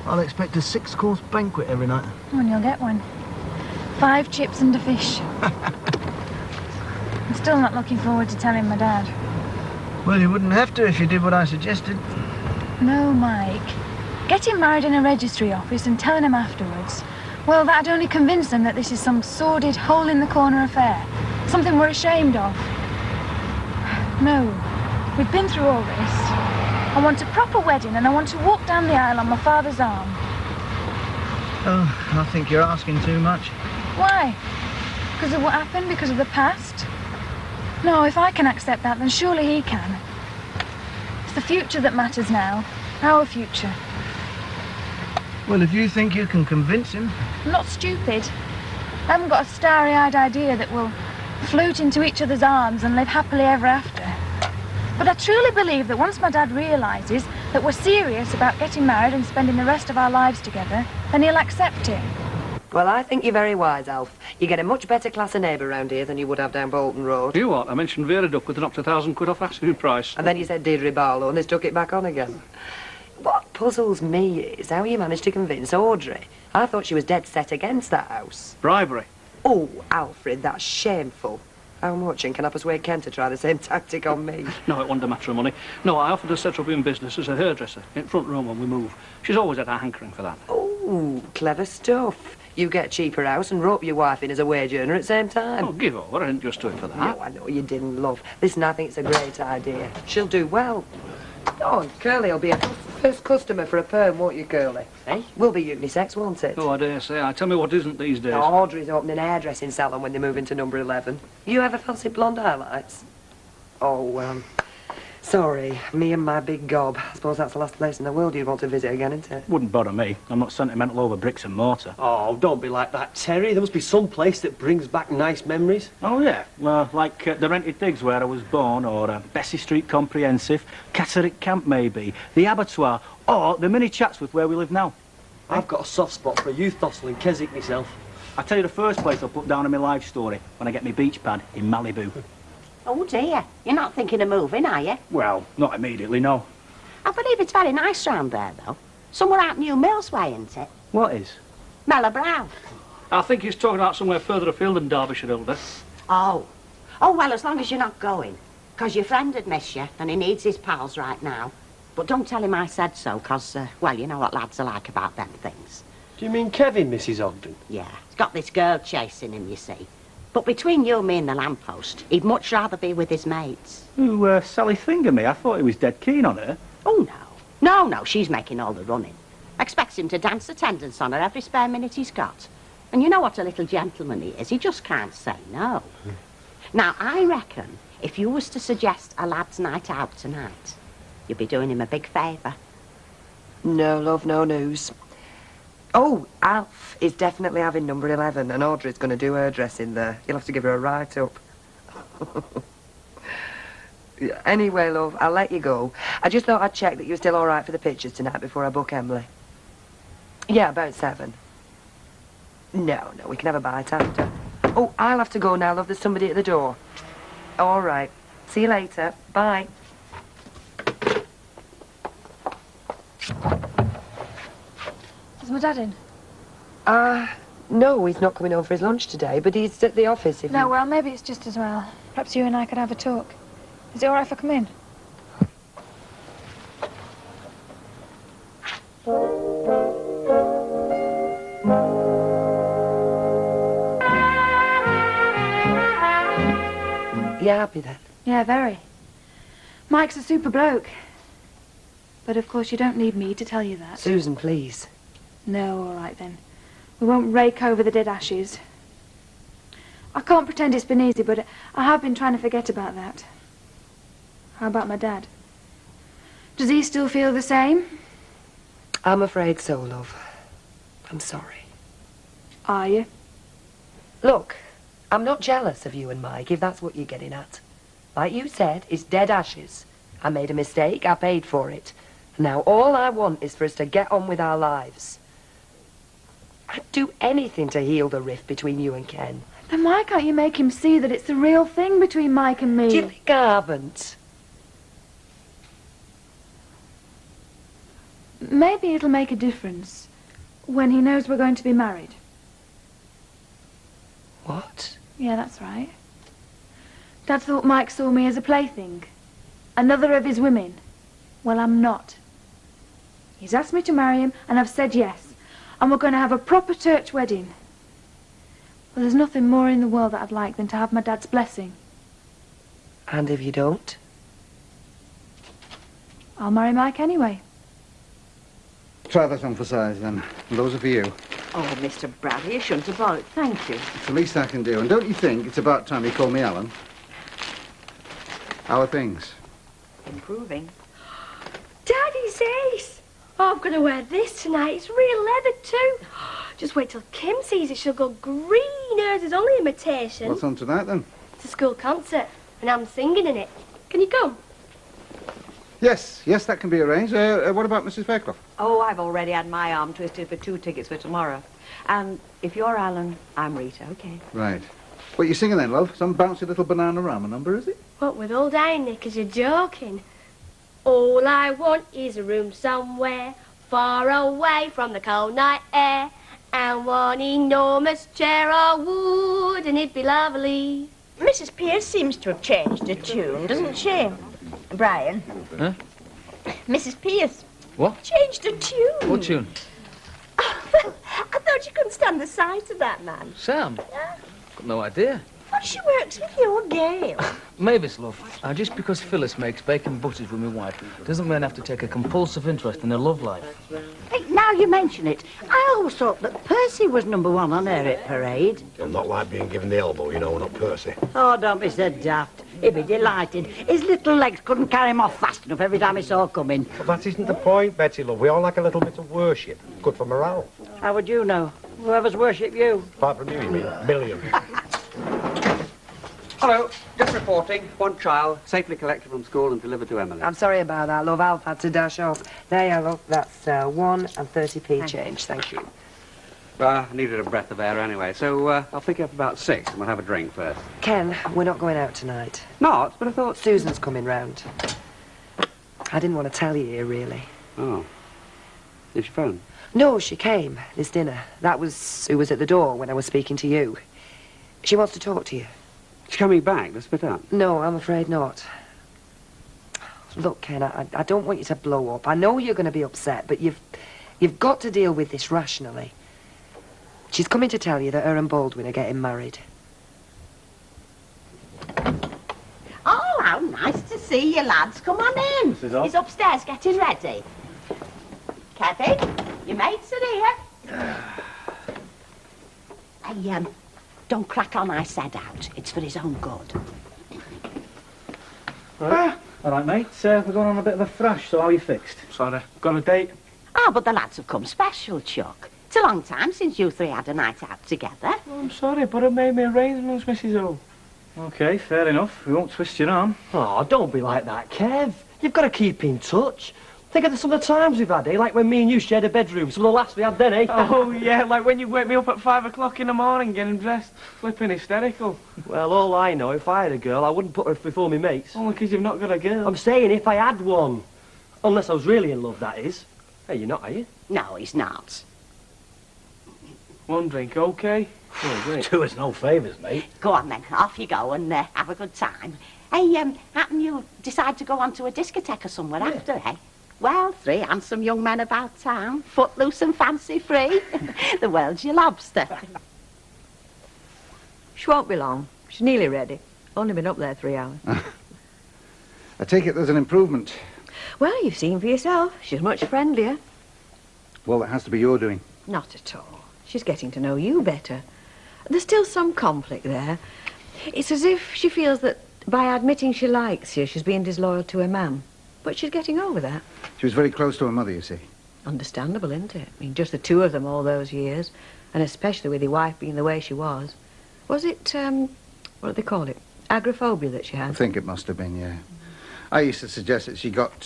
I'll expect a 6-course banquet every night. And you'll get one. 5 chips and a fish. I'm still not looking forward to telling my dad. Well, you wouldn't have to if you did what I suggested. No, Mike. Getting married in a registry office and telling him afterwards, well, that'd only convince them that this is some sordid, hole-in-the-corner affair. Something we're ashamed of. No. We've been through all this. I want a proper wedding and I want to walk down the aisle on my father's arm. Oh, I think you're asking too much. Why? Because of what happened? Because of the past? No, if I can accept that, then surely he can. It's the future that matters now. Our future. Well, if you think you can convince him... I'm not stupid. I haven't got a starry-eyed idea that we'll float into each other's arms and live happily ever after. But I truly believe that once my dad realises that we're serious about getting married and spending the rest of our lives together, then he'll accept it. Well, I think you're very wise, Alf. You get a much better class of neighbour round here than you would have down Bolton Road. You what? I mentioned Vera Duckworth and knocked £1,000 off asking price. And then you said Deirdre Barlow and they stuck it back on again. What puzzles me is how you managed to convince Audrey. I thought she was dead set against that house. Bribery. Oh, Alfred, that's shameful. How much, and can I persuade Ken to try the same tactic on me? No, it wasn't a matter of money. No, I offered her to set her up in business as a hairdresser in front room when we move. She's always had a hankering for that. Oh, clever stuff. You get a cheaper house and rope your wife in as a wage earner at the same time. Oh, give over. I didn't just do it for that. No, I know you didn't, love. Listen, I think it's a great idea. She'll do well. Oh, and Curly'll be a first customer for a perm, won't you, Curly? Eh? Will be unisex, won't it? Oh, I dare say. I tell me what isn't these days. No, Audrey's opening a hairdressing salon when they move into number 11. You ever fancy blonde highlights? Oh, sorry. Me and my big gob. I suppose that's the last place in the world you'd want to visit again, isn't it? Wouldn't bother me. I'm not sentimental over bricks and mortar. Oh, don't be like that, Terry. There must be some place that brings back nice memories. Oh, yeah. Well, like the rented digs where I was born, or Bessie Street Comprehensive, Catterick Camp, maybe, the abattoir, or the mini Chatsworth where we live now. I've got a soft spot for a youth hostel in Keswick myself. I'll tell you the first place I'll put down in my life story when I get my beach pad in Malibu. Oh, dear. You're not thinking of moving, are you? Well, not immediately, no. I believe it's very nice round there, though. Somewhere out New Mills way, isn't it? What is? Mellor Brow. I think he's talking about somewhere further afield than Derbyshire, Hilda. Oh. Oh, well, as long as you're not going. Because your friend would miss you, and he needs his pals right now. But don't tell him I said so, because, well, you know what lads are like about them things. Do you mean Kevin, Mrs. Ogden? Yeah. He's got this girl chasing him, you see. But between you, me and the lamppost, he'd much rather be with his mates. Who, Sally Thingamay? I thought he was dead keen on her. Oh, no. No, she's making all the running. Expects him to dance attendance on her every spare minute he's got. And you know what a little gentleman he is. He just can't say no. Now, I reckon if you was to suggest a lad's night out tonight, you'd be doing him a big favour. No, love, no news. Oh, Alf is definitely having number 11, and Audrey's going to do her dressing there. You'll have to give her a write-up. Anyway, love, I'll let you go. I just thought I'd check that you're still all right for the pictures tonight before I book Emily. Yeah, about 7. No, we can have a bite after. Oh, I'll have to go now, love. There's somebody at the door. All right. See you later. Bye. Is my dad in? No, he's not coming home for his lunch today, but he's at the office if No, you... well, maybe it's just as well. Perhaps you and I could have a talk. Is it all right if I come in? You happy then? Yeah, very. Mike's a super bloke. But of course you don't need me to tell you that. Susan, please. No, all right then. We won't rake over the dead ashes. I can't pretend it's been easy, but I have been trying to forget about that. How about my dad? Does he still feel the same? I'm afraid so, love. I'm sorry. Are you? Look, I'm not jealous of you and Mike, if that's what you're getting at. Like you said, it's dead ashes. I made a mistake, I paid for it. Now all I want is for us to get on with our lives. I'd do anything to heal the rift between you and Ken. Then why can't you make him see that it's the real thing between Mike and me? Do you think I haven't? Maybe it'll make a difference when he knows we're going to be married. What? Yeah, that's right. Dad thought Mike saw me as a plaything. Another of his women. Well, I'm not. He's asked me to marry him, and I've said yes. And we're going to have a proper church wedding. Well, there's nothing more in the world that I'd like than to have my dad's blessing. And if you don't? I'll marry Mike anyway. Try that on for size, then. And those are for you. Oh, Mr. Bradley, you shouldn't have bothered. Thank you. It's the least I can do. And don't you think it's about time you call me Alan? How are things? Improving. Daddy's ace! Oh, I'm going to wear this tonight. It's real leather, too. Just wait till Kim sees it. She'll go green. Hers is only imitation. What's on tonight, then? It's a school concert, and I'm singing in it. Can you come? Yes, that can be arranged. What about Mrs. Fairclough? Oh, I've already had my arm twisted for 2 tickets for tomorrow. And if you're Alan, I'm Rita, okay? Right. What you singing then, love? Some bouncy little Bananarama number, is it? What, with old Iron Nick, as you're joking? All I want is a room somewhere far away from the cold night air, and one enormous chair of wood, and it'd be lovely. Mrs. Pierce seems to have changed her tune, doesn't she? Brian. Huh? Mrs. Pierce. What? Changed her tune. What tune? Well, I thought you couldn't stand the sight of that man. Sam? Yeah. Got no idea. But she works with your Gail. Mavis, love, just because Phyllis makes bacon butties with my wife doesn't mean I have to take a compulsive interest in her love life. Hey, now you mention it, I always thought that Percy was number 1 on her hit parade. I'm not like being given the elbow, you know, not Percy. Oh, don't be so daft. He'd be delighted. His little legs couldn't carry him off fast enough every time he saw coming. But that isn't the point, Betty, love. We all like a little bit of worship. Good for morale. How would you know? Whoever's worshipped you. Apart from you mean? Million. Hello, just reporting. 1 child, safely collected from school and delivered to Emily. I'm sorry about that, love. Alf had to dash off. There you look. That's 1 and 30p change. Thank you. I needed a breath of air anyway, so I'll pick you up about 6 and we'll have a drink first. Ken, we're not going out tonight. Not? But I thought... Susan's coming round. I didn't want to tell you here, really. Oh. Did she phone? No, she came this dinner. That was who was at the door when I was speaking to you. She wants to talk to you. She's coming back to split up? No, I'm afraid not. Look, Ken, I don't want you to blow up. I know you're going to be upset, but you've got to deal with this rationally. She's coming to tell you that her and Baldwin are getting married. Oh, how nice to see you, lads. Come on in. He's upstairs getting ready. Kevin, your mates are here. Hey, Don't crack on, I said out. It's for his own good. Right. All right, mate. We're going on a bit of a thrash, so how are you fixed? Sorry. Got a date? Ah, but the lads have come special, Chuck. It's a long time since you three had a night out together. Oh, I'm sorry, but I made me arrangements, Mrs. O. OK, fair enough. We won't twist your arm. Oh, don't be like that, Kev. You've got to keep in touch. Think of some of the times we've had, eh? Like when me and you shared a bedroom. Some of the laughs we had then, eh? Oh, yeah, like when you wake me up at 5 o'clock in the morning getting dressed. Flipping hysterical. Well, all I know, if I had a girl, I wouldn't put her before me mates. Only because you've not got a girl. I'm saying if I had one. Unless I was really in love, that is. Hey, you're not, are you? No, he's not. One drink, OK? Oh, great. Do us no favours, mate. Go on then, off you go and have a good time. Hey, happen you decide to go on to a discotheque or somewhere after, eh? Well, 3 handsome young men about town, footloose and fancy-free. The world's your lobster. She won't be long. She's nearly ready. Only been up there 3 hours. I take it there's an improvement. Well, you've seen for yourself. She's much friendlier. Well, it has to be your doing. Not at all. She's getting to know you better. There's still some conflict there. It's as if she feels that by admitting she likes you, she's being disloyal to her man. But she's getting over that. She was very close to her mother, you see. Understandable, isn't it? I mean, just the two of them all those years, and especially with your wife being the way she was. Was it, what do they call it? Agoraphobia that she had? I think it must have been, yeah. I used to suggest that she got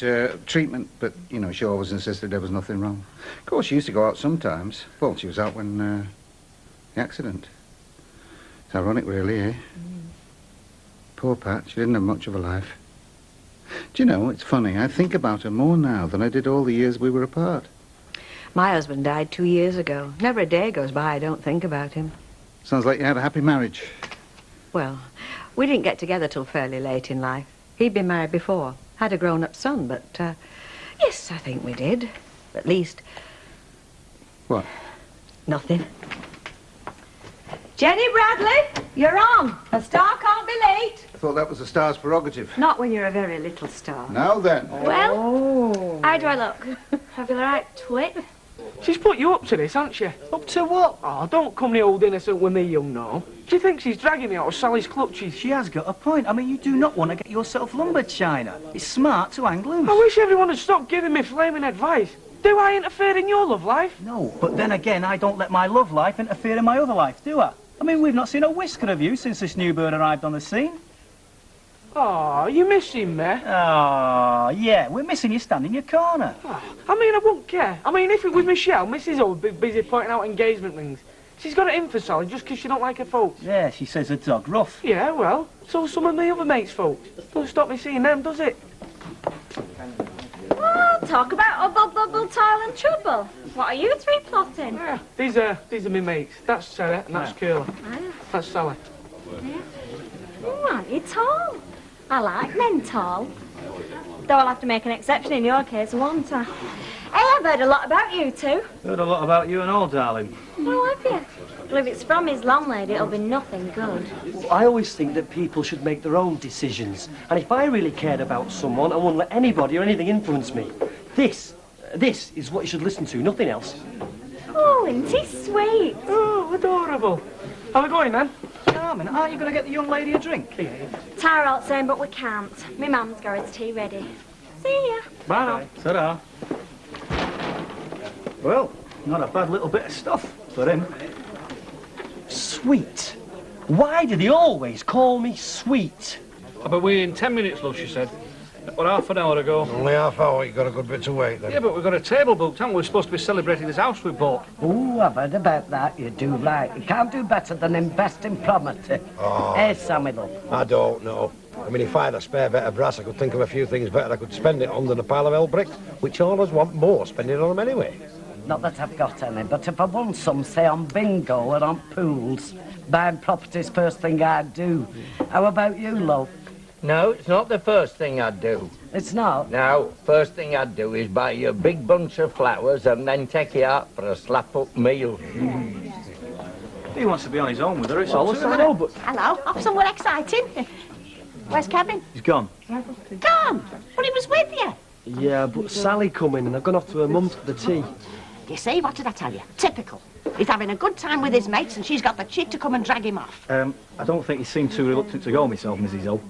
treatment, but, you know, she always insisted there was nothing wrong. Of course, she used to go out sometimes. Well, she was out when the accident. It's ironic, really, eh? Poor Pat, she didn't have much of a life. Do you know, it's funny, I think about her more now than I did all the years we were apart. My husband died 2 years ago. Never a day goes by I don't think about him. Sounds like you had a happy marriage. Well, we didn't get together till fairly late in life. He'd been married before, had a grown-up son, but, yes, I think we did. At least... What? Nothing. Jenny Bradley, you're on. A star can't be late. I thought that was the star's prerogative. Not when you're a very little star. Now then. Well, how do I look? Have you the right twit? She's put you up to this, hasn't she? Up to what? Oh, don't come the old innocent with me, young no. Do you think she's dragging me out of Sally's clutches? She has got a point. I mean, you do not want to get yourself lumbered, China. It's smart to hang loose. I wish everyone had stopped giving me flaming advice. Do I interfere in your love life? No, but then again, I don't let my love life interfere in my other life, do I? I mean, we've not seen a whisker of you since this new bird arrived on the scene. Oh, you missing me? Oh, yeah, we're missing you standing in your corner. Oh, I mean, I wouldn't care. I mean, if it was Michelle, Mrs. O would be busy pointing out engagement rings. She's got it in for Sally just because she don't like her folks. Yeah, she says the dog rough. Yeah, well, so some of my other mates' folks. Don't stop me seeing them, does it? Well, talk about hubble, bubble, toil and trouble. What are you 3 plotting? Yeah, these are my mates. That's Sarah and that's Curler. That's Sally. Aren't you tall? I like men tall. Though I'll have to make an exception in your case, won't I? Hey, I've heard a lot about you two. Heard a lot about you and all, darling. Oh, have you? Well, if it's from his landlady, it'll be nothing good. I always think that people should make their own decisions. And if I really cared about someone, I wouldn't let anybody or anything influence me. This is what you should listen to, nothing else. Oh, isn't he sweet? Oh, adorable. How are we going, then? Charming. Aren't you going to get the young lady a drink? Tara out saying, but we can't. My mum's got his tea ready. See ya. Bye now. Ta-da. Well, not a bad little bit of stuff for him. Sweet. Why do they always call me Sweet? But we're in 10 minutes, love, she said. Well, half an hour ago. Only half hour, you've got a good bit to wait then. Yeah, but we've got a table booked, haven't we? We're supposed to be celebrating this house we bought. Oh, I've heard about that. You do right. You can't do better than invest in property. Oh. Hey, Sammy, love. I don't know. I mean, if I had a spare bit of brass, I could think of a few things better I could spend it on than a pile of L bricks, which all of us want more spending on them anyway. Not that I've got any, but if I won some, say, on bingo or on pools, buying property's first thing I'd do. How about you, love? No, it's not the first thing I'd do. It's not? No, first thing I'd do is buy you a big bunch of flowers and then take you out for a slap-up meal. He wants to be on his own with her, it's Well, all I know, but... Hello, off somewhere exciting. Where's Kevin? He's gone. Gone. But he was with you. Yeah, but Sally come in and I've gone off to her mum's for the tea. You see, what did I tell you? Typical. He's having a good time with his mates and she's got the cheek to come and drag him off. I don't think he seemed too reluctant to go myself, Mrs. O.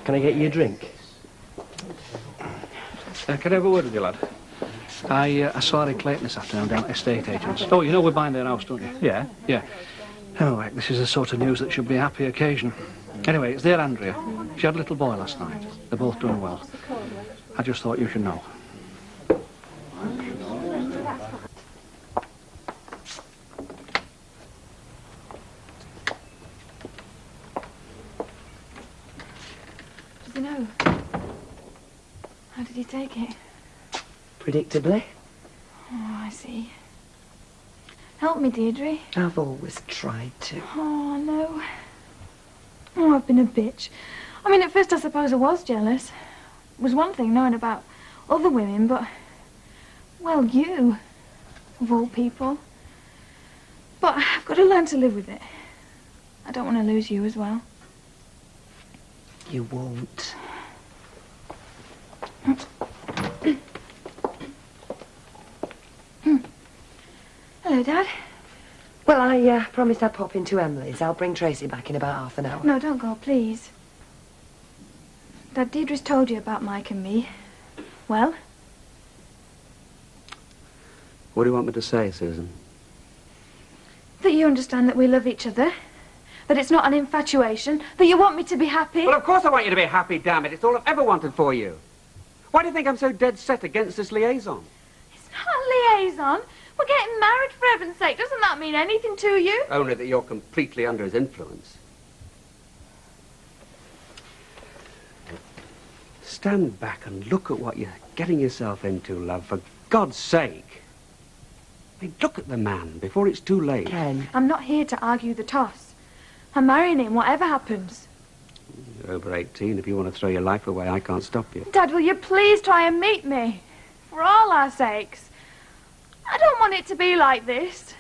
Can I get you a drink? Can I have a word with you, lad? I saw Harry Clayton this afternoon down at estate agents. Oh, you know we're buying their house, don't you? Yeah. Yeah. Oh, heck, this is the sort of news that should be a happy occasion. Anyway, it's their Andrea. She had a little boy last night. They're both doing well. I just thought you should know. Does he know? How did he take it? Predictably. Oh, I see. Help me, Deirdre. I've always tried to. Oh, no. Oh, I've been a bitch. I mean, at first I suppose I was jealous. It was one thing knowing about other women, but... well, you. Of all people. But I've got to learn to live with it. I don't want to lose you as well. You won't. Hello, Dad. Well, I promised I'd pop into Emily's. I'll bring Tracy back in about half an hour. No, don't go, please. Dad, Deirdre's told you about Mike and me. Well? What do you want me to say, Susan? That you understand that we love each other. That it's not an infatuation. That you want me to be happy. Well, of course I want you to be happy, damn it. It's all I've ever wanted for you. Why do you think I'm so dead set against this liaison? It's not a liaison. We're getting married, for heaven's sake. Doesn't that mean anything to you? Only that you're completely under his influence. Stand back and look at what you're getting yourself into, love, for God's sake. I mean, look at the man before it's too late. Ken. I'm not here to argue the toss. I'm marrying him, whatever happens. You're over 18. If you want to throw your life away, I can't stop you. Dad, will you please try and meet me? For all our sakes. I don't want it to be like this.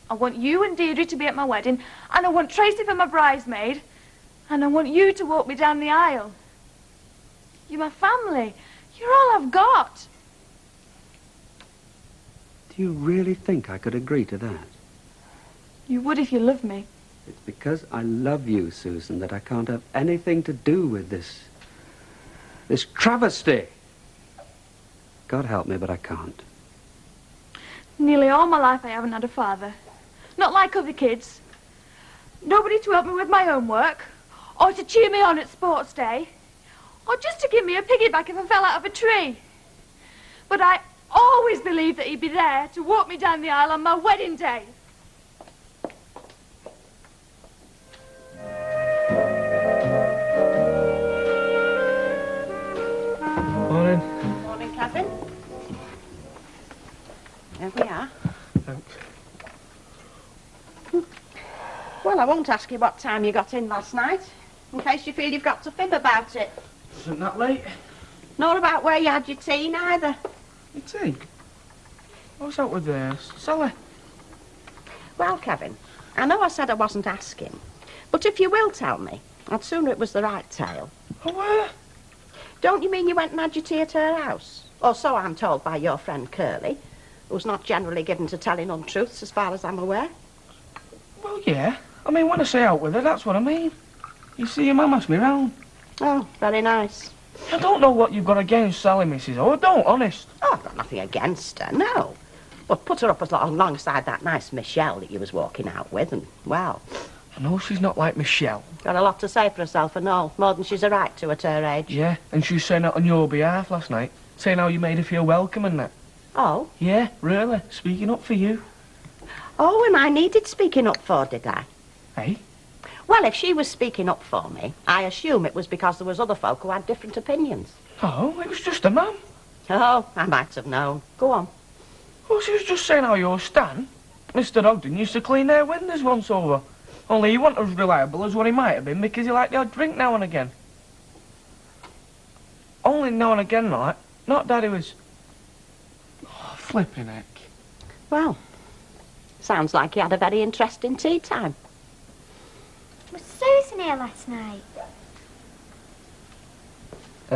I want you and Deirdre to be at my wedding, and I want Tracy for my bridesmaid, and I want you to walk me down the aisle. You're my family. You're all I've got. Do you really think I could agree to that? You would if you loved me. It's because I love you, Susan, that I can't have anything to do with this travesty. God help me, but I can't. Nearly all my life I haven't had a father. Not like other kids. Nobody to help me with my homework, or to cheer me on at sports day, or just to give me a piggyback if I fell out of a tree. But I always believed that he'd be there to walk me down the aisle on my wedding day. Morning. Morning, Catherine. There we are. Thanks. Well, I won't ask you what time you got in last night, in case you feel you've got to fib about it. Isn't that late? Nor about where you had your tea, neither. Your tea? What's up with Sally? Well, Kevin, I know I said I wasn't asking, but if you will tell me, I'd sooner it was the right tale. Oh, where? Don't you mean you went and had your tea at her house? Or so I'm told by your friend Curly, who's not generally given to telling untruths as far as I'm aware. Well, yeah. I mean, when I say out with her, that's what I mean. You see, your mum asked me round. Oh, very nice. I don't know what you've got against Sally, Mrs. O. I don't, honest. Oh, I've got nothing against her, no. But put her up alongside that nice Michelle that you was walking out with, and, well... I know she's not like Michelle. Got a lot to say for herself and all, more than she's a right to at her age. Yeah, and she was saying that on your behalf last night, saying how you made her feel welcome and that. Oh? Yeah, really, speaking up for you. Oh, and I needed speaking up for, did I? Hey? Well, if she was speaking up for me, I assume it was because there was other folk who had different opinions. Oh, it was just a mum. Oh, I might have known. Go on. Well, she was just saying how your Stan, Mr. Ogden, used to clean their windows once over. Only he wasn't as reliable as what he might have been because he liked the odd drink now and again. Only now and again, like. Not Daddy was... Oh, flipping heck. Well, sounds like you had a very interesting tea time. Was Susan here last night?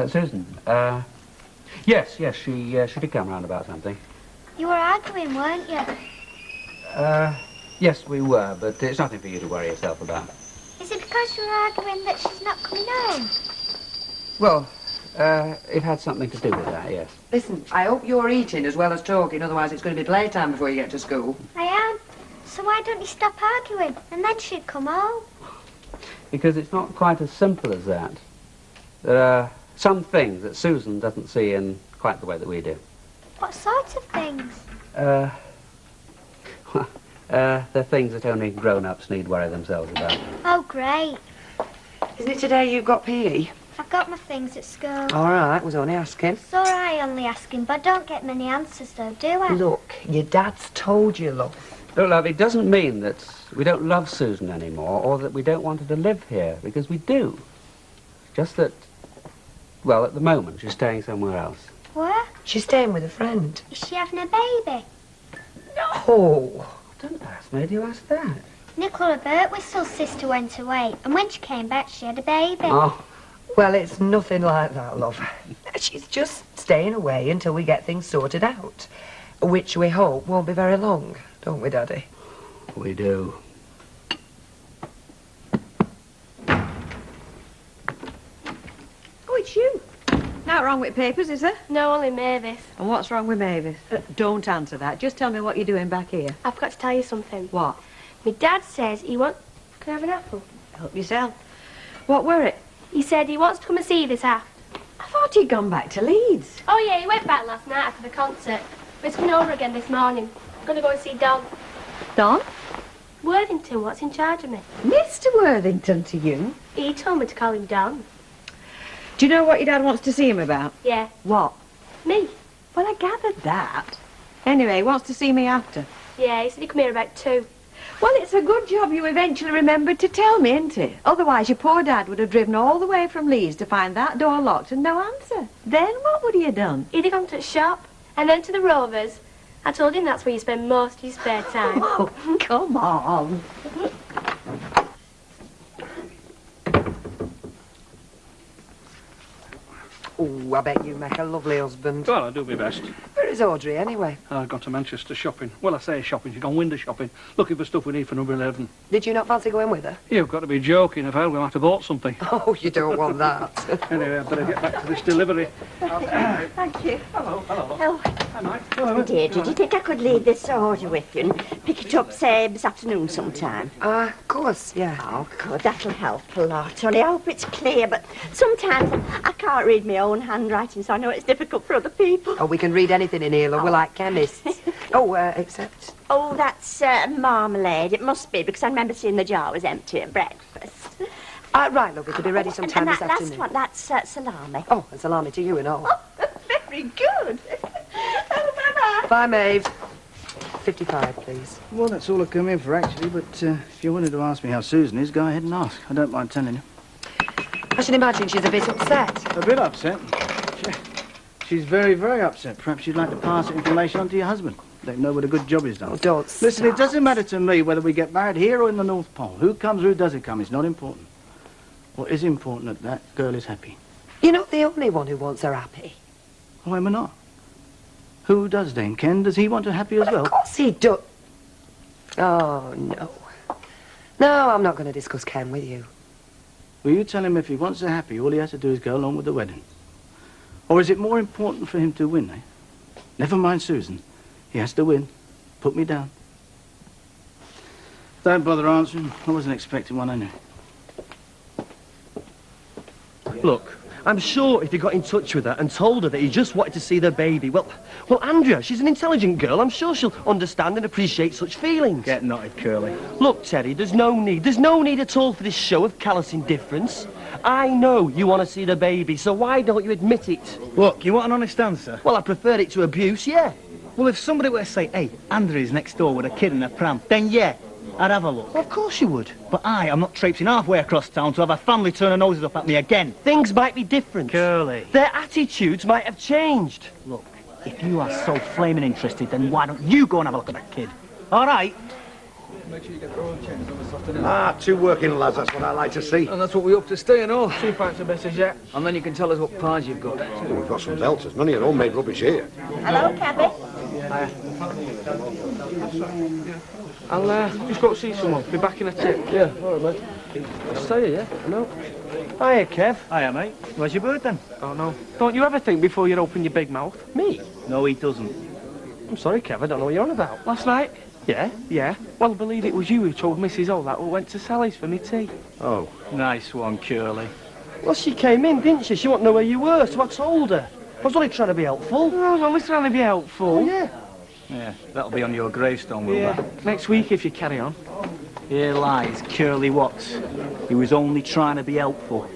Susan, yes, she did come round about something. You were arguing, weren't you? Yes, we were, but it's nothing for you to worry yourself about. Is it because you were arguing that she's not coming home? Well, it had something to do with that, yes. Listen, I hope you're eating as well as talking, otherwise it's going to be playtime before you get to school. I am. So why don't you stop arguing, and then she'd come home? Because it's not quite as simple as that. There are some things that Susan doesn't see in quite the way that we do. What sorts of things? They're things that only grown-ups need worry themselves about. Oh, great. Isn't it today you've got PE? I've got my things at school. All right, was only asking. It's all right only asking, but I don't get many answers, though, do I? Look, your dad's told you, love. Look, love, it doesn't mean that we don't love Susan anymore or that we don't want her to live here, because we do. Just that, well, at the moment, she's staying somewhere else. Where? She's staying with a friend. Is she having a baby? No. Don't ask me, do you ask that? Nicola Birtwhistle's sister went away, and when she came back, she had a baby. Oh. Well, it's nothing like that, love. She's just staying away until we get things sorted out, which we hope won't be very long, don't we, Daddy? We do. Oh, it's you. Not wrong with papers, is there? No, only Mavis. And what's wrong with Mavis? Don't answer that. Just tell me what you're doing back here. I've got to tell you something. What? My dad says he wants... Can I have an apple? Help yourself. What were it? He said he wants to come and see you this half. I thought he'd gone back to Leeds. Oh, yeah, he went back last night after the concert. But he's coming over again this morning. I'm going to go and see Don. Don? Worthington, what's in charge of me? Mr. Worthington to you? He told me to call him Don. Do you know what your dad wants to see him about? Yeah. What? Me. Well, I gathered that. Anyway, he wants to see me after. Yeah, he said he'd come here about 2. Well, it's a good job you eventually remembered to tell me, isn't it? Otherwise, your poor dad would have driven all the way from Leeds to find that door locked and no answer. Then what would he have done? He'd have gone to the shop and then to the Rovers. I told him that's where you spend most of your spare time. Oh, come on. Oh, I bet you make a lovely husband. Well, I do my best. Where is Audrey, anyway? I've gone to Manchester shopping. Well, I say shopping. She's gone window shopping, looking for stuff we need for number 11. Did you not fancy going with her? You've got to be joking. If I we might have bought something. Oh, you don't want that. Anyway, I better get back to this delivery. Thank you. Hello, hello. Oh. Hi, Mike. Oh, dear, did you think I could leave this order with you and pick it up, say, this afternoon sometime? Of course, yeah. Oh, good, that'll help a lot. Only I hope it's clear, but sometimes I can't read my own handwriting, so I know it's difficult for other people. Oh, we can read anything in here, love. We're like chemists. Except... Oh, that's marmalade. It must be, because I remember seeing the jar was empty at breakfast. Right, love, it'll be ready sometime and this that afternoon. last one, that's salami. Oh, and salami to you and all. Oh, very good. Oh, bye-bye. Bye, Maeve. 55, please. Well, that's all I come in for, actually, but if you wanted to ask me how Susan is, go ahead and ask. I don't mind telling you. I should imagine she's a bit upset. A bit upset? She's very, very upset. Perhaps you'd like to pass the information on to your husband. Let him know what a good job he's done. Oh, don't Listen, stop. it doesn't matter to me whether we get married here or in the North Pole. Who comes, who doesn't come, it's not important. What is important that girl is happy. You're not the only one who wants her happy. Oh, am I not? Who does, Dame Ken? Does he want her happy as well? Of course he does. Oh, no. No, I'm not going to discuss Ken with you. Will you tell him if he wants her happy, all he has to do is go along with the wedding? Or is it more important for him to win, eh? Never mind Susan. He has to win. Put me down. Don't bother answering. I wasn't expecting one, I knew. Look, I'm sure if you got in touch with her and told her that you just wanted to see their baby, well, Andrea, she's an intelligent girl. I'm sure she'll understand and appreciate such feelings. Get knotted, Curly. Look, Teddy, there's no need at all for this show of callous indifference. I know you want to see the baby, so why don't you admit it? Look, you want an honest answer? Well, I prefer it to abuse, yeah. Well, if somebody were to say, hey, Andrea's next door with a kid in a pram, then yeah, I'd have a look. Well, of course you would. But I'm not traipsing halfway across town to have a family turn their noses up at me again. Things might be different. Curly. Their attitudes might have changed. Look, if you are so flaming interested, then why don't you go and have a look at that kid? All right? Make sure you get your own change on this afternoon. Ah, 2 working lads, that's what I like to see. And that's what we hope to stay and all. 2 pints of better yet. And then you can tell us what pies you've got. We've got some belters. None of your homemade rubbish here. Hello, Cabby. I'll just go see someone. Be back in a tick. Yeah, all right, mate. I'll stay here, I know. Hiya, Kev. Hiya, mate. Where's your bird, then? Oh, no. Don't you ever think before you open your big mouth? Me? No, he doesn't. I'm sorry, Kev, I don't know what you're on about. Last night? Yeah? Yeah. Well, I believe it was you who told Mrs. O that who went to Sally's for me tea. Oh, nice one, Curly. Well, she came in, didn't she? She wouldn't know where you were, so I told her. I was only trying to be helpful. I was only trying to be helpful. Oh, yeah. Yeah, that'll be on your gravestone, will Yeah. that? Next week, if you carry on. Here lies Curly Watts. He was only trying to be helpful.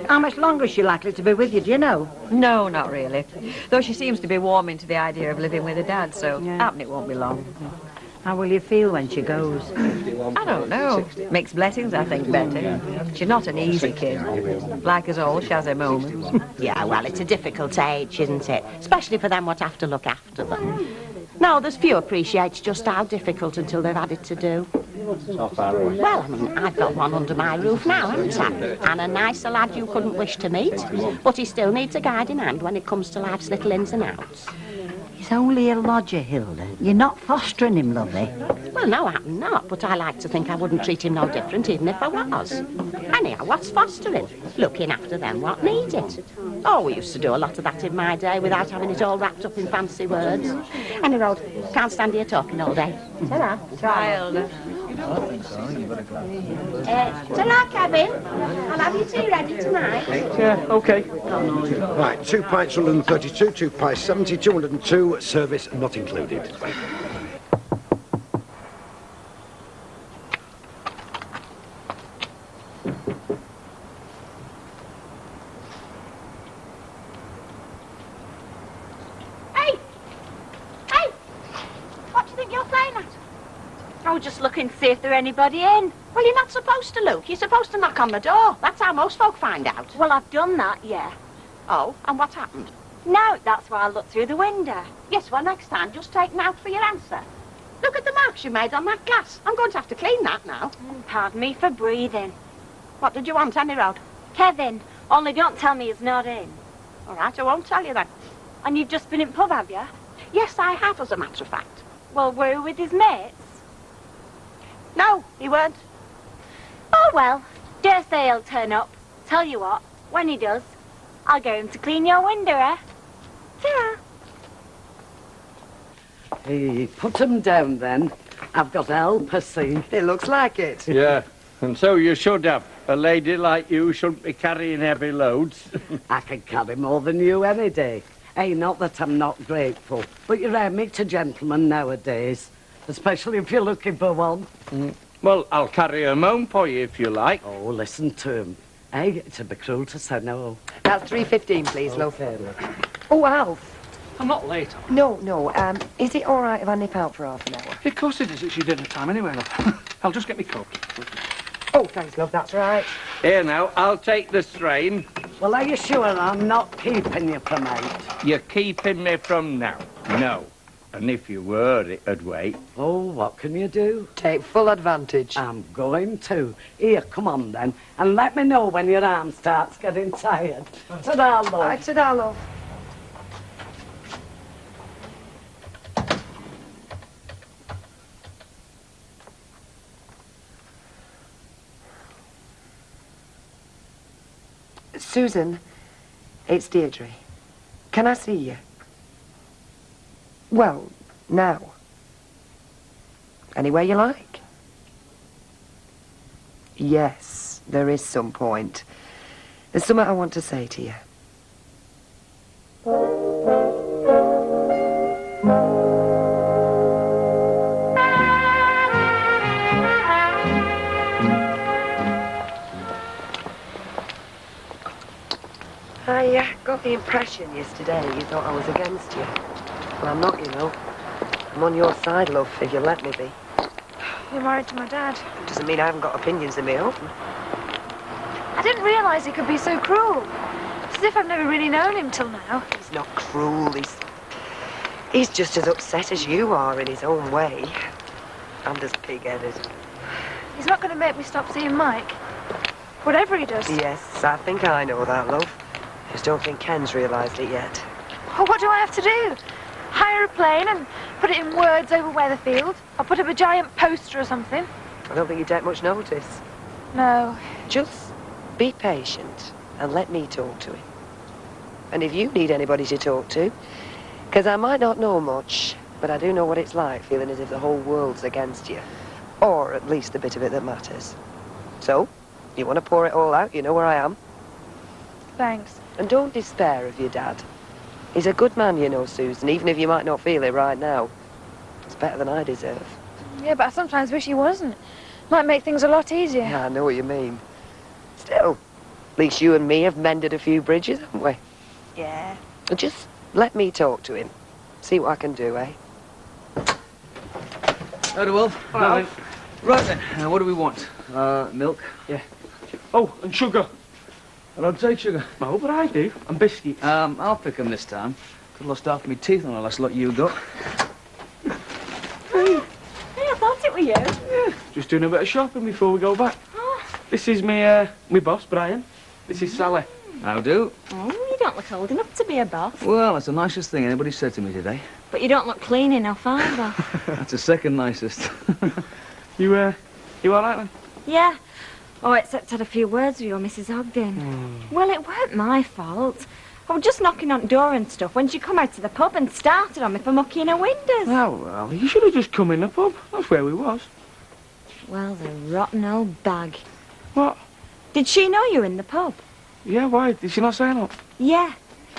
How much longer is she likely to be with you, do you know? No, not really. Though she seems to be warming to the idea of living with her dad, so happen it won't be long. How will you feel when she goes? I don't know. Mixed blessings, I think, Betty. She's not an easy kid. Like us all, she has her moments. Yeah, well, it's a difficult age, isn't it? Especially for them what have to look after them. No, there's few appreciates just how difficult until they've had it to do. Well, I mean, I've got one under my roof now, haven't I? And a nicer lad you couldn't wish to meet. But he still needs a guiding hand when it comes to life's little ins and outs. He's only a lodger, Hilda. You're not fostering him, lovey. Well, no, I'm not, but I like to think I wouldn't treat him no different even if I was. Anyhow, what's fostering? Looking after them what need it. Oh, we used to do a lot of that in my day without having it all wrapped up in fancy words. Anyway, can't stand here talking all day. Ta-ra. Child. Ta-ra, Kevin. I'll have your tea ready tonight. Yeah, OK. Right, 2 pints 132, 2 pints 70, 202, service not included. I was just looking to see if there anybody in. Well, you're not supposed to look. You're supposed to knock on the door. That's how most folk find out. Well, I've done that, yeah. Oh, and what happened? No, that's why I looked through the window. Yes, well, next time, just take note for your answer. Look at the marks you made on that glass. I'm going to have to clean that now. Pardon me for breathing. What did you want, Annie Rod? Kevin, only don't tell me he's not in. All right, I won't tell you then. And you've just been in pub, have you? Yes, I have, as a matter of fact. Well, were you with his mates? No, he weren't. Oh, well, dare say he'll turn up. Tell you what, when he does, I'll get him to clean your window, eh? Ta-ra. Hey, put him down then. I've got to help her, see. It looks like it. Yeah, and so you should have. A lady like you shouldn't be carrying heavy loads. I can carry more than you any day. Hey, not that I'm not grateful, but you rarely meet a gentleman nowadays, especially if you're looking for one. Well, I'll carry him home for you if you like. Oh, listen to him. Hey, it'd be cruel to say no. That's 3:15, please, love. Oh, Alf. I'm not late. No. Is it all right if I nip out for half an hour? Of course it is. It's your dinner time anyway, love. I'll just get me coat. Oh, thanks, love. That's right. Here now, I'll take the strain. Well, are you sure I'm not keeping you from 8? You're keeping me from now? No. And if you were, it'd wait. Oh, what can you do? Take full advantage. I'm going to. Here, come on then, and let me know when your arm starts getting tired. Ta-da, love. Right, ta-da, love. Susan, it's Deirdre. Can I see you? Well, now. Anywhere you like. Yes, there is some point. There's something I want to say to you. I got the impression yesterday you thought I was against you. Well, I'm not, you know. I'm on your side, love, if you let me be. You're married to my dad. Doesn't mean I haven't got opinions of my own. I didn't realise he could be so cruel. It's as if I've never really known him till now. He's not cruel. He's just as upset as you are in his own way. And as pig-headed. He's not going to make me stop seeing Mike. Whatever he does. Yes, I think I know that, love. Just don't think Ken's realised it yet. Well, what do I have to do? Hire a plane and Put it in words over Weatherfield. Or put up a giant poster or something. I don't think you take much notice. No. Just be patient and let me talk to him. And if you need anybody to talk to, because I might not know much, but I do know what it's like feeling as if the whole world's against you. Or at least the bit of it that matters. So, you want to pour it all out, you know where I am. Thanks. And don't despair of your dad. He's a good man, you know, Susan, even if you might not feel it right now. It's better than I deserve. Yeah, but I sometimes wish he wasn't. Might make things a lot easier. Yeah, I know what you mean. Still, at least you and me have mended a few bridges, haven't we? Yeah. Just let me talk to him. See what I can do, eh? Hello, Wolf. Hello. Right then, what do we want? Milk? Yeah. Oh, and sugar. I don't take sugar. No, but I do. And biscuits. I'll pick 'em this time. Could have lost half my teeth on the last lot you got. Hey. Hey, I thought it were you. Yeah, just doing a bit of shopping before we go back. This is me boss, Brian. This is Sally. How do? Oh, you don't look old enough to be a boss. Well, that's the nicest thing anybody said to me today. But you don't look clean enough either. That's the second nicest. You all right then? Yeah. Oh, except I had a few words with you, Mrs. Ogden. Well, it weren't my fault. I was just knocking on the door and stuff when she come out to the pub and started on me for mucking her windows. Oh, well, you should have just come in the pub. That's where we was. Well, the rotten old bag. What? Did she know you were in the pub? Yeah, why? Did she not say that? Yeah.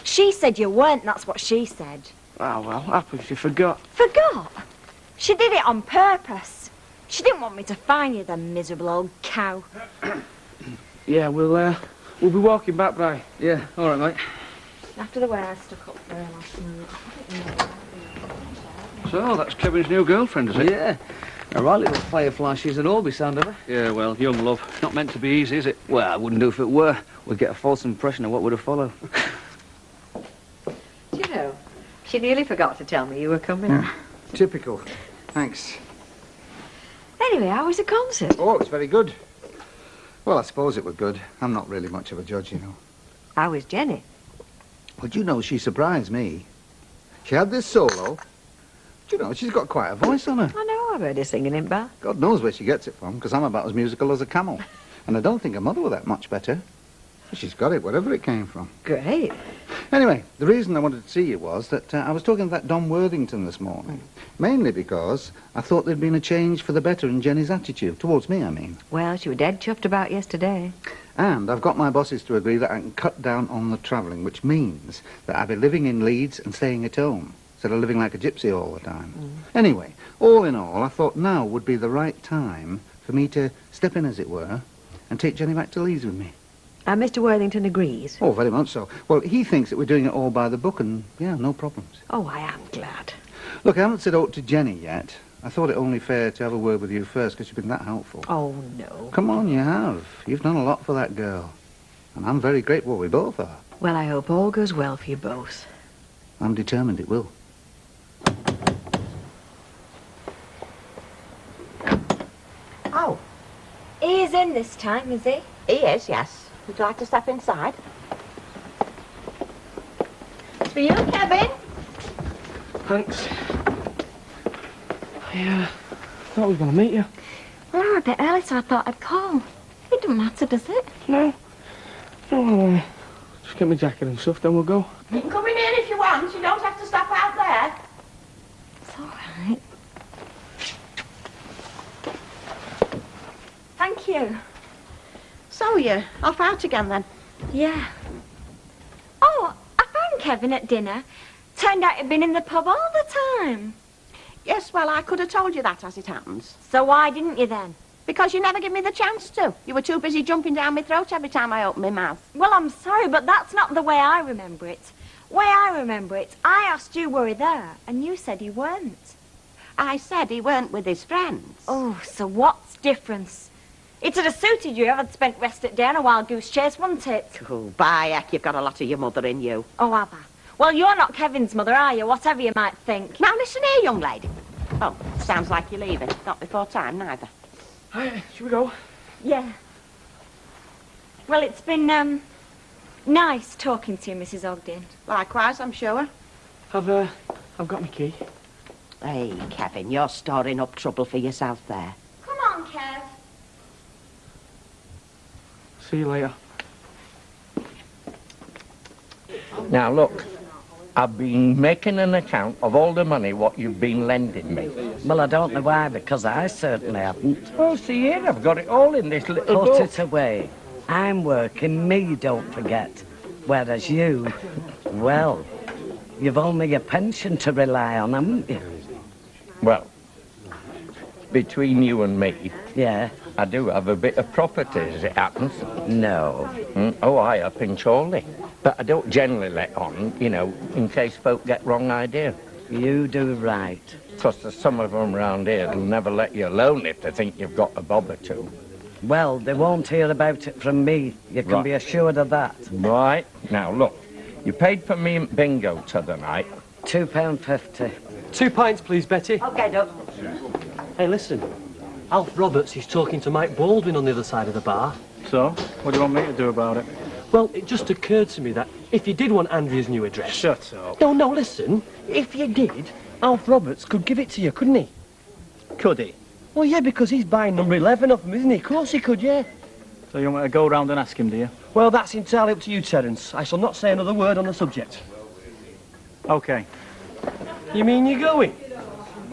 She said you weren't, that's what she said. Oh, well, happens she forgot. Forgot? She did it on purpose. She didn't want me to find you, the miserable old cow. Yeah, we'll be walking back, Brian. Yeah, all right, mate. After the way I stuck up for her last night. So, that's Kevin's new girlfriend, is it? Yeah. A right little firefly she's at all, be sound of her. Yeah, well, young love. Not meant to be easy, is it? Well, I wouldn't do if it were. We'd get a false impression of what would have followed. Do you know, she nearly forgot to tell me you were coming. Yeah. Typical. Thanks. Anyway, how was the concert? Oh, it's very good. Well, I suppose it was good. I'm not really much of a judge, you know. How was Jenny? But you know, she surprised me. She had this solo. Do you know, she's got quite a voice on her. I know, I've heard her singing in bar. God knows where she gets it from, because I'm about as musical as a camel. And I don't think her mother was that much better. She's got it, wherever it came from. Great. Anyway, the reason I wanted to see you was that I was talking to that Don Worthington this morning. Mainly because I thought there'd been a change for the better in Jenny's attitude. Towards me, I mean. Well, she was dead chuffed about yesterday. And I've got my bosses to agree that I can cut down on the travelling, which means that I'll be living in Leeds and staying at home, instead of living like a gypsy all the time. Anyway, all in all, I thought now would be the right time for me to step in, as it were, and take Jenny back to Leeds with me. And Mr. Worthington agrees? Oh, very much so. Well, he thinks that we're doing it all by the book, and, yeah, no problems. Oh, I am glad. Look, I haven't said aught to Jenny yet. I thought it only fair to have a word with you first, because you've been that helpful. Oh, no. Come on, you have. You've done a lot for that girl. And I'm very grateful, we both are. Well, I hope all goes well for you both. I'm determined it will. Oh. He is in this time, is he? He is, yes. Would you like to step inside? It's for you, Kevin. Thanks. I thought we were going to meet you. Well, we're a bit early, so I thought I'd call. It doesn't matter, does it? No. No, just get my jacket and stuff, then we'll go. You can come in here if you want. You don't have to stop out there. It's all right. Thank you. So you're off out again, then? Yeah. Oh, I found Kevin at dinner. Turned out he'd been in the pub all the time. Yes, well, I could have told you that, as it happens. So why didn't you then? Because you never give me the chance to. You were too busy jumping down my throat every time I opened my mouth. Well, I'm sorry, but that's not the way I remember it. Way I remember it, I asked you were he there, and you said he weren't. I said he weren't with his friends. Oh, so what's difference? It'd have suited you if I'd spent rest at day on a wild goose chase, wouldn't it? Oh, by heck, you've got a lot of your mother in you. Oh, have I? Well, you're not Kevin's mother, are you? Whatever you might think. Now, listen here, young lady. Oh, sounds like you're leaving. Not before time, neither. Hi, should we go? Yeah. Well, it's been, nice talking to you, Mrs. Ogden. Likewise, I'm sure. I've got my key. Hey, Kevin, you're storing up trouble for yourself there. Come on, Kev. See you later. Now, look, I've been making an account of all the money what you've been lending me. Well, I don't know why, because I certainly haven't. Oh, see here, I've got it all in this little Put book. it away. I'm working me, don't forget. Whereas you, well, you've only your pension to rely on, haven't you? Well, between you and me, yeah, I do have a bit of property, as it happens. No. Oh, I up in Chorley. But I don't generally let on, you know, in case folk get wrong idea. You do right. Because there's some of them round here who'll never let you alone if they think you've got a bob or two. Well, they won't hear about it from me. You can be assured of that. Right. Now, look, you paid for me bingo t'other night. £2.50. 2 pints, please, Betty. OK, Doug. Hey, listen. Alf Roberts is talking to Mike Baldwin on the other side of the bar. So, what do you want me to do about it? Well, it just occurred to me that if you did want Andrea's new address... Shut up. No, listen. If you did, Alf Roberts could give it to you, couldn't he? Could he? Well, yeah, because he's buying number 11 off him, isn't he? Of course he could, yeah. So you want me to go round and ask him, do you? Well, that's entirely up to you, Terence. I shall not say another word on the subject. OK. You mean you're going?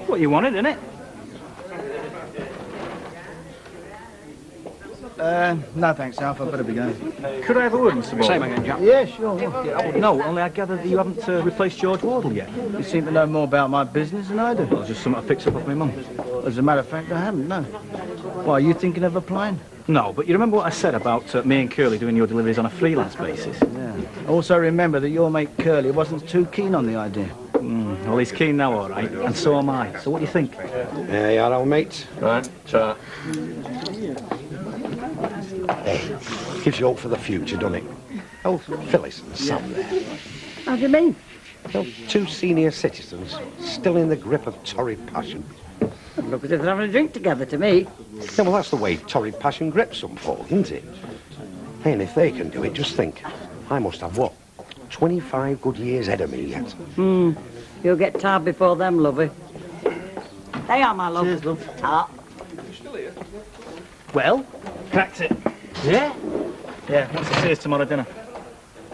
What you wanted, innit? No thanks, Alf. I'd better be going. Could I have a word, Mr. Baldwin? Same again, Jack. Yeah, sure. No, only I gather that you haven't replaced George Wardle yet. You seem to know more about my business than I do. Well, just something I fixed up off my mum. As a matter of fact, I haven't, no. Why, are you thinking of applying? No, but you remember what I said about me and Curly doing your deliveries on a freelance basis? Yeah. Also remember that your mate Curly wasn't too keen on the idea. Well, he's keen now, all right, and so am I. So what do you think? Yeah, you are, old mate. Right, so... Hey, gives you hope for the future, doesn't it? Oh, Phyllis and Sam there. How do you mean? Well, two senior citizens still in the grip of torrid passion. Look as if they're having a drink together to me. Yeah, well, that's the way torrid passion grips some folk, isn't it? Hey, and if they can do it, just think. I must have, what, 25 good years ahead of me yet. You'll get tired before them, lovey. They are, my love. Cheers, love. Ah. Well, cracked it. Yeah? Yeah, wants to see us tomorrow dinner.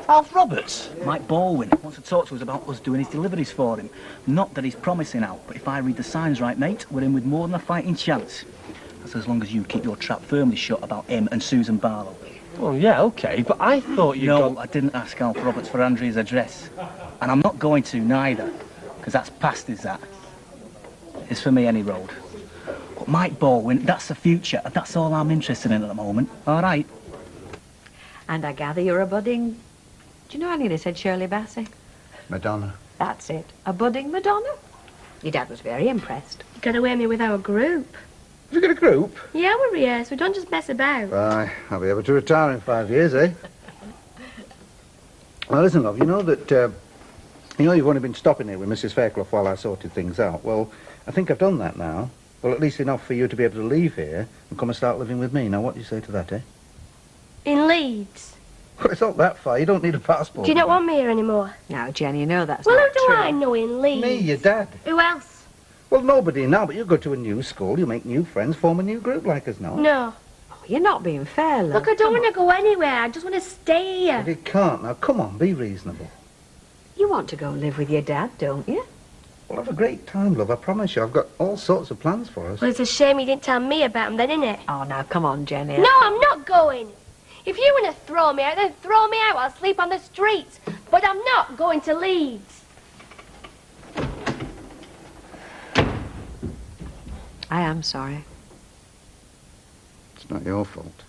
Alf Roberts? Mike Baldwin wants to talk to us about us doing his deliveries for him. Not that he's promising out, but if I read the signs right, mate, we're in with more than a fighting chance. That's as long as you keep your trap firmly shut about him and Susan Barlow. Well, yeah, OK, but I thought you No, I didn't ask Alf Roberts for Andrea's address. And I'm not going to, neither, because that's past is that. It's for me any road. But Mike Baldwin, that's the future, and that's all I'm interested in at the moment. All right? And I gather you're a budding... Do you know I nearly said Shirley Bassey? Madonna. That's it. A budding Madonna. Your dad was very impressed. You got away with me with our group. Have you got a group? Yeah, we're here, so we don't just mess about. Why, I'll be able to retire in 5 years, eh? Well, listen, love, you know that... you know you've only been stopping here with Mrs. Fairclough while I sorted things out. Well, I think I've done that now. Well, at least enough for you to be able to leave here and come and start living with me. Now, what do you say to that, eh? In Leeds. Well, it's not that far. You don't need a passport. Do you not want me here anymore? Now, Jenny, you know that's Well, not who do true. I know in Leeds? Me, your dad. Who else? Well, nobody now, but you go to a new school, you make new friends, form a new group like us now. No. Oh, you're not being fair, love. Look, I don't want to go anywhere. I just want to stay here. But you can't. Now, come on, be reasonable. You want to go and live with your dad, don't you? We'll have a great time, love, I promise you. I've got all sorts of plans for us. Well, it's a shame you didn't tell me about them then, isn't it? Oh, now, come on, Jenny. No, I'm not going. If you want to throw me out, then throw me out. I'll sleep on the streets. But I'm not going to Leeds. I am sorry. It's not your fault.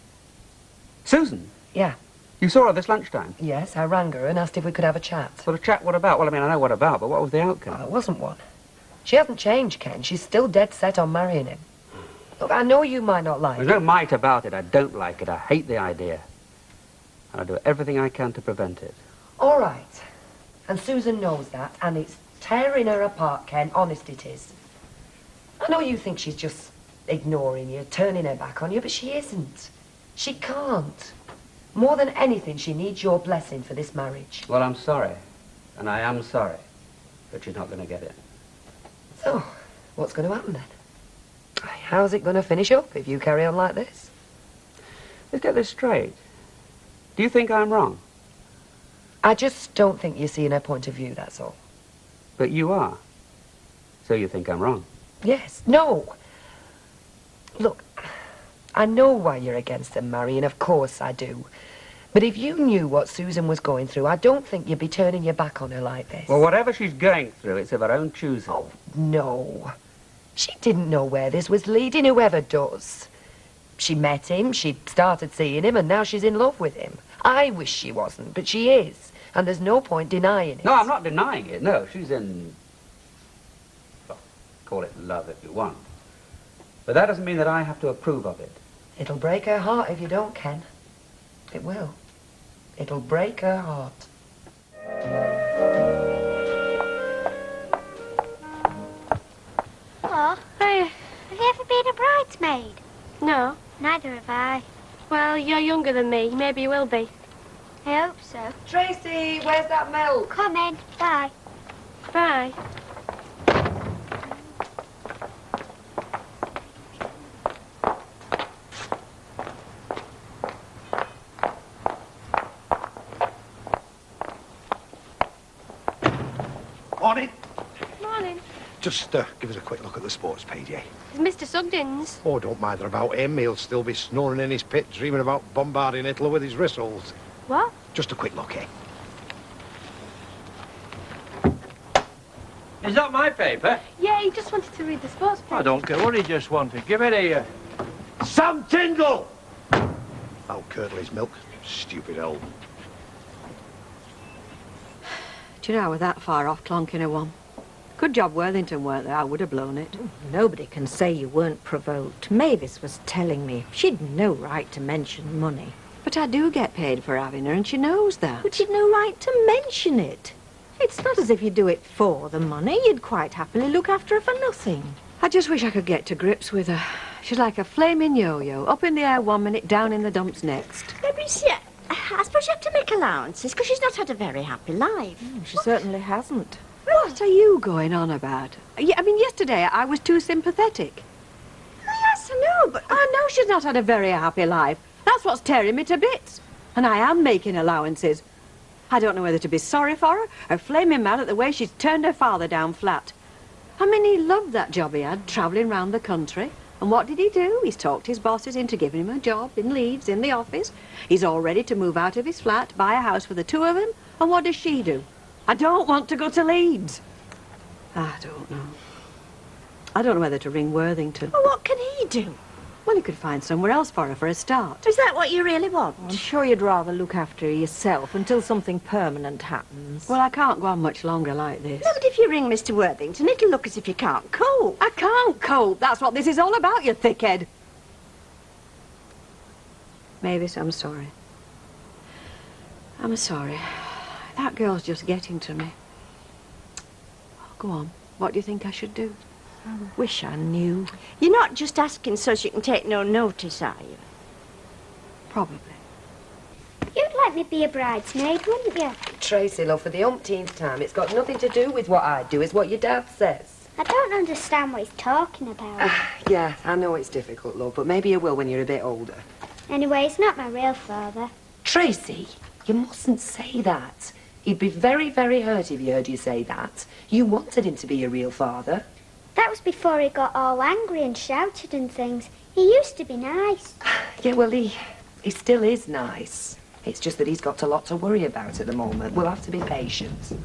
Susan? Yeah. You saw her this lunchtime? Yes, I rang her and asked if we could have a chat. Well, a chat, what about? Well, I mean, I know what about, but what was the outcome? Well, it wasn't one. She hasn't changed, Ken. She's still dead set on marrying him. Look, I know you might not like There's it. no might about it. I don't like it. I hate the idea. And I'll do everything I can to prevent it. All right. And Susan knows that, and it's tearing her apart, Ken. Honest it is. I know you think she's just ignoring you, turning her back on you, but she isn't. She can't. More than anything, she needs your blessing for this marriage. Well, I'm sorry. And I am sorry. But she's not going to get it. So, what's going to happen then? How's it going to finish up if you carry on like this? Let's get this straight. Do you think I'm wrong? I just don't think you're seeing her point of view, that's all. But you are. So you think I'm wrong? Yes. No. Look, I know why you're against them marrying, of course I do. But if you knew what Susan was going through, I don't think you'd be turning your back on her like this. Well, whatever she's going through, it's of her own choosing. Oh, no. She didn't know where this was leading, whoever does. She met him, she started seeing him, and now she's in love with him. I wish she wasn't, but she is. And there's no point denying it. No, I'm not denying it. No, she's in... well, call it love if you want. But that doesn't mean that I have to approve of it. It'll break her heart if you don't, Ken. It will. It'll break her heart. Oh, Hey. have you ever been a bridesmaid? No. Neither have I. Well, you're younger than me. Maybe you will be. I hope so. Tracy, where's that milk? Come in. Bye. Bye. Morning. Morning. Just give us a quick look at the sports page, eh? It's Mr. Sugden's. Oh, don't mind about him. He'll still be snoring in his pit, dreaming about bombarding Italy with his whistles. What? Just a quick look, eh? Is that my paper? Yeah, he just wanted to read the sports page. I don't care what he just wanted. Give it here. Sam Tyndall! I'll curdle his milk. Stupid old. Do you know, I was that far off clonking a one. Good job Worthington weren't there. I would have blown it. Nobody can say you weren't provoked. Mavis was telling me she'd no right to mention money. But I do get paid for having her, and she knows that. But you'd no right to mention it. It's not as if you do it for the money. You'd quite happily look after her for nothing. I just wish I could get to grips with her. She's like a flaming yo-yo. Up in the air 1 minute, down in the dumps next. Maybe I suppose you have to make allowances, because she's not had a very happy life. She certainly hasn't. What are you going on about? Yeah, I mean, yesterday I was too sympathetic. Yes, I know, but... I know she's not had a very happy life. That's what's tearing me to bits. And I am making allowances. I don't know whether to be sorry for her or flaming mad at the way she's turned her father down flat. I mean, he loved that job he had, travelling round the country. And what did he do? He's talked his bosses into giving him a job in Leeds, in the office. He's all ready to move out of his flat, buy a house for the two of them. And what does she do? I don't want to go to Leeds. I don't know. I don't know whether to ring Worthington. Well, what can he do? Well, he could find somewhere else for her for a start. Is that what you really want? I'm sure you'd rather look after her yourself until something permanent happens. Well, I can't go on much longer like this. No, but if you ring Mr. Worthington, it'll look as if you can't cope. I can't cope. That's what this is all about, you thickhead. Mavis, I'm sorry. I'm sorry. That girl's just getting to me. Go on. What do you think I should do? I wish I knew. You're not just asking so she can take no notice, are you? Probably. You'd let me be a bridesmaid, wouldn't you? Tracy, love, for the umpteenth time, it's got nothing to do with what I do. It's what your dad says. I don't understand what he's talking about. Yeah, I know it's difficult, love, but maybe you will when you're a bit older. Anyway, he's not my real father. Tracy, you mustn't say that. He'd be very, very hurt if he heard you say that. You wanted him to be your real father. That was before he got all angry and shouted and things. He used to be nice. Yeah, well, he still is nice. It's just that he's got a lot to worry about at the moment. We'll have to be patient. See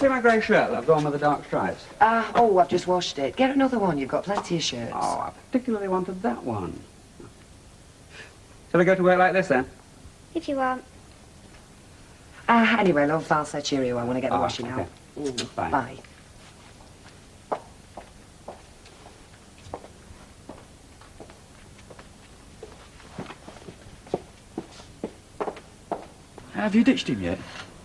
my grey shirt, love, the one with the dark stripes? Oh, I've just washed it. Get another one. You've got plenty of shirts. Oh, I particularly wanted that one. Shall I go to work like this, then? If you want. Anyway, love, I'll say cheerio. I want to get the washing okay. out. Bye. Bye. Have you ditched him yet?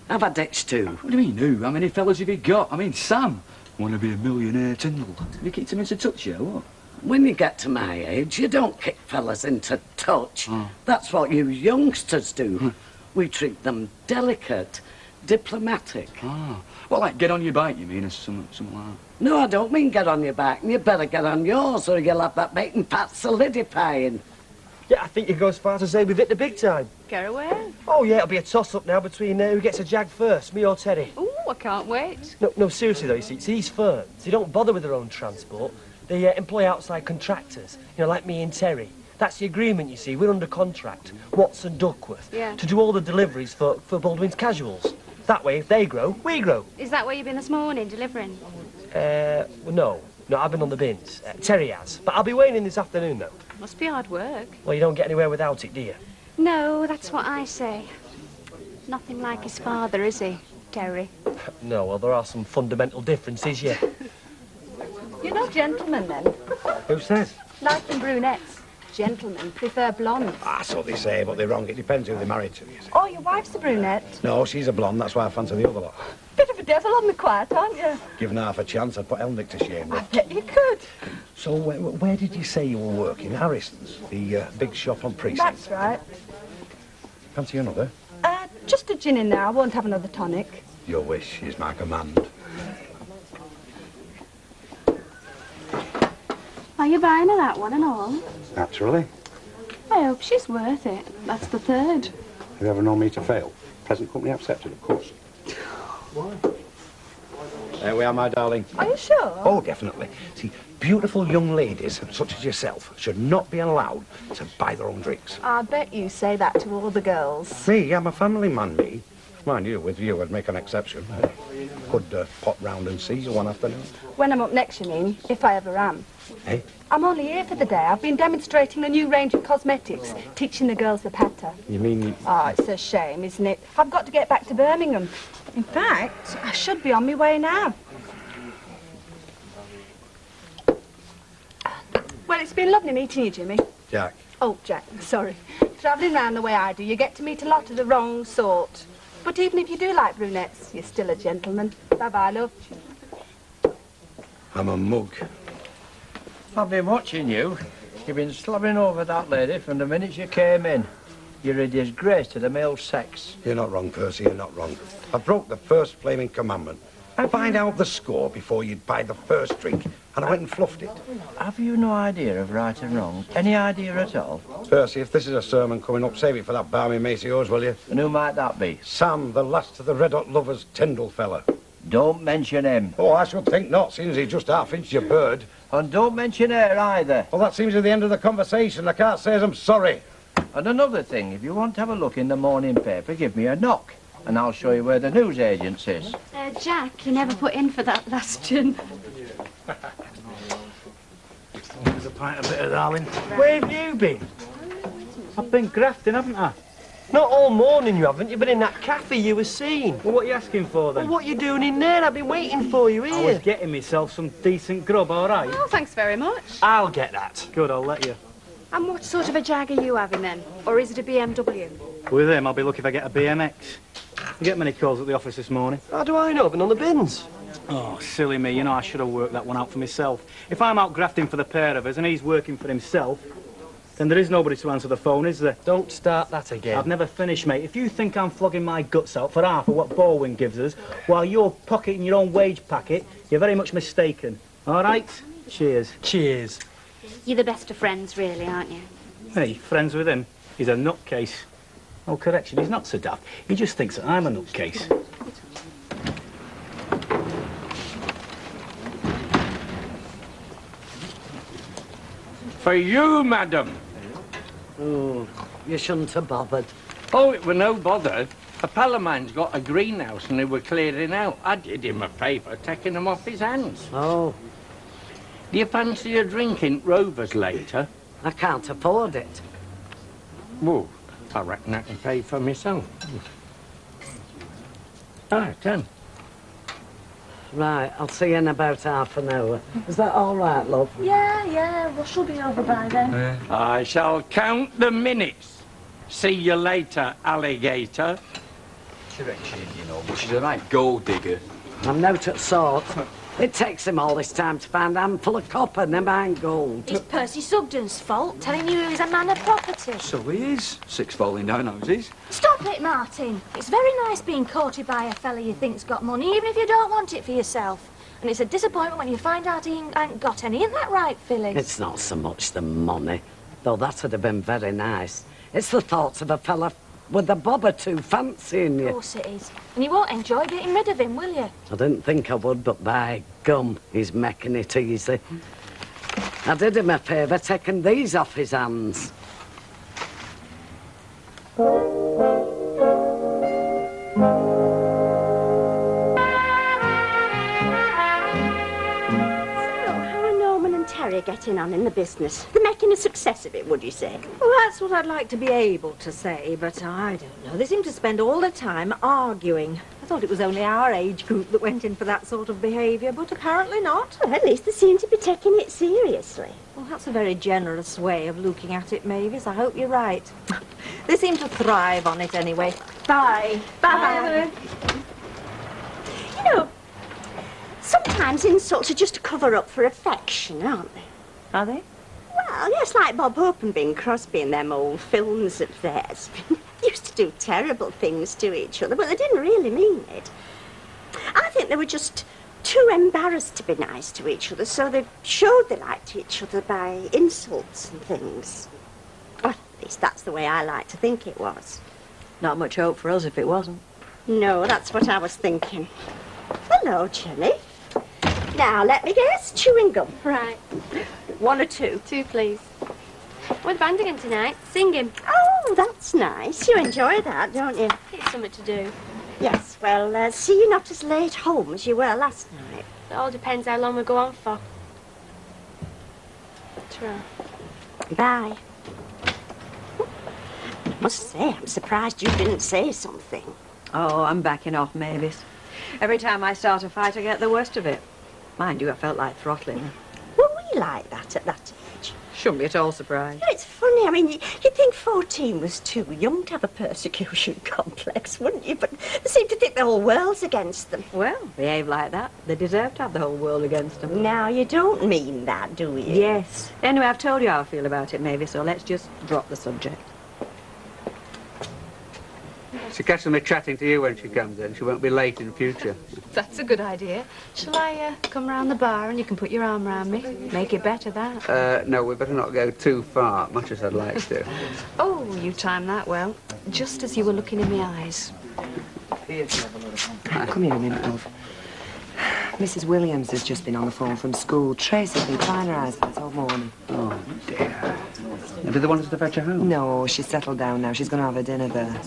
Have I ditched too? What do you mean, who? How many fellas have you got? I mean, Sam. Want to be a millionaire, Tyndall. Have you kicked him into touch yet, or what? When you get to my age, you don't kick fellas into touch. That's what you youngsters do. We treat them delicate. diplomatic. Ah, well, like get on your bike, you mean, or something like that? No, I don't mean get on your back. You better get on yours, or you'll have that making pat solidifying. Yeah, I think you go as far as to say we've hit the big time. Caraway? Oh, yeah, it'll be a toss-up now between who gets a jag first, me or Terry. Ooh, I can't wait. No, seriously, though, you see, it's these firms. They don't bother with their own transport. They employ outside contractors, you know, like me and Terry. That's the agreement, you see. We're under contract, Watson Duckworth, Yeah. to do all the deliveries for Baldwin's Casuals. That way, if they grow, we grow. Is that where you've been this morning, delivering? Well, no, I've been on the bins. Terry has. But I'll be weighing in this afternoon, though. Must be hard work. Well, you don't get anywhere without it, do you? No, that's what I say. Nothing like his father, is he, Terry? No, well, there are some fundamental differences, yeah. You're not gentlemen, then. Who says? Liking brunettes. Gentlemen prefer blondes. Ah, so they say, but they're wrong. It depends who they're married to, you see. Oh, your wife's a brunette. No, she's a blonde. That's why I fancy the other lot. Bit of a devil on the quiet, aren't you? Given half a chance, I'd put Elnick to shame. I bet you could. So, where did you say you were working? Harrison's, the big shop on Precinct. That's right. Fancy another? Just a gin in there. I won't have another tonic. Your wish is my command. Are you buying her that one and all? Naturally. I hope she's worth it. That's the third. Have you ever known me to fail? Present company accepted, of course. Why? There we are, my darling. Are you sure? Oh, definitely. See, beautiful young ladies, such as yourself, should not be allowed to buy their own drinks. I bet you say that to all the girls. Me, I'm a family man, me. Mind you, with you, I'd make an exception. Could pop round and see you one afternoon. When I'm up next, you mean, if I ever am. Eh? I'm only here for the day. I've been demonstrating a new range of cosmetics, teaching the girls the patter. You mean... Oh, it's a shame, isn't it? I've got to get back to Birmingham. In fact, I should be on my way now. Well, it's been lovely meeting you, Jimmy. Jack. Oh, Jack, sorry. Travelling round the way I do, you get to meet a lot of the wrong sort. But even if you do like brunettes, you're still a gentleman. Bye-bye, love. I'm a mug. I've been watching you. You've been slobbering over that lady from the minute you came in. You're a disgrace to the male sex. You're not wrong, Percy, you're not wrong. I broke the first flaming commandment. I find out the score before you'd buy the first drink, and I went and fluffed it. Have you no idea of right and wrong? Any idea at all? Percy, if this is a sermon coming up, save it for that barmy mate of yours, will you? And who might that be? Sam, the last of the Red Hot Lovers, Tyndall fella. Don't mention him. Oh, I should think not, seeing as he just half-inched your bird. And don't mention her either. Well, that seems to be the end of the conversation. I can't say as I'm sorry. And another thing, if you want to have a look in the morning paper, give me a knock, and I'll show you where the news agent is. Jack, you never put in for that last gin. There's a pint of bitter, darling. Where have you been? I've been grafting, haven't I? Not all morning you haven't. You've been in that cafe you were seeing. Well, what are you asking for, then? Well, what you doing in there? I've been waiting for you here. I was getting myself some decent grub, all right? Oh, thanks very much. I'll get that. Good, I'll let you. And what sort of a jag are you having, then? Or is it a BMW? With him, I'll be lucky if I get a BMX. You get many calls at the office this morning? How do I know? I've been on the bins. Oh, silly me. You know, I should have worked that one out for myself. If I'm out grafting for the pair of us and he's working for himself, then there is nobody to answer the phone, is there? Don't start that again. I've never finished, mate. If you think I'm flogging my guts out for half of what Baldwin gives us, while you're pocketing your own wage packet, you're very much mistaken. All right? Cheers. Cheers. You're the best of friends, really, aren't you? Hey, friends with him? He's a nutcase. Oh, correction, he's not so daft. He just thinks that I'm a nutcase. For you, madam. Oh, you shouldn't have bothered. Oh, it were no bother. A pal of mine's got a greenhouse and they were clearing out. I did him a favour, taking them off his hands. Oh. Do you fancy a drink in Rovers later? I can't afford it. Well, I reckon I can pay for myself. Ah, 10. Right, I'll see you in about half an hour. Is that all right, love? Yeah, Rush will be over by then. I shall count the minutes. See you later, alligator. She reckons she, you know, but she's a right gold digger. I'm out at sort. It takes him all this time to find a handful of copper, never mind gold. It's Percy Sugden's fault, telling you he's a man of property. So he is. 6 falling down houses. Stop it, Martin. It's very nice being courted by a fella you think's got money, even if you don't want it for yourself. And it's a disappointment when you find out he ain't got any. Isn't that right, Phyllis? It's not so much the money, though that would have been very nice. It's the thoughts of a fella with a bob or two fancying you. Of course it is. And you won't enjoy getting rid of him, will you? I didn't think I would, but by gum, he's making it easy. I did him a favour taking these off his hands. Terry getting on in the business? They're making a success of it, would you say? Well, that's what I'd like to be able to say, but I don't know. They seem to spend all the time arguing. I thought it was only our age group that went in for that sort of behaviour, but apparently not. Well, at least they seem to be taking it seriously. Well, that's a very generous way of looking at it, Mavis. I hope you're right. They seem to thrive on it anyway. Bye. Bye. You know, sometimes insults are just a cover-up for affection, aren't they? Are they? Well, yes, like Bob Hope and Bing Crosby in them old films of theirs. Used to do terrible things to each other, but they didn't really mean it. I think they were just too embarrassed to be nice to each other, so they showed they liked each other by insults and things. Well, at least that's the way I like to think it was. Not much hope for us if it wasn't. No, that's what I was thinking. Hello, Jenny. Now, let me guess, chewing gum. Right. 1 or 2? 2, please. We're the band again tonight, singing. Oh, that's nice. You enjoy that, don't you? It's something to do. Yes, well, see you're not as late home as you were last night. It all depends how long we go on for. Try. Bye. I must say, I'm surprised you didn't say something. Oh, I'm backing off, Mavis. Every time I start a fight, I get the worst of it. Mind you, I felt like throttling her. Were we like that at that age? Shouldn't be at all surprised. You know, it's funny, I mean, you'd think 14 was too young to have a persecution complex, wouldn't you? But they seem to think the whole world's against them. Well, behave like that. They deserve to have the whole world against them. Now, you don't mean that, do you? Yes. Anyway, I've told you how I feel about it, Mavis, so let's just drop the subject. She catches me chatting to you when she comes in. She won't be late in future. That's a good idea. Shall I come round the bar and you can put your arm round me? Make it better, that. No, we better not go too far, much as I'd like to. Oh, you timed that well. Just as you were looking in my eyes. Come here a minute, love. Mrs. Williams has just been on the phone from school. Tracy's been crying her eyes out all morning. Oh, dear. And did they want us to fetch her home? No, she's settled down now. She's going to have her dinner there.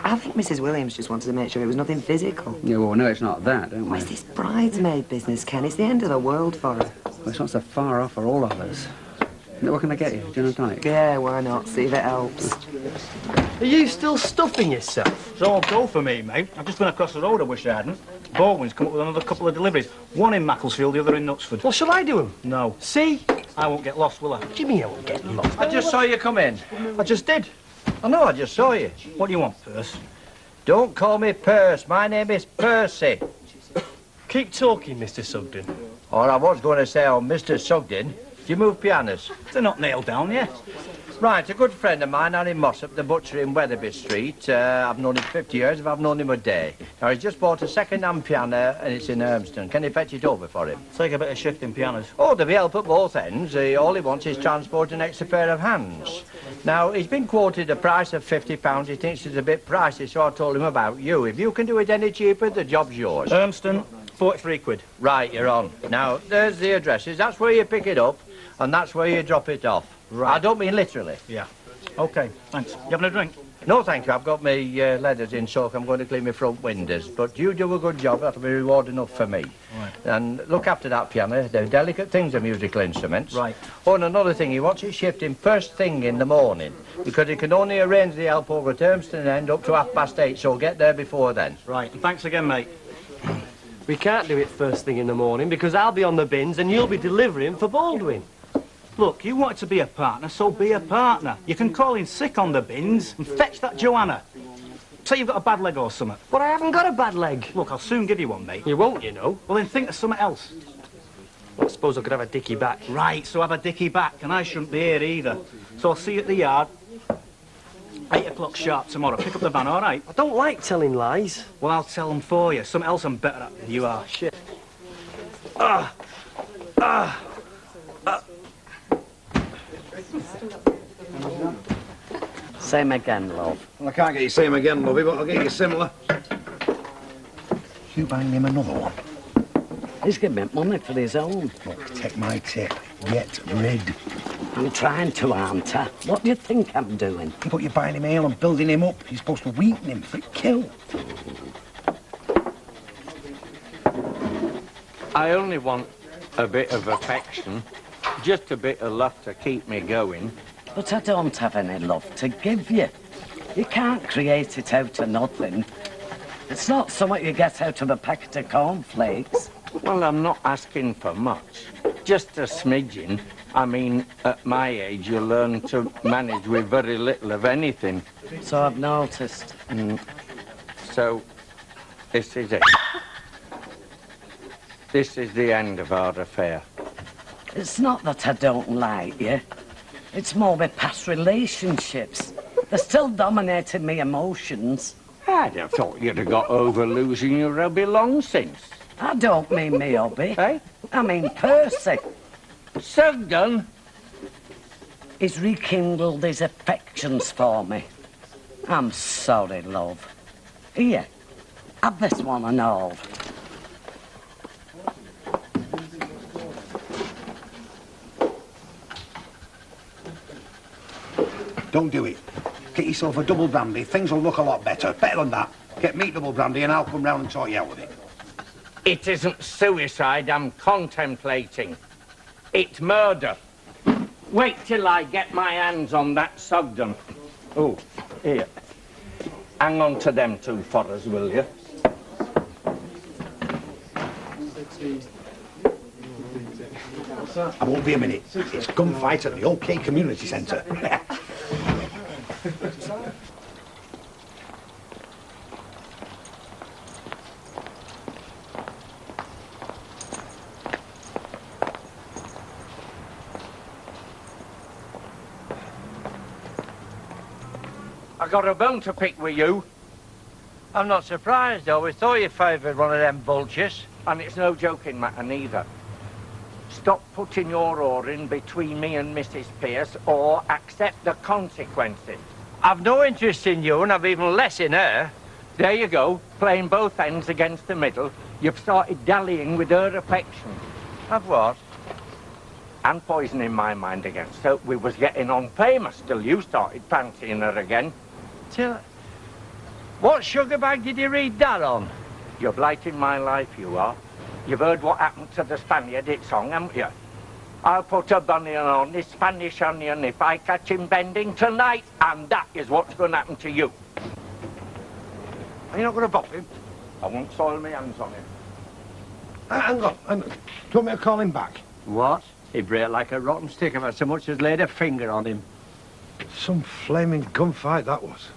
I think Mrs. Williams just wanted to make sure it was nothing physical. Yeah, well, no, it's not that, don't we? What's this bridesmaid business, Ken? It's the end of the world for her. Well, it's not so far off for all of us. What can I get you? Gin and tonic? Yeah, why not? See if it helps. Are you still stuffing yourself? It's all go for me, mate. I've just been across the road, I wish I hadn't. Baldwin's come up with another couple of deliveries. One in Macclesfield, the other in Knutsford. Well, shall I do them? No. See? I won't get lost, will I? What do you mean I won't get lost? I just saw you come in. I just did. I know, I just saw you. What do you want, Perce? Don't call me Perce. My name is Percy. Keep talking, Mr. Sugden. Or I was going to say, oh, Mr. Sugden, do you move pianos? They're not nailed down yet. Right, a good friend of mine, Harry Mossop, the butcher in Weatherby Street. I've known him 50 years, if I've known him a day. Now, he's just bought a second-hand piano, and it's in Urmston. Can you fetch it over for him? Take a bit of shifting pianos. Oh, there'll be help at both ends. All he wants is transport an extra pair of hands. Now, he's been quoted a price of £50. He thinks it's a bit pricey, so I told him about you. If you can do it any cheaper, the job's yours. Urmston, 43 quid. Right, you're on. Now, there's the addresses. That's where you pick it up, and that's where you drop it off. Right. I don't mean literally. Yeah. OK, thanks. You having a drink? No, thank you. I've got my leathers in soak. I'm going to clean my front windows. But you do a good job. That'll be reward enough for me. Right. And look after that piano. They're delicate things, the musical instruments. Right. Oh, and another thing, he wants it shifting first thing in the morning, because he can only arrange the help over at Urmston end up to 8:30, so get there before then. Right, and thanks again, mate. We can't do it first thing in the morning because I'll be on the bins and you'll be delivering for Baldwin. Look, you wanted to be a partner, so be a partner. You can call in sick on the bins and fetch that Joanna. Say you've got a bad leg or something. But I haven't got a bad leg. Look, I'll soon give you one, mate. You won't, you know. Well, then think of something else. Well, I suppose I could have a dicky back. Right, so have a dicky back, and I shouldn't be here either. So I'll see you at the yard. 8 o'clock sharp tomorrow. Pick up the van, all right? I don't like telling lies. Well, I'll tell them for you. Something else I'm better at than you are. Shit. Same again, love. Well, I can't get you same again, lovey, but I'll get you similar. You buying him another one? He's giving me money for his own. Look, take my tip. Get rid. I'm trying to, aren't I? What do you think I'm doing? But you're buying him ale and building him up. You're supposed to weaken him, fit kill. I only want a bit of affection, just a bit of love to keep me going. But I don't have any love to give you. You can't create it out of nothing. It's not something you get out of a packet of cornflakes. Well, I'm not asking for much. Just a smidgen. I mean, at my age, you learn to manage with very little of anything. So I've noticed. So, this is it. This is the end of our affair. It's not that I don't like you. It's more my past relationships. They're still dominating me emotions. I'd have thought you'd have got over losing your hubby long since. I don't mean me hubby. Eh? I mean Percy. So done. He's rekindled his affections for me. I'm sorry, love. Here, have this one and all. Don't do it. Get yourself a double brandy. Things will look a lot better. Better than that. Get me double brandy and I'll come round and sort you out with it. It isn't suicide I'm contemplating. It's murder. Wait till I get my hands on that Sugden. Oh, here. Hang on to them two for us, will you? I won't be a minute. It's gunfight at the OK Community Centre. I got a bone to pick with you. I'm not surprised, though. We thought you favoured one of them vultures. And it's no joking matter, neither. Stop putting your oar in between me and Mrs. Pierce, or accept the consequences. I've no interest in you, and I've even less in her. There you go, playing both ends against the middle. You've started dallying with her affection. Of what? And poisoning my mind against her. We was getting on famous till you started fancying her again. What sugar bag did you read that on? You're blighting my life, you are. You've heard what happened to the Spaniard it's song, haven't you? I'll put a bunion on this Spanish onion if I catch him bending tonight, and that is what's going to happen to you. Are you not going to bop him? I won't soil my hands on him. Hang on. Do you want me to call him back? What? He'd break like a rotten stick if I so much as laid a finger on him. Some flaming gunfight that was.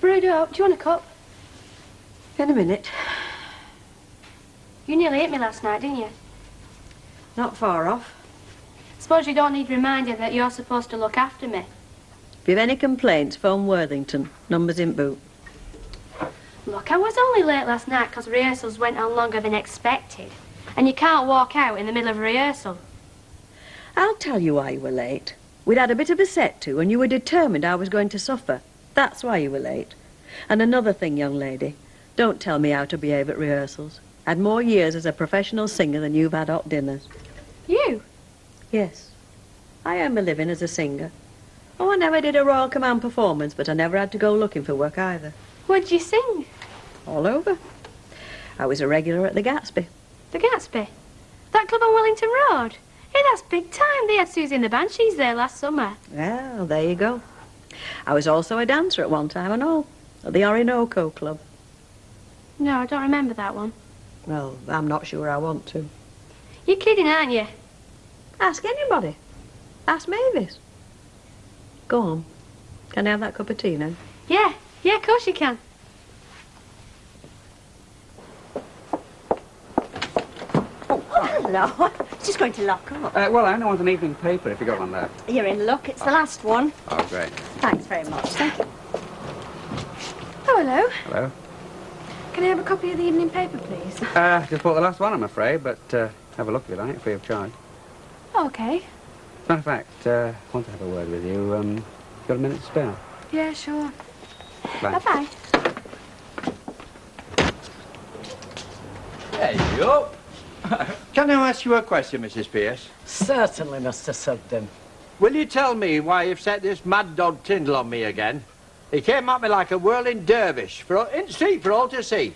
Brudo, do you want a cup? In a minute. You nearly hit me last night, didn't you? Not far off. Suppose you don't need reminding that you're supposed to look after me. If you've any complaints, phone Worthington. Number's in boot. Look, I was only late last night because rehearsals went on longer than expected. And you can't walk out in the middle of a rehearsal. I'll tell you why you were late. We'd had a bit of a set to, and you were determined I was going to suffer. That's why you were late. And another thing, young lady, don't tell me how to behave at rehearsals. I'd more years as a professional singer than you've had hot dinners. You? Yes. I earn my living as a singer. Oh, I never did a Royal Command performance, but I never had to go looking for work either. What'd you sing? All over. I was a regular at the Gatsby. The Gatsby? That club on Wellington Road? Hey, that's big time. They had Susie and the Banshees there last summer. Well, there you go. I was also a dancer at one time and all, at the Orinoco Club. No, I don't remember that one. Well, I'm not sure I want to. You're kidding, aren't you? Ask anybody. Ask Mavis. Go on. Can I have that cup of tea now? Yeah, of course you can. Hello. Just going to lock up. Well, I only want an evening paper if you got one there. You're in luck. It's the last one. Oh, great. Thanks very much. Thank you. Oh, hello. Hello. Can I have a copy of the evening paper, please? Just bought the last one, I'm afraid, but have a look if you like, free of charge. Oh, okay. As a matter of fact, I want to have a word with you. Got a minute to spare? Yeah, sure. Bye. Bye-bye. There you go. Can I ask you a question, Mrs. Pierce? Certainly, Mr. Sugden. Will you tell me why you've set this mad dog Tyndall on me again? He came at me like a whirling dervish, in the street for all to see.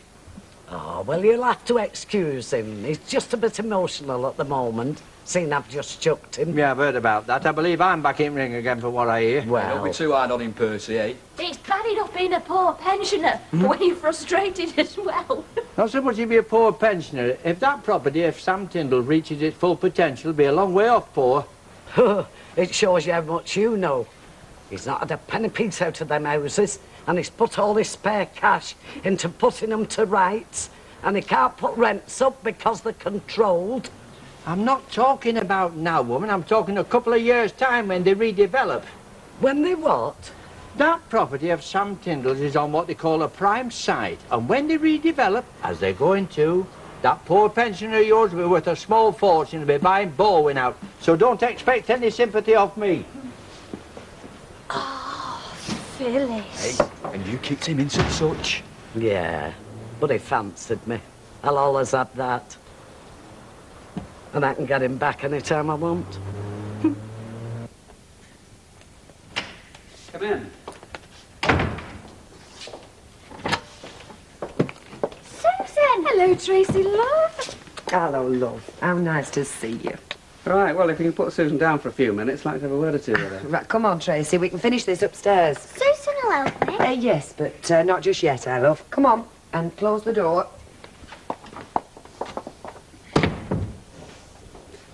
Oh, well, you'll have to excuse him. He's just a bit emotional at the moment, seeing I've just chucked him. Yeah, I've heard about that. I believe I'm back in ring again for what I hear. Well... Don't be too hard on him, Percy, eh? It's bad enough being a poor pensioner, but when you're frustrated as well. Not so much if you're a poor pensioner. If that property, if Sam Tyndall reaches its full potential, will be a long way off poor. It shows you how much you know. He's not had a penny piece out of them houses, and he's put all his spare cash into putting them to rights, and he can't put rents up because they're controlled. I'm not talking about now, woman. I'm talking a couple of years' time when they redevelop. When they what? That property of Sam Tyndall's is on what they call a prime site, and when they redevelop, as they're going to, that poor pensioner of yours will be worth a small fortune and be buying Bowen out. So don't expect any sympathy off me. Oh, Phyllis. Hey, and you kicked him into such? Yeah, but he fancied me. I'll always have that. And I can get him back any time I want. Come in. Susan! Hello, Tracy, love. Hello, love. How nice to see you. Right, well, if you can put Susan down for a few minutes, I'd like to have a word or two with her. Right, come on, Tracy. We can finish this upstairs. Susan will help me. Yes, but not just yet, I love. Come on, and close the door.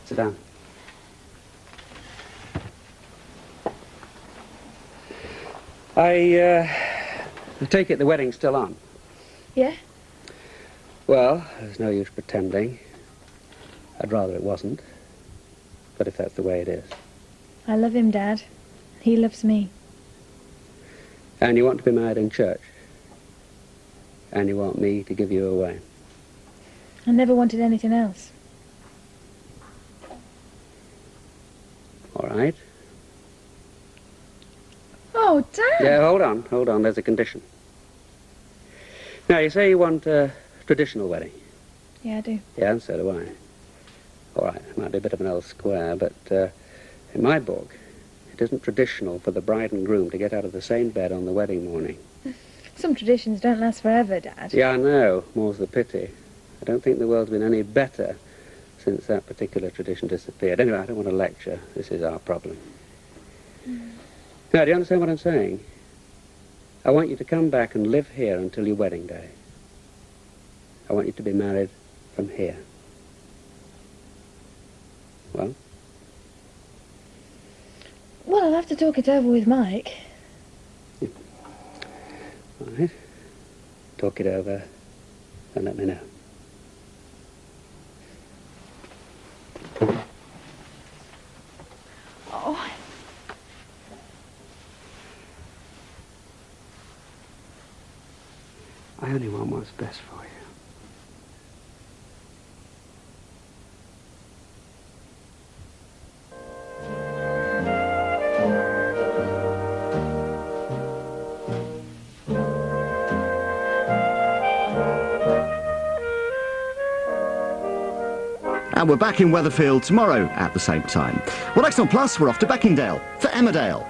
Sit down. I take it the wedding's still on. Yeah? Well, there's no use pretending. I'd rather it wasn't. But if that's the way it is. I love him, Dad. He loves me. And you want to be married in church. And you want me to give you away. I never wanted anything else. All right. Oh, Dad! Yeah, hold on, there's a condition. Now, you say you want a traditional wedding. Yeah, I do. Yeah, and so do I. All right, it might be a bit of an old square, but in my book, it isn't traditional for the bride and groom to get out of the same bed on the wedding morning. Some traditions don't last forever, Dad. Yeah, I know. More's the pity. I don't think the world's been any better since that particular tradition disappeared. Anyway, I don't want to lecture. This is our problem. Now, do you understand what I'm saying? I want you to come back and live here until your wedding day. I want you to be married from here. Well? Well, I'll have to talk it over with Mike. All right. Talk it over and let me know. Oh. I only want what's best for you. And we're back in Weatherfield tomorrow at the same time. Well, next on Plus, we're off to Beckingdale for Emmerdale.